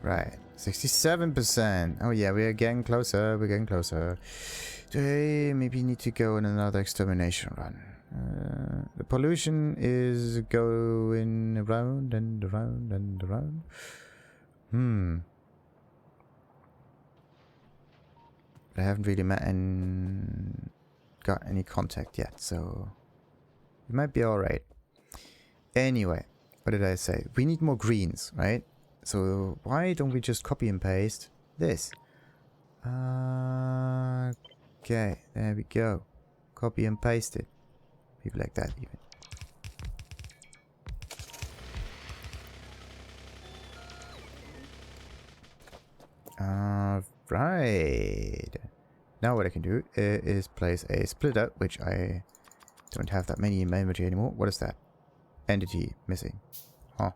Right, 67%. Oh yeah, we're getting closer. We're getting closer. Maybe need to go on another extermination run. The pollution is going around and around and around. I haven't really met and got any contact yet, so it might be alright. Anyway, what did I say? We need more greens, right? So why don't we just copy and paste this? Okay, there we go. Copy and paste it. Maybe like that even. Right. Now what I can do is place a splitter, which I don't have that many in my inventory anymore. What is that? Entity missing. Huh.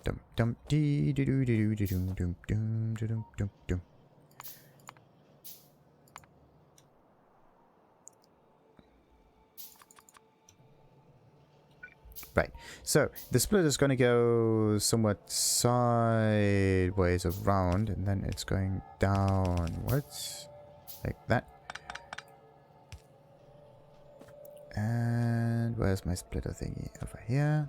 Dum dum dee doo doo doo doo dum dum dum dum dum dum. Right, so the split is going to go somewhat sideways around, and then it's going downwards, like that. And where's my splitter thingy? Over here.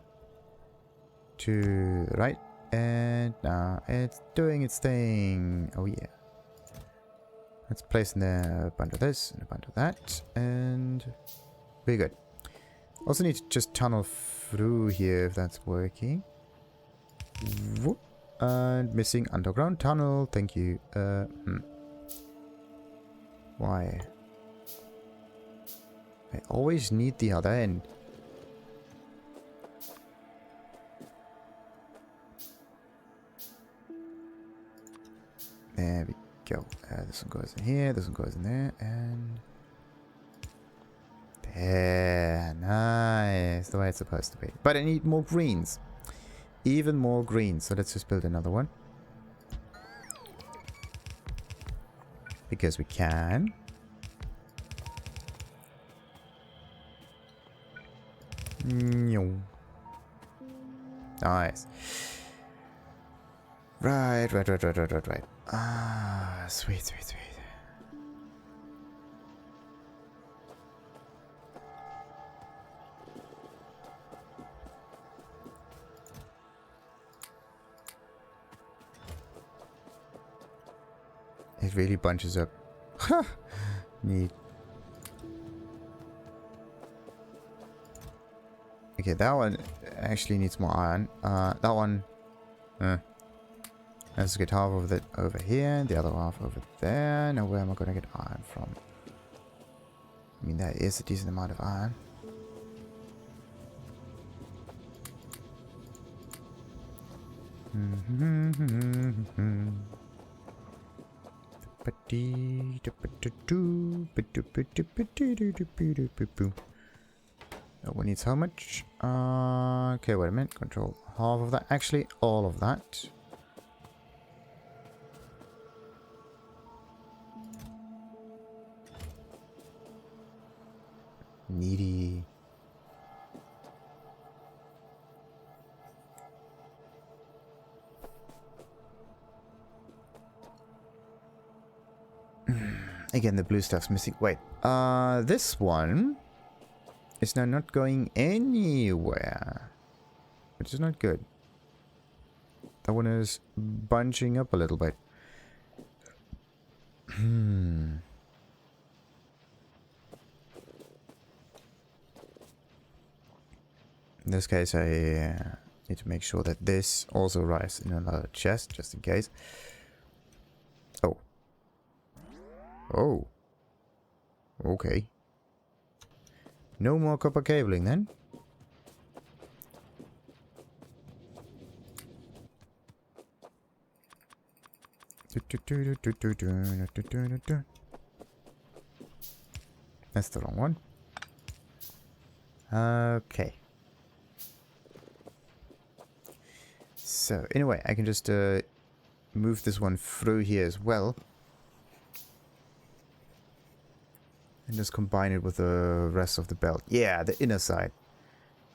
To the right, and now it's doing its thing. Oh yeah. Let's place in there a bunch of this and a bunch of that. And we're good. Also need to just tunnel through here if that's working. Whoop. And missing underground tunnel. Thank you. Why? I always need the other end. There we go. This one goes in here, this one goes in there, and... there. Nice. The way it's supposed to be. But I need more greens. Even more greens. So let's just build another one. Because we can. Nice. Right. Ah, sweet. It really bunches up. Neat. Okay, that one actually needs more iron. That one... let's get half of it over here, the other half over there. Now where am I going to get iron from? I mean, that is a decent amount of iron. That one needs how much? Okay, wait a minute. Control half of that. Actually, all of that. Needy. Again, the blue stuff's missing. Wait, this one is now not going anywhere, which is not good. That one is bunching up a little bit. In this case, I need to make sure that this also arrives in another chest, just in case. Oh. Okay. No more copper cabling then. That's the wrong one. Okay. So, anyway, I can just move this one through here as well. And just combine it with the rest of the belt. Yeah, the inner side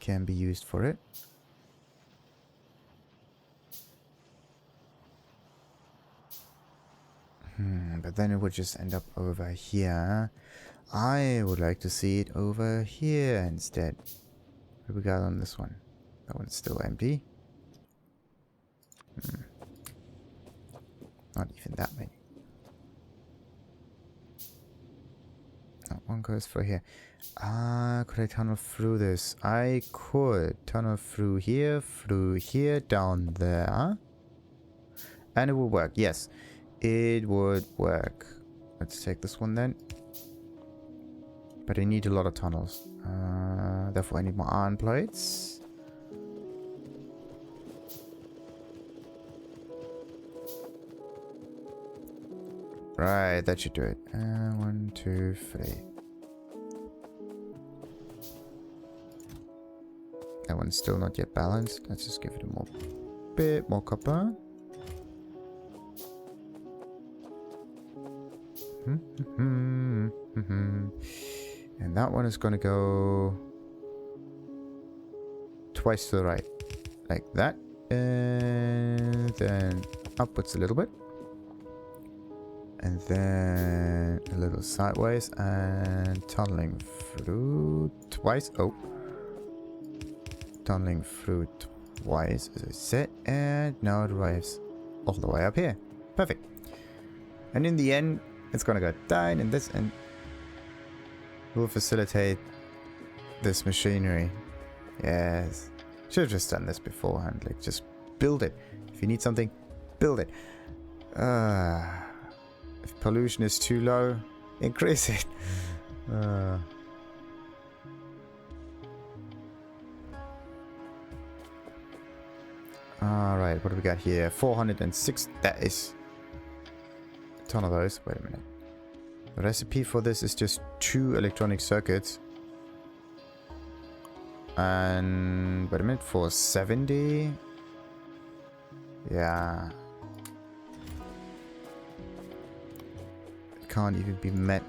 can be used for it. But then it would just end up over here. I would like to see it over here instead. What do we got on this one? That one's still empty. Not even that many. That one goes through here. Could I tunnel through this? I could tunnel through here, down there. And it will work. Yes, it would work. Let's take this one then. But I need a lot of tunnels. Therefore I need more iron plates. Right, that should do it. 1, 2, 3. That one's still not yet balanced. Let's just give it a bit more copper. And that one is going to go twice to the right. Like that. And then upwards a little bit. And then a little sideways and tunneling through twice. Oh. Tunneling through twice, as I said. And now it arrives all the way up here. Perfect. And in the end, It's gonna go down in this and will facilitate this machinery. Yes. Should have just done this beforehand. Like, just build it. If you need something, build it. If pollution is too low, increase it. Alright, what do we got here? 406. That is a ton of those. Wait a minute. The recipe for this is just 2 electronic circuits. And wait a minute, for 70. Yeah. It can't even be met.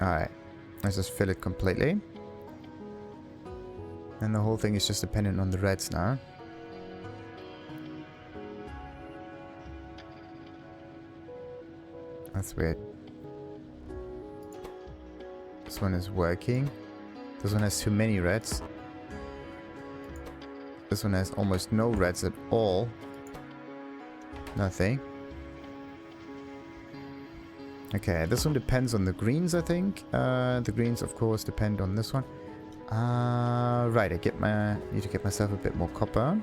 Alright. Let's just fill it completely. And the whole thing is just dependent on the reds now. That's weird. This one is working. This one has too many reds. This one has almost no reds at all. Nothing. Okay, this one depends on the greens, I think. The greens, of course, depend on this one. Right, need to get myself a bit more copper.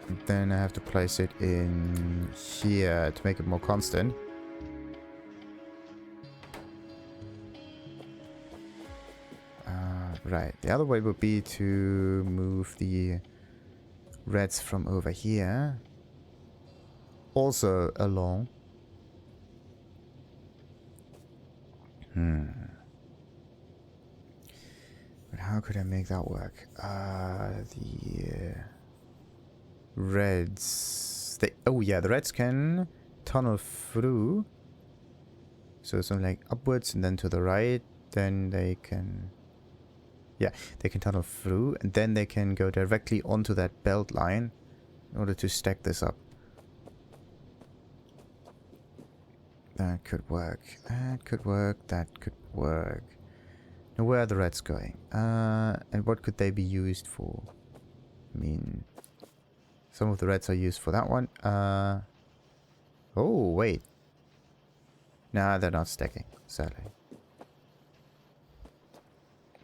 And then I have to place it in here to make it more constant. Right, the other way would be to move the reds from over here also along. But how could I make that work? The reds. The reds can tunnel through. So something like upwards and then to the right. Then they can. Yeah, they can tunnel through and then they can go directly onto that belt line in order to stack this up. That could work. That could work. That could work. Now, where are the reds going? And what could they be used for? I mean, some of the reds are used for that one. Oh, wait. Nah, they're not stacking, sadly.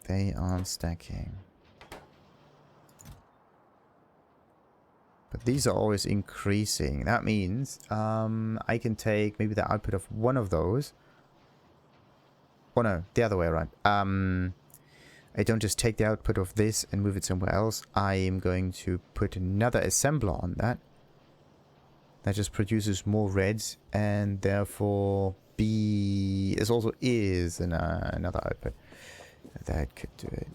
They aren't stacking. But these are always increasing. That means I can take maybe the output of one of those. Oh no, the other way around. I don't just take the output of this and move it somewhere else. I am going to put another assembler on that. That just produces more reds and therefore is also another output. That could do it.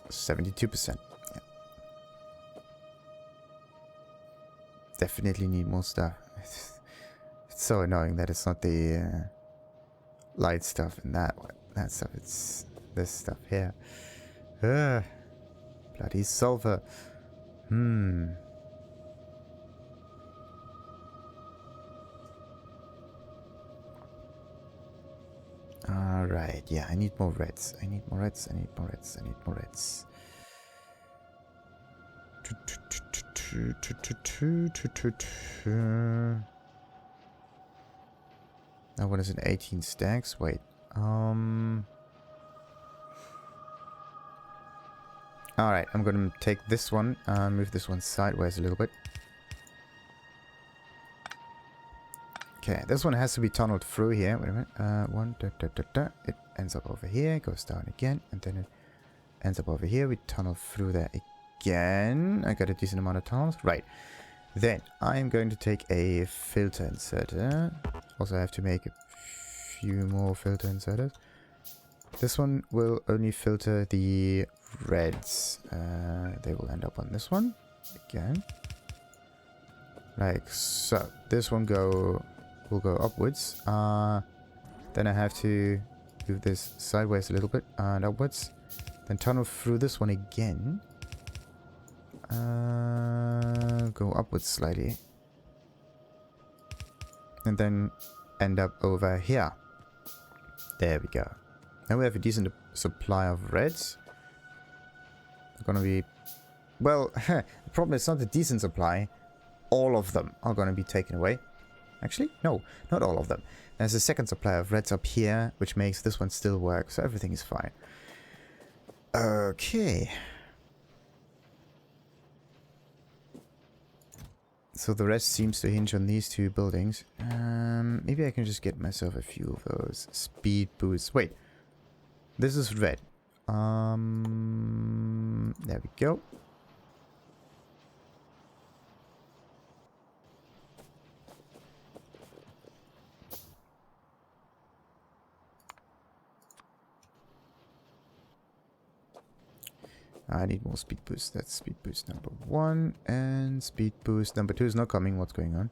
%. Yeah. Definitely need more stuff. It's so annoying that it's not the light stuff and that stuff. It's this stuff here. Bloody sulfur. Alright, yeah, I need more reds. I need more reds. I need more reds. I need more reds. Now what is it? 18 stacks? Wait. Alright, I'm gonna take this one, move this one sideways a little bit. Okay, this one has to be tunneled through here. Wait a minute. It ends up over here, goes down again, and then it ends up over here. We tunnel through there again. I got a decent amount of tunnels. Right. Then I'm going to take a filter inserter. Also, I have to make a few more filter inserters. This one will only filter the reds. They will end up on this one again. Like so. This one will go upwards. Then I have to move this sideways a little bit and upwards. Then tunnel through this one again. Go upwards slightly. And then end up over here. There we go. Now we have a decent supply of reds. They're gonna be... Well, the problem is not a decent supply. All of them are gonna be taken away. Actually, no, not all of them. There's a second supply of reds up here, which makes this one still work, so everything is fine. Okay. So the rest seems to hinge on these two buildings. Maybe I can just get myself a few of those speed boosts. Wait, this is red. There we go. I need more speed boost. That's speed boost number 1. And speed boost number 2 is not coming. What's going on?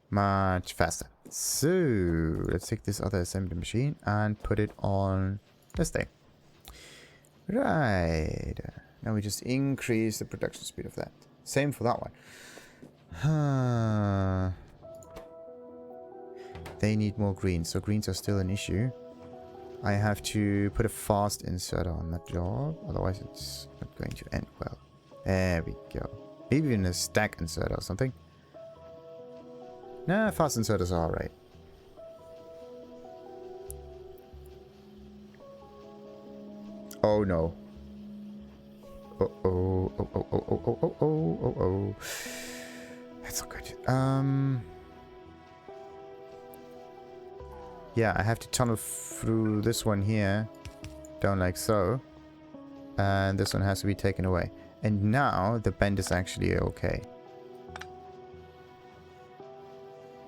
Much faster. So, let's take this other assembly machine and put it on this thing. Right. Now we just increase the production speed of that. Same for that one. They need more greens, so greens are still an issue. I have to put a fast inserter on that job, otherwise it's not going to end well. There we go. Maybe even a stack inserter or something. Nah, fast inserters are alright. Oh no. Uh-oh. Oh. That's not good. Yeah, I have to tunnel through this one here, down like so, and this one has to be taken away. And now the bend is actually okay.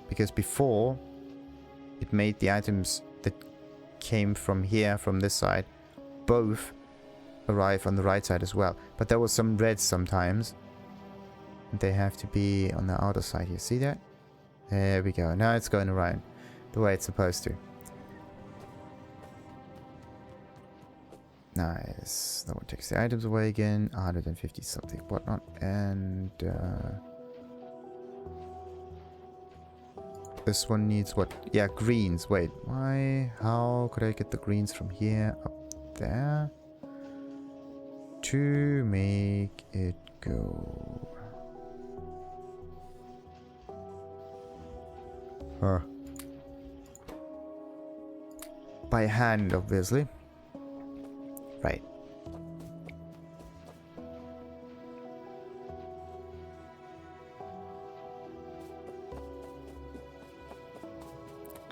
Because before, it made the items that came from here, from this side, both arrive on the right side as well. But there was some reds sometimes. They have to be on the outer side here. See that? There we go. Now it's going around the way it's supposed to. Nice. That one takes the items away again. 150 something, whatnot. And this one needs what? Yeah, greens. Wait, why? How could I get the greens from here up there to make it go? Huh. By hand, obviously. Right.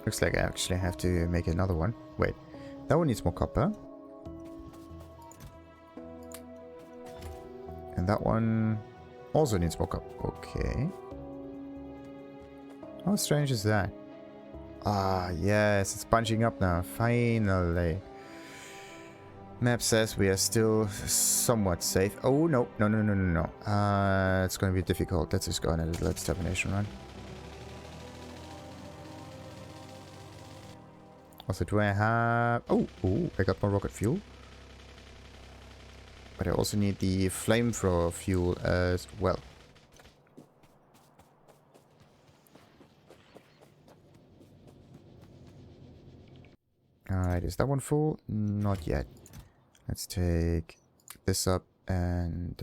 Looks like I actually have to make another one. Wait, that one needs more copper. And that one also needs more copper. Okay. How strange is that? Ah, yes, it's bunching up now. Finally. Map says we are still somewhat safe. Oh, no. No. It's going to be difficult. Let's just go on a little extermination run. Also, do I have... Oh, I got more rocket fuel. But I also need the flamethrower fuel as well. Alright, is that one full? Not yet. Let's take this up and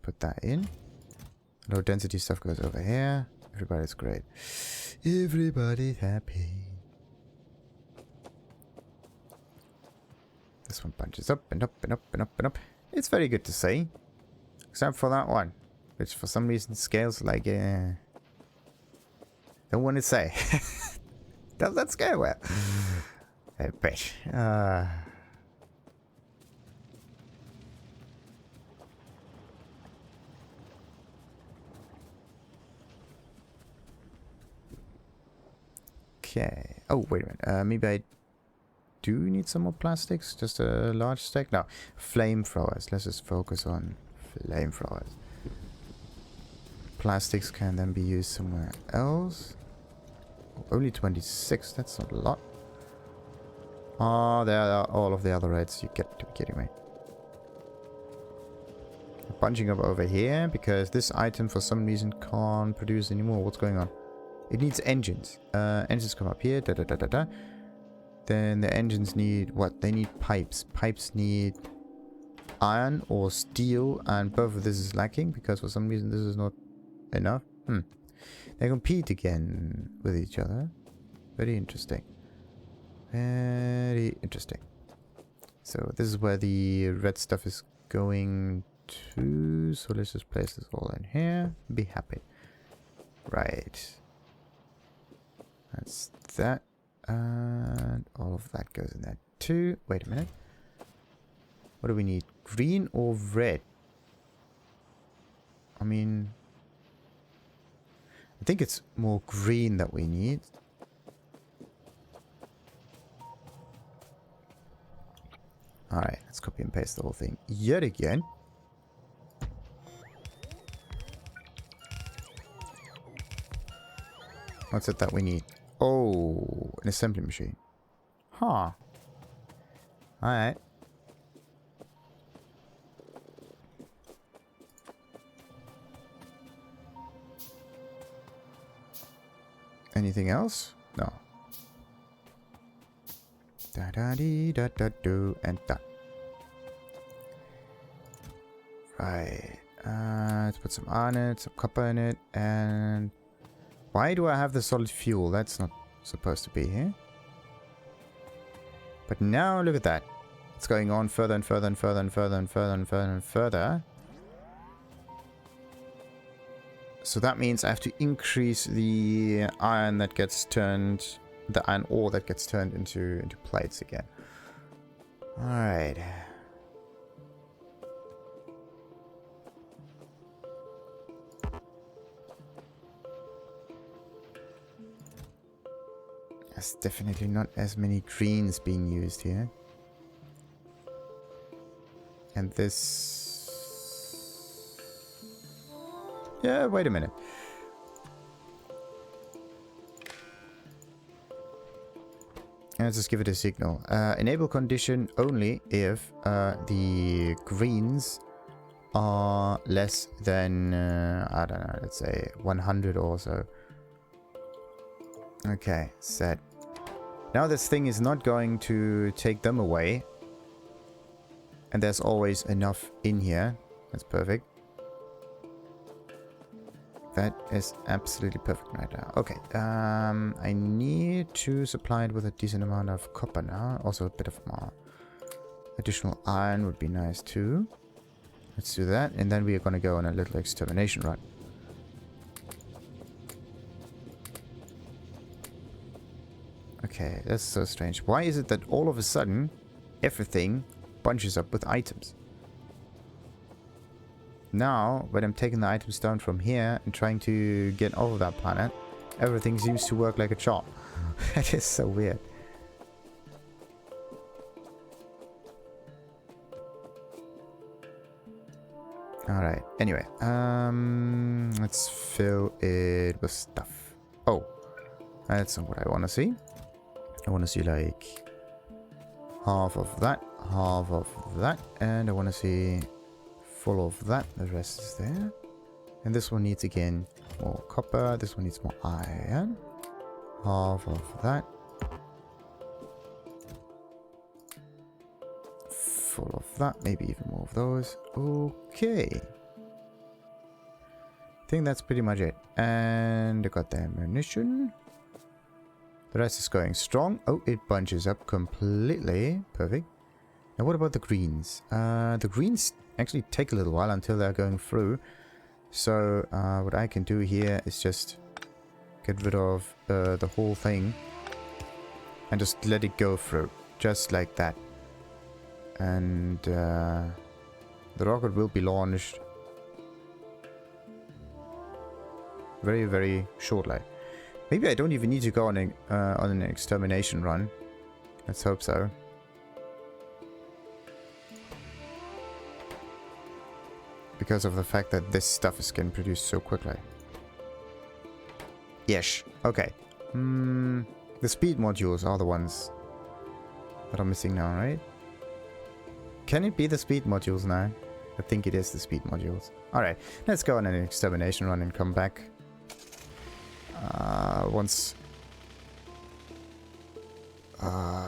put that in. Low density stuff goes over here. Everybody's great. Everybody's happy. This one punches up and up and up and up and up. It's very good to see. Except for that one. Which for some reason scales like... don't want to say. Does that scale well? I bet. Okay. Oh, wait a minute. Maybe I do need some more plastics. Just a large stack. No. Flamethrowers. Let's just focus on flamethrowers. Plastics can then be used somewhere else. Oh, only 26. That's not a lot. Oh, there are all of the other reds. You get to be kidding me. Bunching up over here because this item for some reason can't produce anymore. What's going on? It needs engines. Engines come up here. Da da da da da. Then the engines need what? They need pipes. Pipes need iron or steel, and both of this is lacking because for some reason this is not enough. They compete again with each other. Very interesting. Very interesting. So this is where the red stuff is going to. So let's just place this all in here. Be happy. Right. That's that. And all of that goes in there too. Wait a minute. What do we need? Green or red? I mean, I think it's more green that we need. Alright, let's copy and paste the whole thing yet again. What's it that we need? Oh, an assembly machine. Huh. Alright. Anything else? No. Da da dee da da do and da. Right. Let's put some iron in it, some copper in it, and why do I have the solid fuel? That's not supposed to be here. But now look at that. It's going on further and further and further and further and further and further and further. So that means I have to increase the iron that gets turned, the iron ore that gets turned into plates again. Alright. There's definitely not as many greens being used here. And this... Yeah, wait a minute. Let's just give it a signal. Enable condition only if the greens are less than, I don't know, let's say 100 or so. Okay, set. Now this thing is not going to take them away. And there's always enough in here. That's perfect. That is absolutely perfect right now. Okay, I need to supply it with a decent amount of copper now. Also a bit of more additional iron would be nice too. Let's do that, and then we are going to go on a little extermination run. Okay, that's so strange. Why is it that all of a sudden everything bunches up with items? Now, when I'm taking the items down from here and trying to get off of that planet, everything seems to work like a charm. That is so weird. Alright, anyway, let's fill it with stuff. Oh, that's not what I want to see. I want to see like half of that, and I want to see full of that. The rest is there. And this one needs again more copper. This one needs more iron. Half of that. Full of that. Maybe even more of those. Okay. I think that's pretty much it. And I got the ammunition. The rest is going strong. Oh, it bunches up completely. Perfect. Now what about the greens? The greens actually take a little while until they're going through. So what I can do here is just get rid of the whole thing and just let it go through. Just like that. And the rocket will be launched very, very shortly. Maybe I don't even need to go on an extermination run. Let's hope so. Because of the fact that this stuff is getting produced so quickly. Yes. Okay. The speed modules are the ones that are missing now, right? Can it be the speed modules now? I think it is the speed modules. Alright, let's go on an extermination run and come back. Once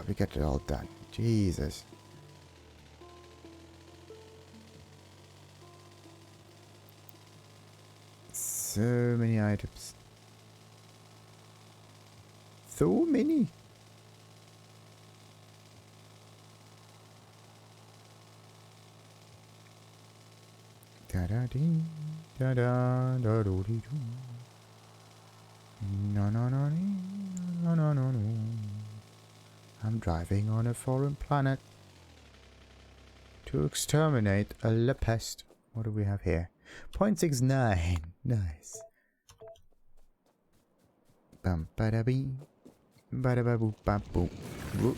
we get it all done. Jesus. So many items. So many. Da da dee, da da da do dee doo. No no no no no no no. I'm driving on a foreign planet to exterminate a pest. What do we have here? 0.69. Nice. Bum bada bee. Bada ba boop ba boop. Whoop.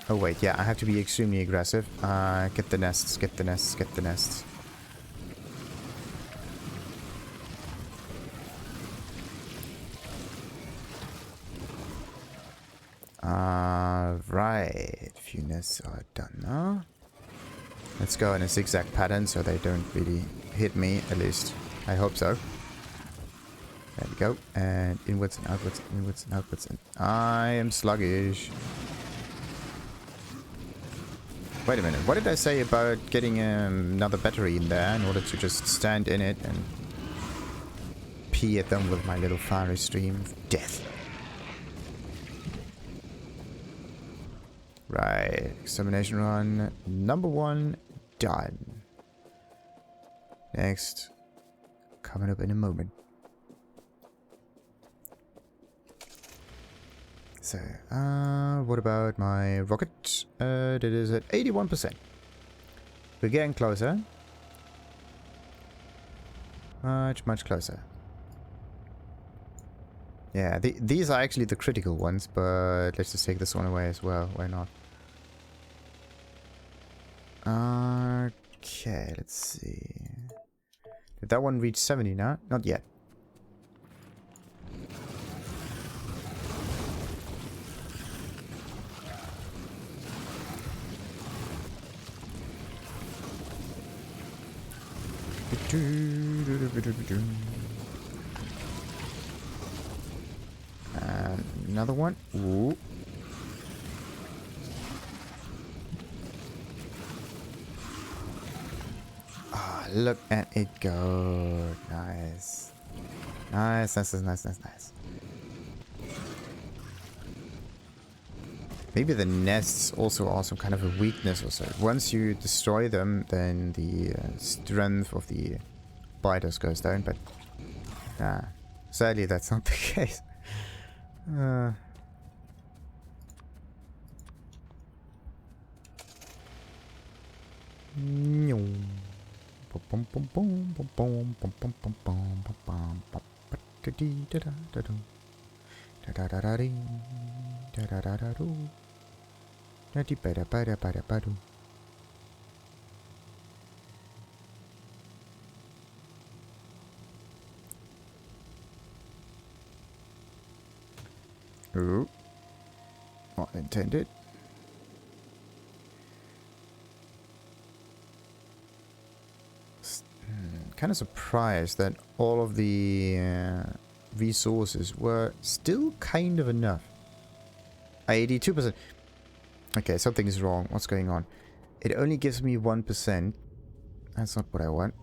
Oh wait, yeah, I have to be extremely aggressive. Get the nests, get the nests, get the nests. Right. Few nests are done now. Let's go in a zigzag pattern so they don't really hit me, at least. I hope so. There we go. And inwards and outwards, inwards and outwards. And I am sluggish. Wait a minute. What did I say about getting another battery in there in order to just stand in it and pee at them with my little fiery stream of death? Right. Extermination run number 1 done. Next. Coming up in a moment. So, what about my rocket? That is at 81%. We're getting closer. Much, much closer. Yeah, these are actually the critical ones, but let's just take this one away as well. Why not? Okay, let's see. Did that one reach 70 now? Not yet. And another one. Ooh. Ah, look at it go. Nice. Nice, nice, nice, nice, nice. Maybe the nests also are some kind of a weakness or so. Once you destroy them, then the strength of the biters goes down, but sadly that's not the case. Ooh. Not intended. Kind of surprised that all of the resources were still kind of enough. 82%. Okay, something is wrong. What's going on? It only gives me 1%. That's not what I want.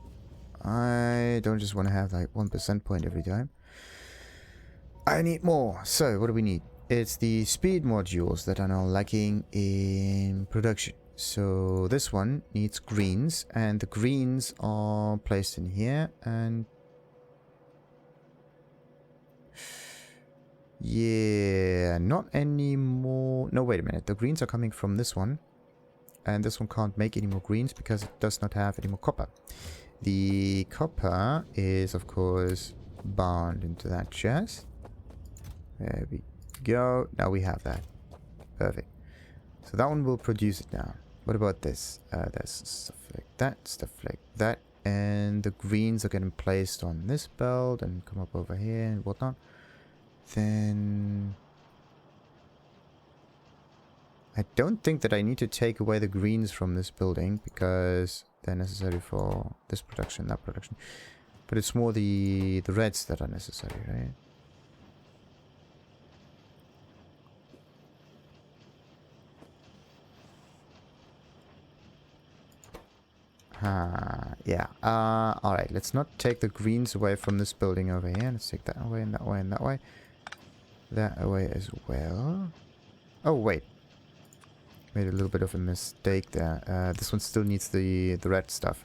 I don't just want to have like 1% point every time. I need more. So, what do we need? It's the speed modules that are now lacking in production. So, this one needs greens, and the greens are placed in here, and yeah, not anymore. No, wait a minute. The greens are coming from this one, and this one can't make any more greens because it does not have any more copper. The copper is, of course, bound into that chest. There we go. Now we have that. Perfect. So that one will produce it now. What about this? There's stuff like that. And the greens are getting placed on this belt and come up over here and whatnot. Then I don't think that I need to take away the greens from this building because they're necessary for this production, that production. But it's more the reds that are necessary, right? Yeah. Alright, let's not take the greens away from this building over here. Let's take that away and that way and that way. That away as well. Oh, wait. Made a little bit of a mistake there. This one still needs the red stuff.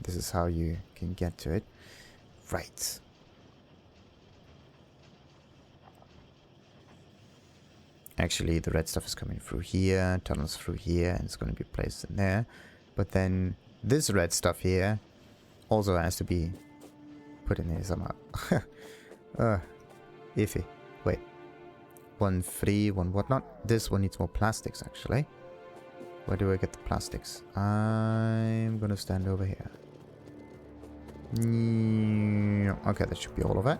This is how you can get to it. Right. Actually, the red stuff is coming through here, tunnels through here, and it's going to be placed in there. But then this red stuff here also has to be put in here somehow. Iffy. Wait. One free, one whatnot. This one needs more plastics, actually. Where do I get the plastics? I'm going to stand over here. Okay, that should be all of it.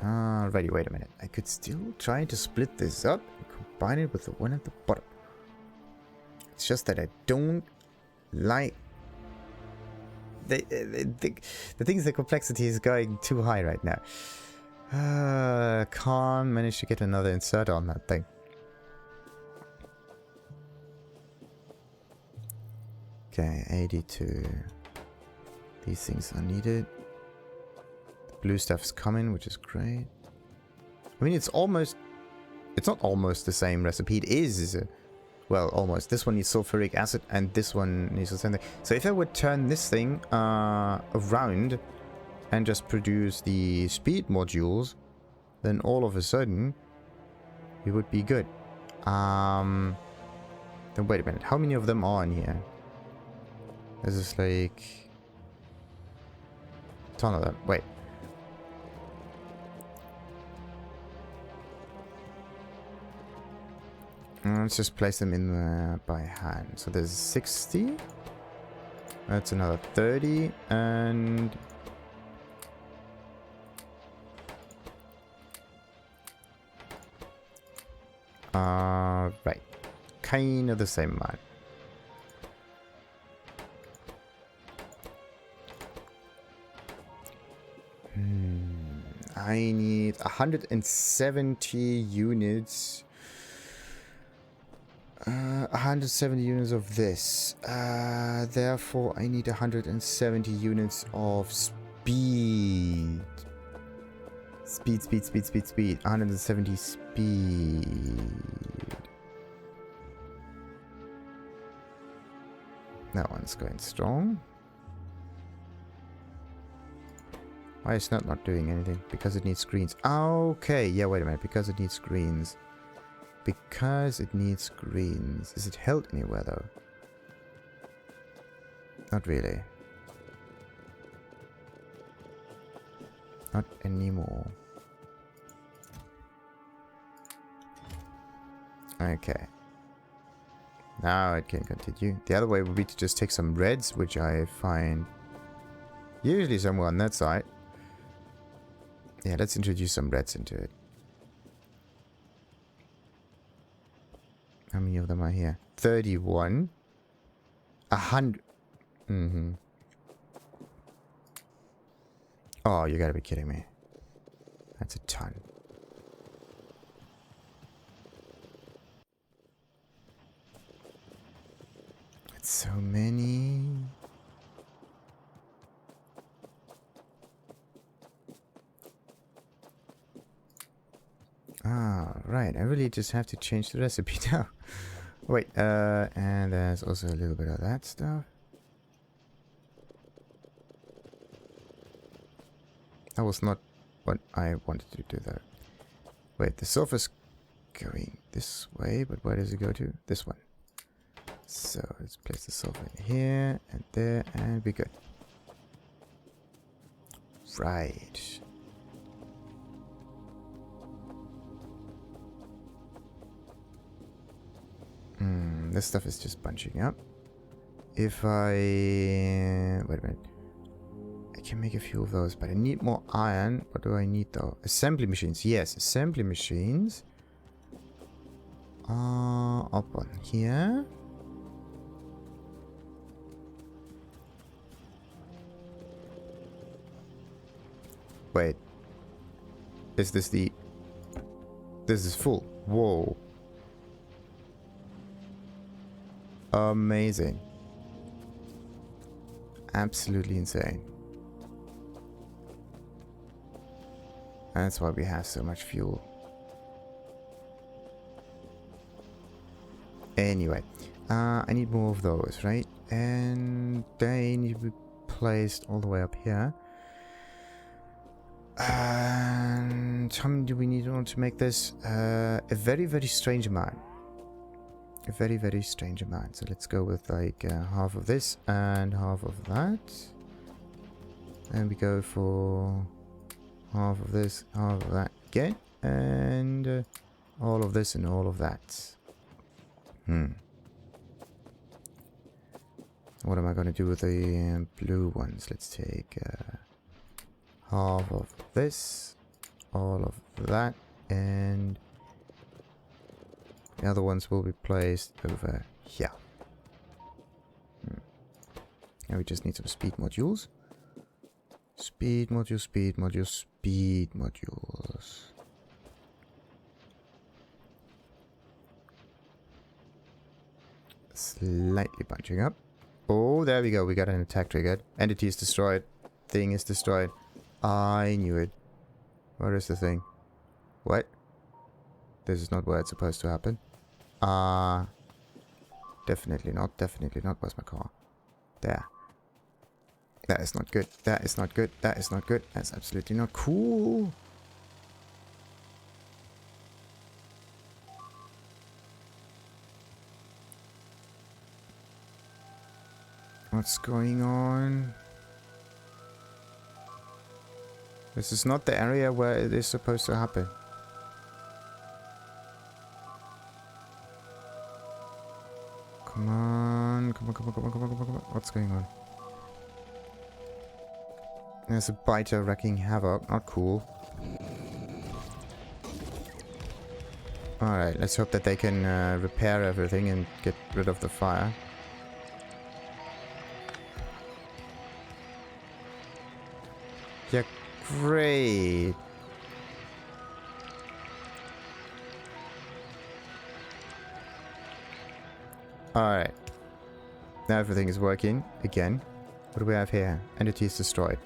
Alrighty, wait a minute. I could still try to split this up and combine it with the one at the bottom. It's just that I don't like... The thing is, the complexity is going too high right now. Can't manage to get another insert on that thing. Okay, 82. These things are needed. The blue stuff is coming, which is great. I mean, it's almost... It's not almost the same recipe. It is well, almost. This one needs sulfuric acid, and this one needs the same thing. So if I would turn this thing around and just produce the speed modules, then all of a sudden, it would be good. Then wait a minute. How many of them are in here? This is like... a ton of them. Wait. Let's just place them in by hand. So there's 60. That's another 30. And... right. Kind of the same amount. I need 170 units. 170 units of this. Therefore, I need 170 units of speed. Speed. 170 speed. That one's going strong. Why is that not doing anything? Because it needs screens. Okay, yeah, wait a minute. Because it needs screens. Because it needs greens. Is it held anywhere though? Not really. Not anymore. Okay. Now it can continue. The other way would be to just take some reds, which I find usually somewhere on that side. Yeah, let's introduce some reds into it. How many of them are here? 31. 100. Oh, you gotta be kidding me. That's a ton. That's so many. Ah, right. I really just have to change the recipe now. Wait, and there's also a little bit of that stuff. That was not what I wanted to do though. Wait, the sulfur's going this way, but where does it go to? This one. So let's place the sulfur in here and there, and be good. Right. This stuff is just bunching up. If I... wait a minute. I can make a few of those, but I need more iron. What do I need though? Assembly machines. Yes, assembly machines Up on here. Wait. Is this the... This is full. Whoa. Amazing. Absolutely insane. That's why we have so much fuel. Anyway, I need more of those, right? And they need to be placed all the way up here. And how many do we need in order to make this? A very, very strange amount. A very, very strange amount. So let's go with like half of this and half of that. And we go for half of this, half of that again. And all of this and all of that. What am I going to do with the blue ones? Let's take half of this, all of that, and the other ones will be placed over here. And we just need some speed modules. Speed modules, speed modules, speed modules. Slightly bunching up. Oh, there we go. We got an attack triggered. Entity is destroyed. Thing is destroyed. I knew it. Where is the thing? What? This is not where it's supposed to happen. Definitely not. Definitely not. Where's my car? There. That is not good. That is not good. That is not good. That's absolutely not cool. What's going on? This is not the area where it is supposed to happen. Come on. Come on, come on, come on, come on, come on, come on. What's going on? There's a biter wrecking havoc. Not cool. Alright, let's hope that they can repair everything and get rid of the fire. Yeah, great. Alright. Now everything is working again. What do we have here? Entity is destroyed.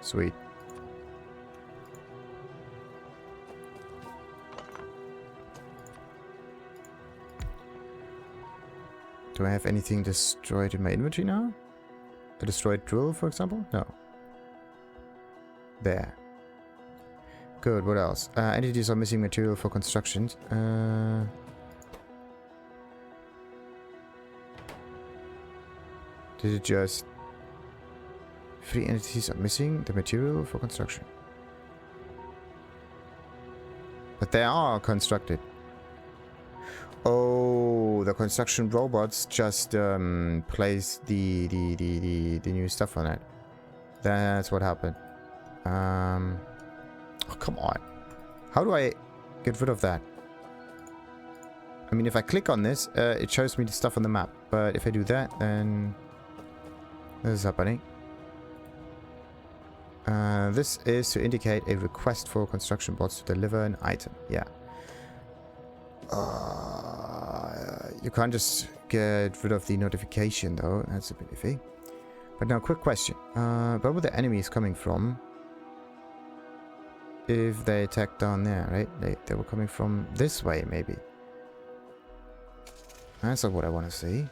Sweet. Do I have anything destroyed in my inventory now? A destroyed drill, for example? No. There. Good, what else? Entities are missing material for construction. Did it just... 3 entities are missing the material for construction. But they are constructed. Oh, the construction robots just placed the new stuff on it. That's what happened. Oh, come on. How do I get rid of that? I mean, if I click on this, it shows me the stuff on the map. But if I do that, then... This is happening. This is to indicate a request for construction bots to deliver an item. Yeah. You can't just get rid of the notification, though. That's a bit iffy. But now, quick question. Where were the enemies coming from? If they attacked down there, right? They were coming from this way, maybe. That's not what I want to see.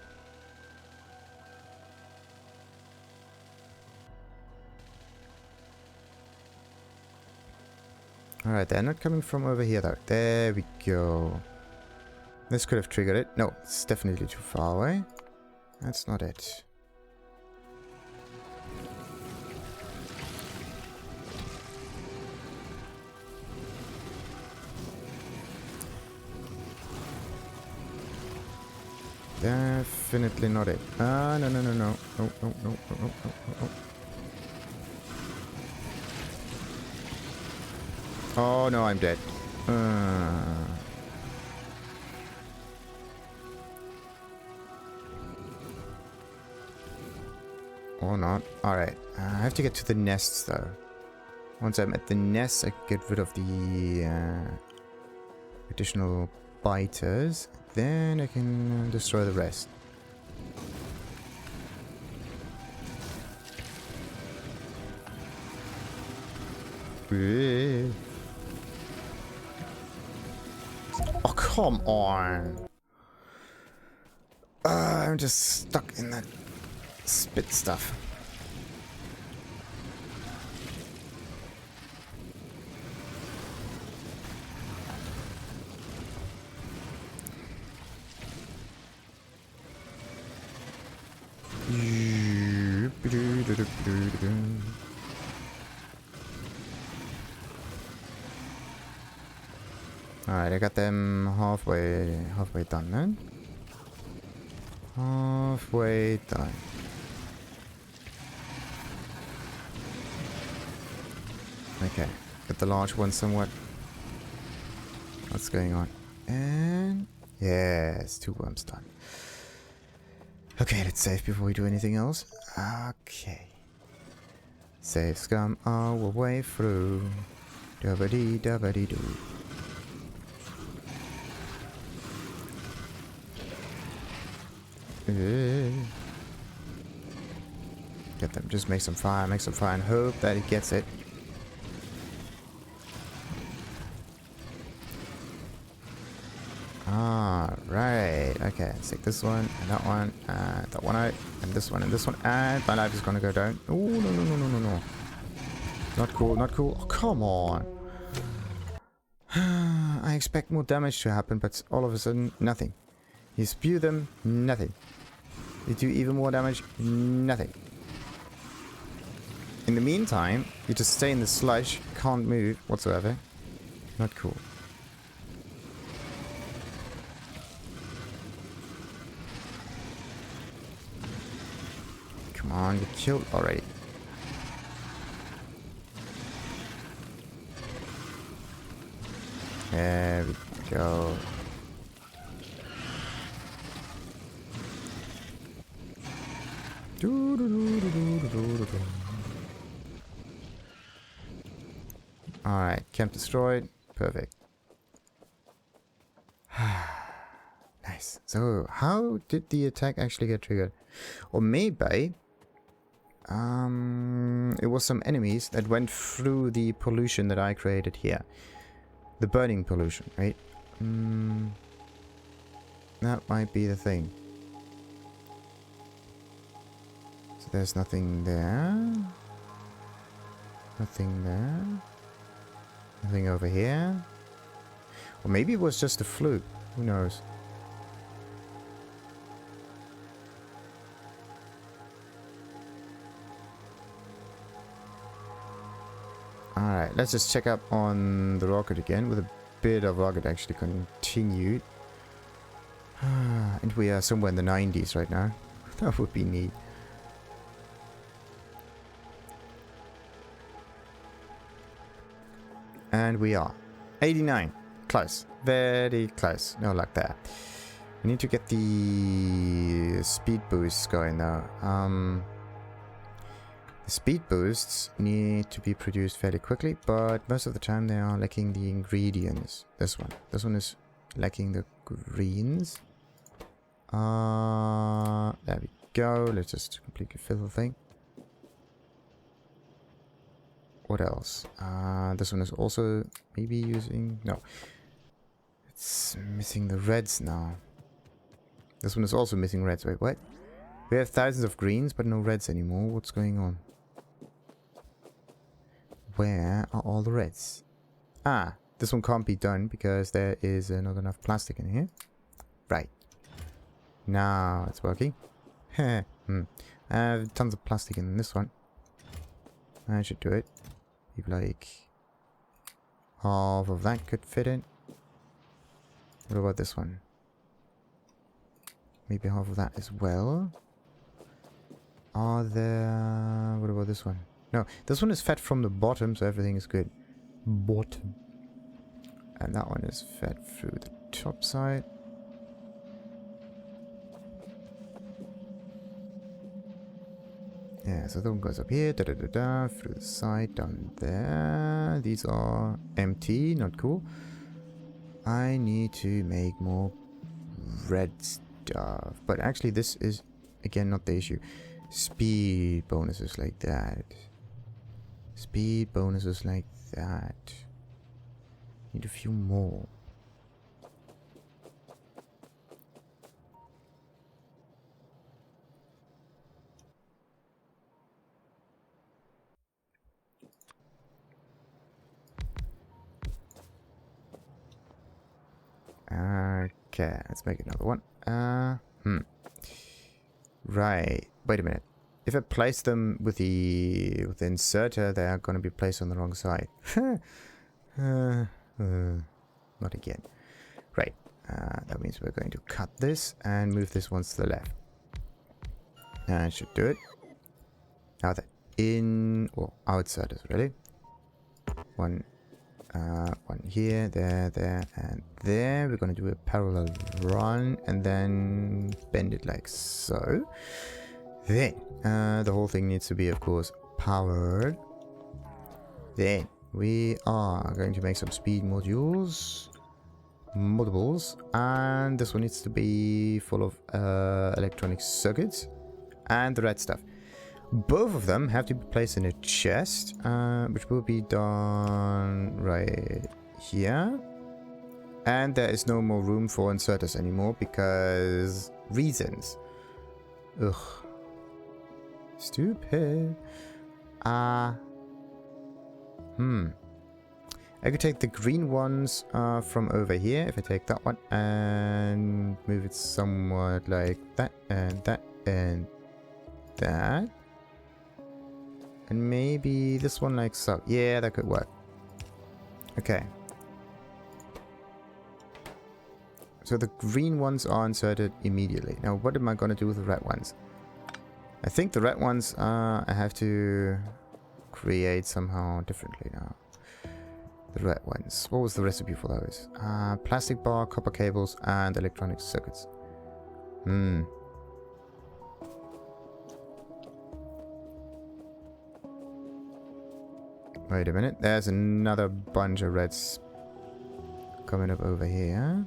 Alright, they're not coming from over here, though. There we go. This could have triggered it. No, it's definitely too far away. That's not it. Definitely not it. No, no, no, no. No, no, no, no, no, no, no. Oh no, I'm dead. Or not. Alright. I have to get to the nests though. Once I'm at the nests, I can get rid of the additional biters. Then I can destroy the rest. Oh, come on. I'm just stuck in that spit stuff. Alright, I got them halfway done then. Halfway done. Okay, get the large one somewhat. What's going on? And yes, 2 worms done. Okay, let's save before we do anything else. Okay. Save scum our way through. Dabba-dee, dabba-dee-doo. Get them, just make some fire, and hope that it gets it. Right, okay, let's take this one, and that one out, and this one, and my life is gonna go down. Oh, no. Not cool, not cool. Oh, come on. I expect more damage to happen, but all of a sudden, nothing. You spew them, nothing. You do even more damage, nothing. In the meantime, you just stay in the sludge, can't move whatsoever. Not cool. Come on, get killed already. There we go. Alright, camp destroyed. Perfect. Nice. So, how did the attack actually get triggered? Or maybe it was some enemies that went through the pollution that I created here. The burning pollution, right? That might be the thing. So there's nothing there. Nothing there. Nothing over here. Or maybe it was just a fluke. Who knows? Alright, let's just check up on the rocket again with a bit of rocket actually continued. And we are somewhere in the 90s right now. That would be neat. And we are 89. Close. Very close. No luck there. We need to get the speed boosts going though. The speed boosts need to be produced fairly quickly, but most of the time they are lacking the ingredients. This one is lacking the greens. There we go. Let's just completely fill the thing. What else? This one is also maybe using... No. It's missing the reds now. This one is also missing reds. Wait, what? We have thousands of greens, but no reds anymore. What's going on? Where are all the reds? Ah, this one can't be done because there is not enough plastic in here. Right. Now it's working. I have tons of plastic in this one. I should do it. Maybe like half of that could fit in. What about this one? Maybe half of that as well. Are there... What about this one? No, this one is fed from the bottom, so everything is good. Bottom. And that one is fed through the top side. Yeah, so that one goes up here, through the side, down there. These are empty, not cool. I need to make more red stuff. But actually, this is, again, not the issue. Speed bonuses like that. Speed bonuses like that. Need a few more. Okay, let's make another one. Right. Wait a minute. If I place them with the inserter, they are going to be placed on the wrong side. Not again. Right. That means we're going to cut this and move this one to the left. That should do it. Now that in or outside is really. One here, there, and there. We're going to do a parallel run and then bend it like so. Then the whole thing needs to be, of course, powered. Then we are going to make some speed multiples, and this one needs to be full of electronic circuits and the red stuff. Both of them have to be placed in a chest, which will be done right here. And there is no more room for inserters anymore because reasons. Ugh. Stupid. I could take the green ones from over here. If I take that one and move it somewhat like that and that and that. And maybe this one like so. Yeah, that could work. Okay. So the green ones are inserted immediately. Now what am I going to do with the red ones? I think the red ones I have to create somehow differently now. The red ones. What was the recipe for those? Plastic bar, copper cables, and electronic circuits. Wait a minute. There's another bunch of reds coming up over here.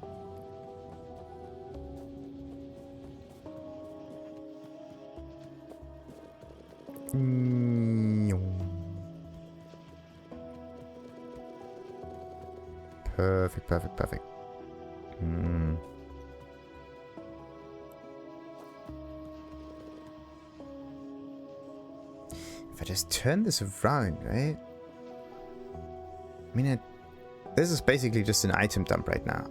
Perfect. If I just turn this around, right? I mean, this is basically just an item dump right now.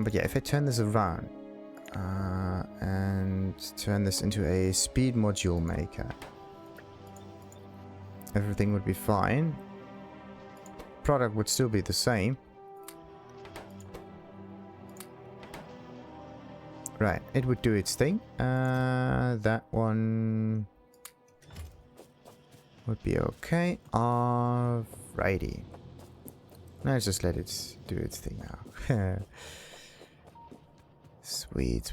But yeah, if I turn this around and turn this into a speed module maker, everything would be fine. Product would still be the same. Right, it would do its thing. That one would be okay. Alrighty. Let's just let it do its thing now. Sweet.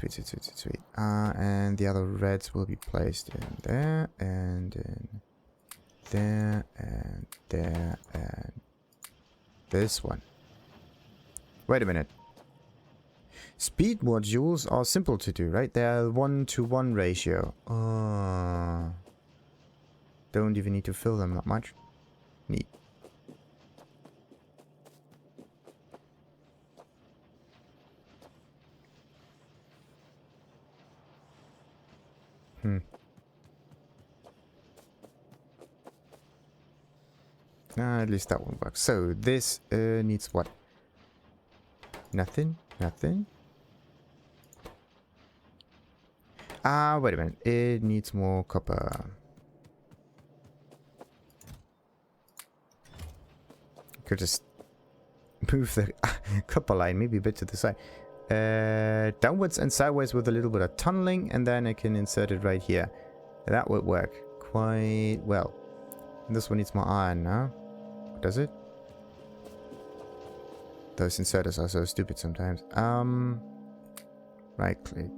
And the other reds will be placed in there, and in there, and there, and this one. Wait a minute. Speed modules are simple to do, right? They're 1-to-1 ratio. Don't even need to fill them that much. Neat. At least that one works. So this needs what? Nothing. Wait a minute. It needs more copper. Could just move the copper line maybe a bit to the side. Downwards and sideways with a little bit of tunneling, and then I can insert it right here. That would work quite well. And this one needs more iron now. Does it? Those inserters are so stupid sometimes. Right click.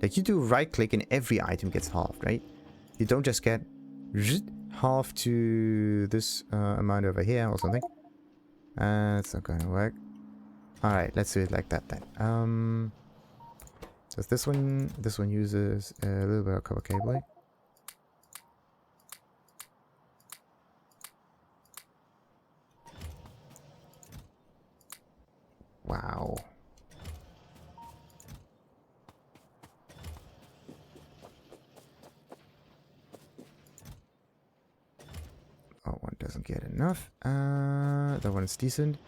Like, you do right click and every item gets halved, right? You don't just get half to this amount over here or something. It's not going to work. Alright, let's do it like that then. Does this one uses a little bit of copper cabling. Wow. Oh, one doesn't get enough. That one is decent.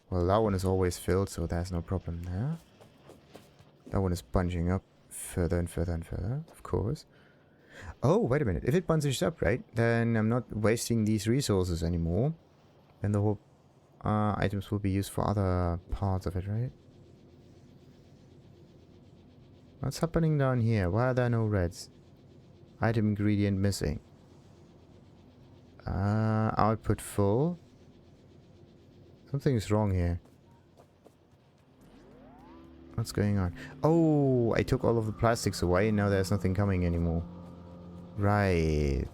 Well, that one is always filled, so there's no problem there. That one is bunching up further and further and further, of course. Oh, wait a minute. If it bunches up, right, then I'm not wasting these resources anymore. And the whole items will be used for other parts of it, right? What's happening down here? Why are there no reds? Item ingredient missing. Output full. Something's wrong here. What's going on? Oh, I took all of the plastics away and now there's nothing coming anymore. Right.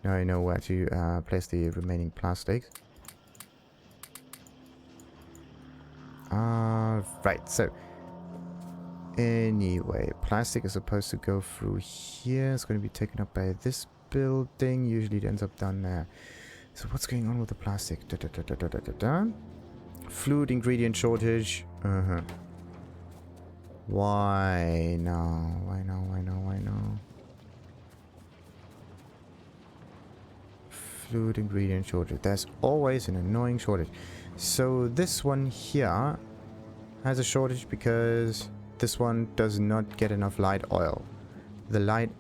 Now I know where to place the remaining plastics. Right, so anyway, plastic is supposed to go through here. It's going to be taken up by this building. Usually it ends up down there. So what's going on with the plastic? Fluid ingredient shortage. Why no? Why no? Why no? Why no? Fluid ingredient shortage. There's always an annoying shortage. So this one here has a shortage because this one does not get enough light oil. The light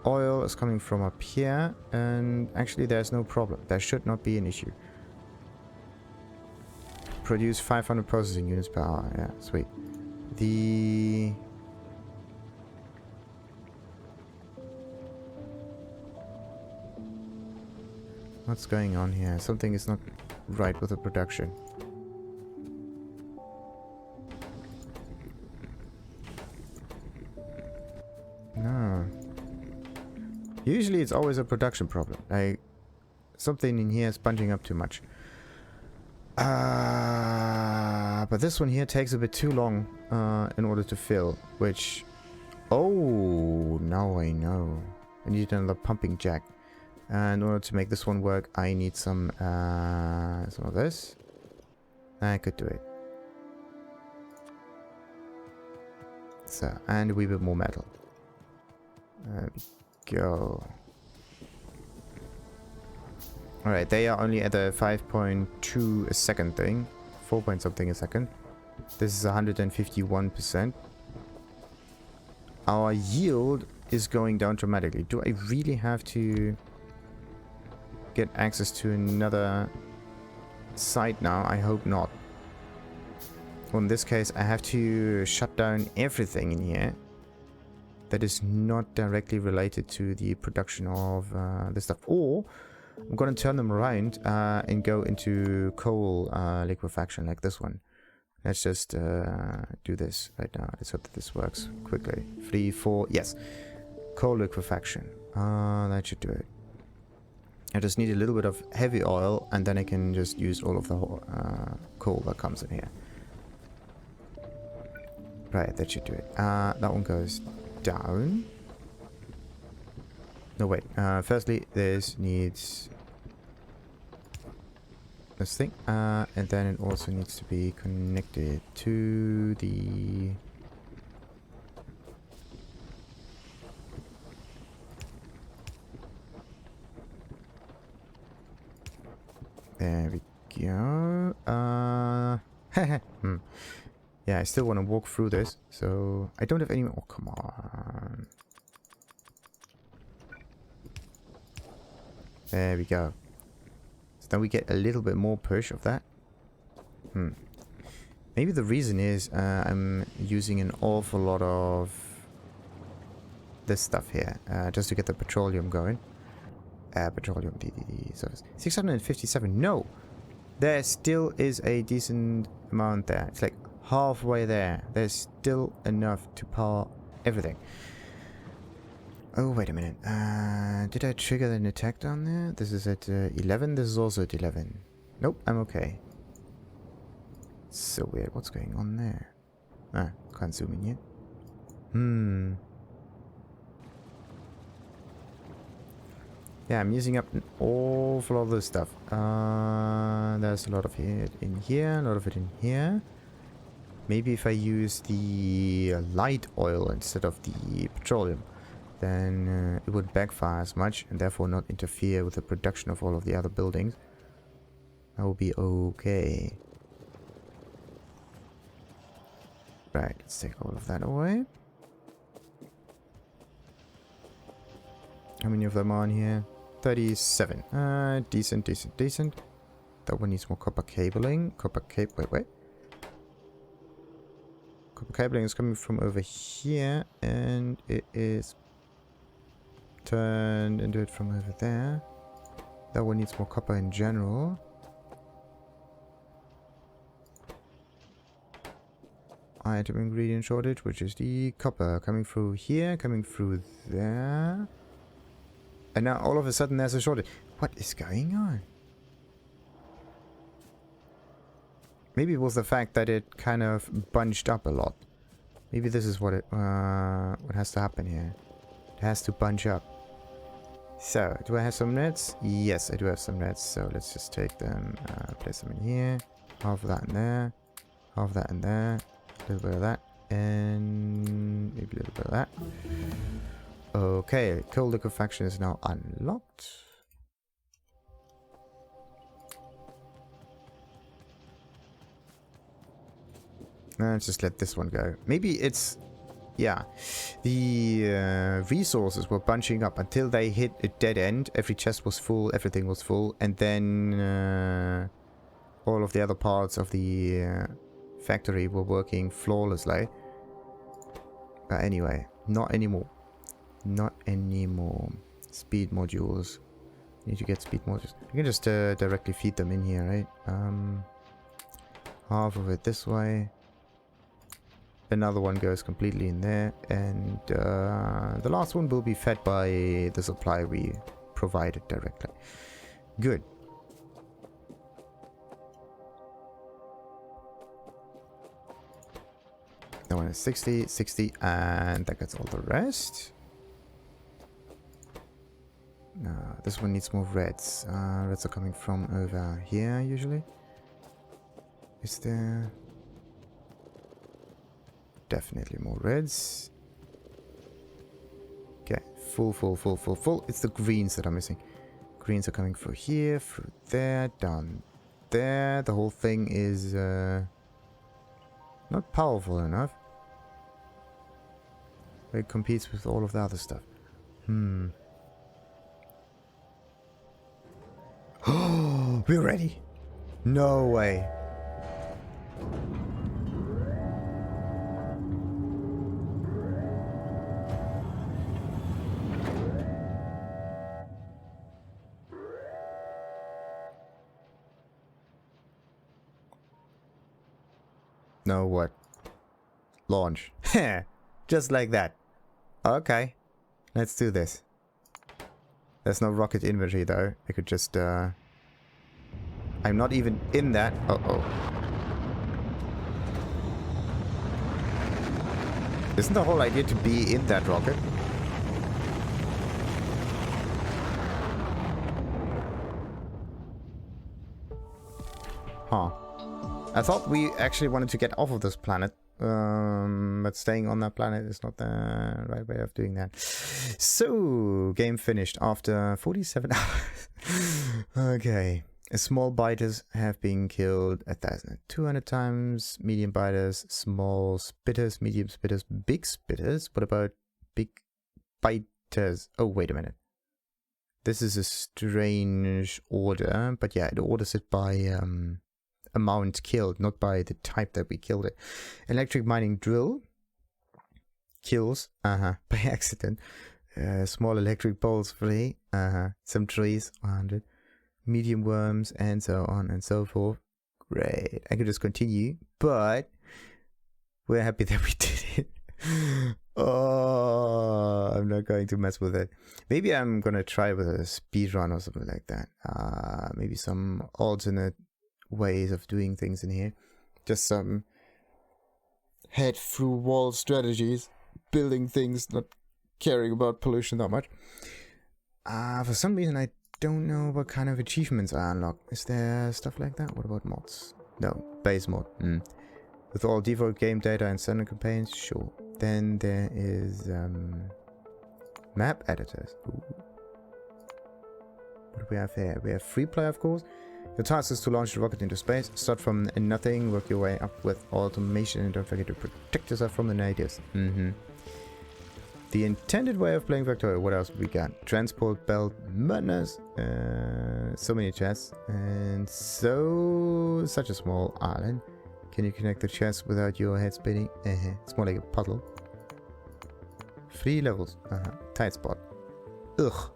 oil is coming from up here, and actually there's no problem. There should not be an issue. Produce 500 processing units per hour. Yeah, sweet. The what's going on here? Something is not right with the production. No. Usually it's always a production problem. Like, something in here is bunching up too much. But this one here takes a bit too long in order to fill, which... Oh, now I know. I need another pumping jack. And in order to make this one work, I need some of this. I could do it. So, and a wee bit more metal. There we go. Alright, they are only at the 5.2 a second thing. 4 point something a second. This is 151%. Our yield is going down dramatically. Do I really have to get access to another site now? I hope not. Well, in this case, I have to shut down everything in here that is not directly related to the production of this stuff. Or I'm going to turn them around and go into coal liquefaction like this one. Let's just do this right now. Let's hope that this works quickly. 3, 4, yes. Coal liquefaction. That should do it. I just need a little bit of heavy oil and then I can just use all of the coal that comes in here. Right, that should do it. That one goes down. No, wait. Firstly, this needs this thing. And then it also needs to be connected to the... There we go. Yeah, I still want to walk through this, so I don't have any... Oh, come on. There we go. So now we get a little bit more push of that. Maybe the reason is I'm using an awful lot of this stuff here, just to get the petroleum going. Petroleum DDD service. 657. No! There still is a decent amount there. It's like halfway there. There's still enough to power everything. Oh, wait a minute. Did I trigger an attack down there? This is at 11. This is also at 11. Nope, I'm okay. So weird. What's going on there? Ah, can't zoom in yet. Yeah, I'm using up an awful lot of this stuff. There's a lot of it in here, a lot of it in here. Maybe if I use the light oil instead of the petroleum, then it would backfire as much and therefore not interfere with the production of all of the other buildings. That would be okay. Right, let's take all of that away. How many of them are on here? 37. Decent, decent, decent. That one needs more copper cabling. Wait. Copper cabling is coming from over here, and it is turned into it from over there. That one needs more copper in general. Item ingredient shortage, which is the copper coming through here, coming through there. And now all of a sudden there's a shortage. What is going on? Maybe it was the fact that it kind of bunched up a lot. Maybe this is what has to happen here. It has to bunch up. So, do I have some nets? Yes, I do have some nets. So let's just take them, place them in here. Half of that in there. Half of that in there. A little bit of that. And maybe a little bit of that. Okay, cold liquefaction is now unlocked. Let's just let this one go. Maybe it's... Yeah. The resources were bunching up until they hit a dead end. Every chest was full, everything was full. And then all of the other parts of the factory were working flawlessly. But anyway, not anymore. Not anymore. Speed modules. Need to get speed modules. You can just directly feed them in here, right? Half of it this way. Another one goes completely in there. And the last one will be fed by the supply we provided directly. Good. That one is 60, 60, and that gets all the rest. This one needs more reds. Reds are coming from over here, usually. Is there... Definitely more reds. Okay, full. It's the greens that are missing. Greens are coming through here, through there, down there. The whole thing is not powerful enough. It competes with all of the other stuff. Oh, we're ready. No way. No, what? Launch. Just like that. Okay. Let's do this. There's no rocket inventory though. I could just I'm not even in that. Uh-oh. Isn't the whole idea to be in that rocket? Huh. I thought we actually wanted to get off of this planet. But staying on that planet is not the right way of doing that. So, game finished after 47 hours. Okay. Small biters have been killed 1,200 times. Medium biters, small spitters, medium spitters, big spitters. What about big biters? Oh, wait a minute. This is a strange order. But yeah, it orders it by... amount killed, not by the type that we killed it. Electric mining drill kills by accident. Small electric bolts free. Some trees 100. Medium worms and so on and so forth. Great. I could just continue, but we're happy that we did it. Oh, I'm not going to mess with it. Maybe I'm gonna try with a speed run or something like that. Maybe some alternate ways of doing things in here. Just some head through wall strategies, building things, not caring about pollution that much. For some reason I don't know what kind of achievements I unlock. Is there stuff like that? What about mods? No, base mod. With all default game data and standard campaigns, sure. Then there is map editors. Ooh. What do we have here? We have free play, of course. Your task is to launch the rocket into space. Start from nothing, work your way up with automation, and don't forget to protect yourself from the natives. The intended way of playing Factorio. What else we got? Transport belt madness. So many chests, and such a small island. Can you connect the chests without your head spinning? It's more like a puzzle. 3 levels. Tight spot. Ugh.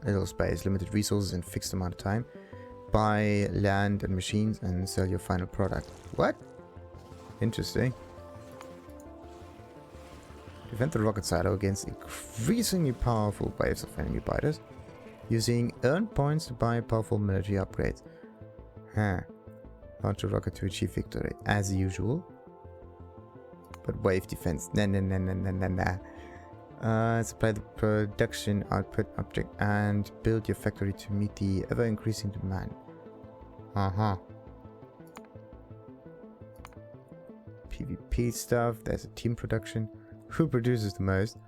Little space, limited resources, and fixed amount of time. Buy land and machines and sell your final product. What? Interesting. Defend the rocket silo against increasingly powerful waves of enemy fighters, using earned points to buy powerful military upgrades. Launch a rocket to achieve victory, as usual. But wave defense. Supply the production output object and build your factory to meet the ever-increasing demand. PvP stuff. There's a team production. Who produces the most?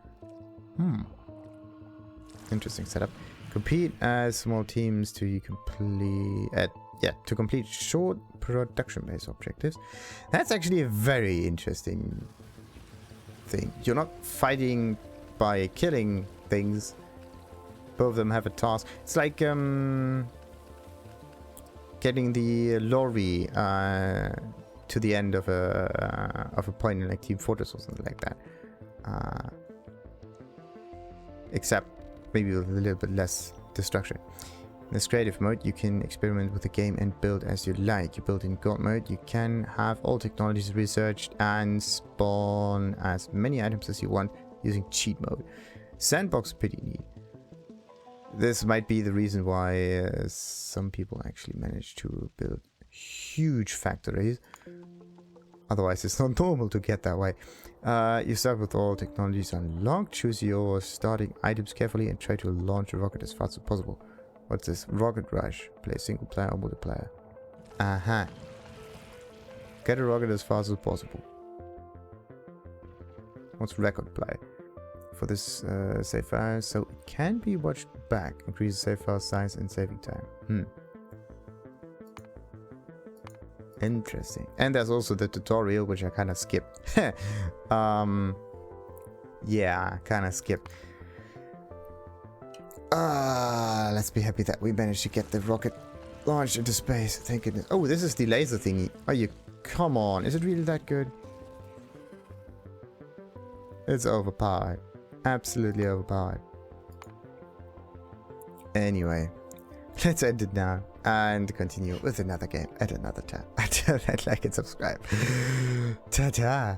Interesting setup. Compete as small teams to complete short production-based objectives. That's actually a very interesting thing. You're not fighting by killing things. Both of them have a task. It's like getting the lorry to the end of a point in like Team Fortress or something like that. Except maybe with a little bit less destruction. In this creative mode, you can experiment with the game and build as you like. You build in God mode, you can have all technologies researched and spawn as many items as you want using cheat mode. Sandbox is pretty neat. This might be the reason why some people actually manage to build huge factories. Otherwise, it's not normal to get that way. You start with all technologies unlocked. Choose your starting items carefully and try to launch a rocket as fast as possible. What's this? Rocket Rush. Play single player or multiplayer. Get a rocket as fast as possible. What's record play? For this save file, so it can be watched back. Increase save file size and saving time. Interesting. And there's also the tutorial, which I kind of skipped. Yeah, kind of skipped. Let's be happy that we managed to get the rocket launched into space. Thank goodness. Oh, this is the laser thingy. Oh, you come on. Is it really that good? It's overpowered. Absolutely overpowered. Anyway, let's end it now and continue with another game at another time. Until then, like and subscribe. Ta-ta.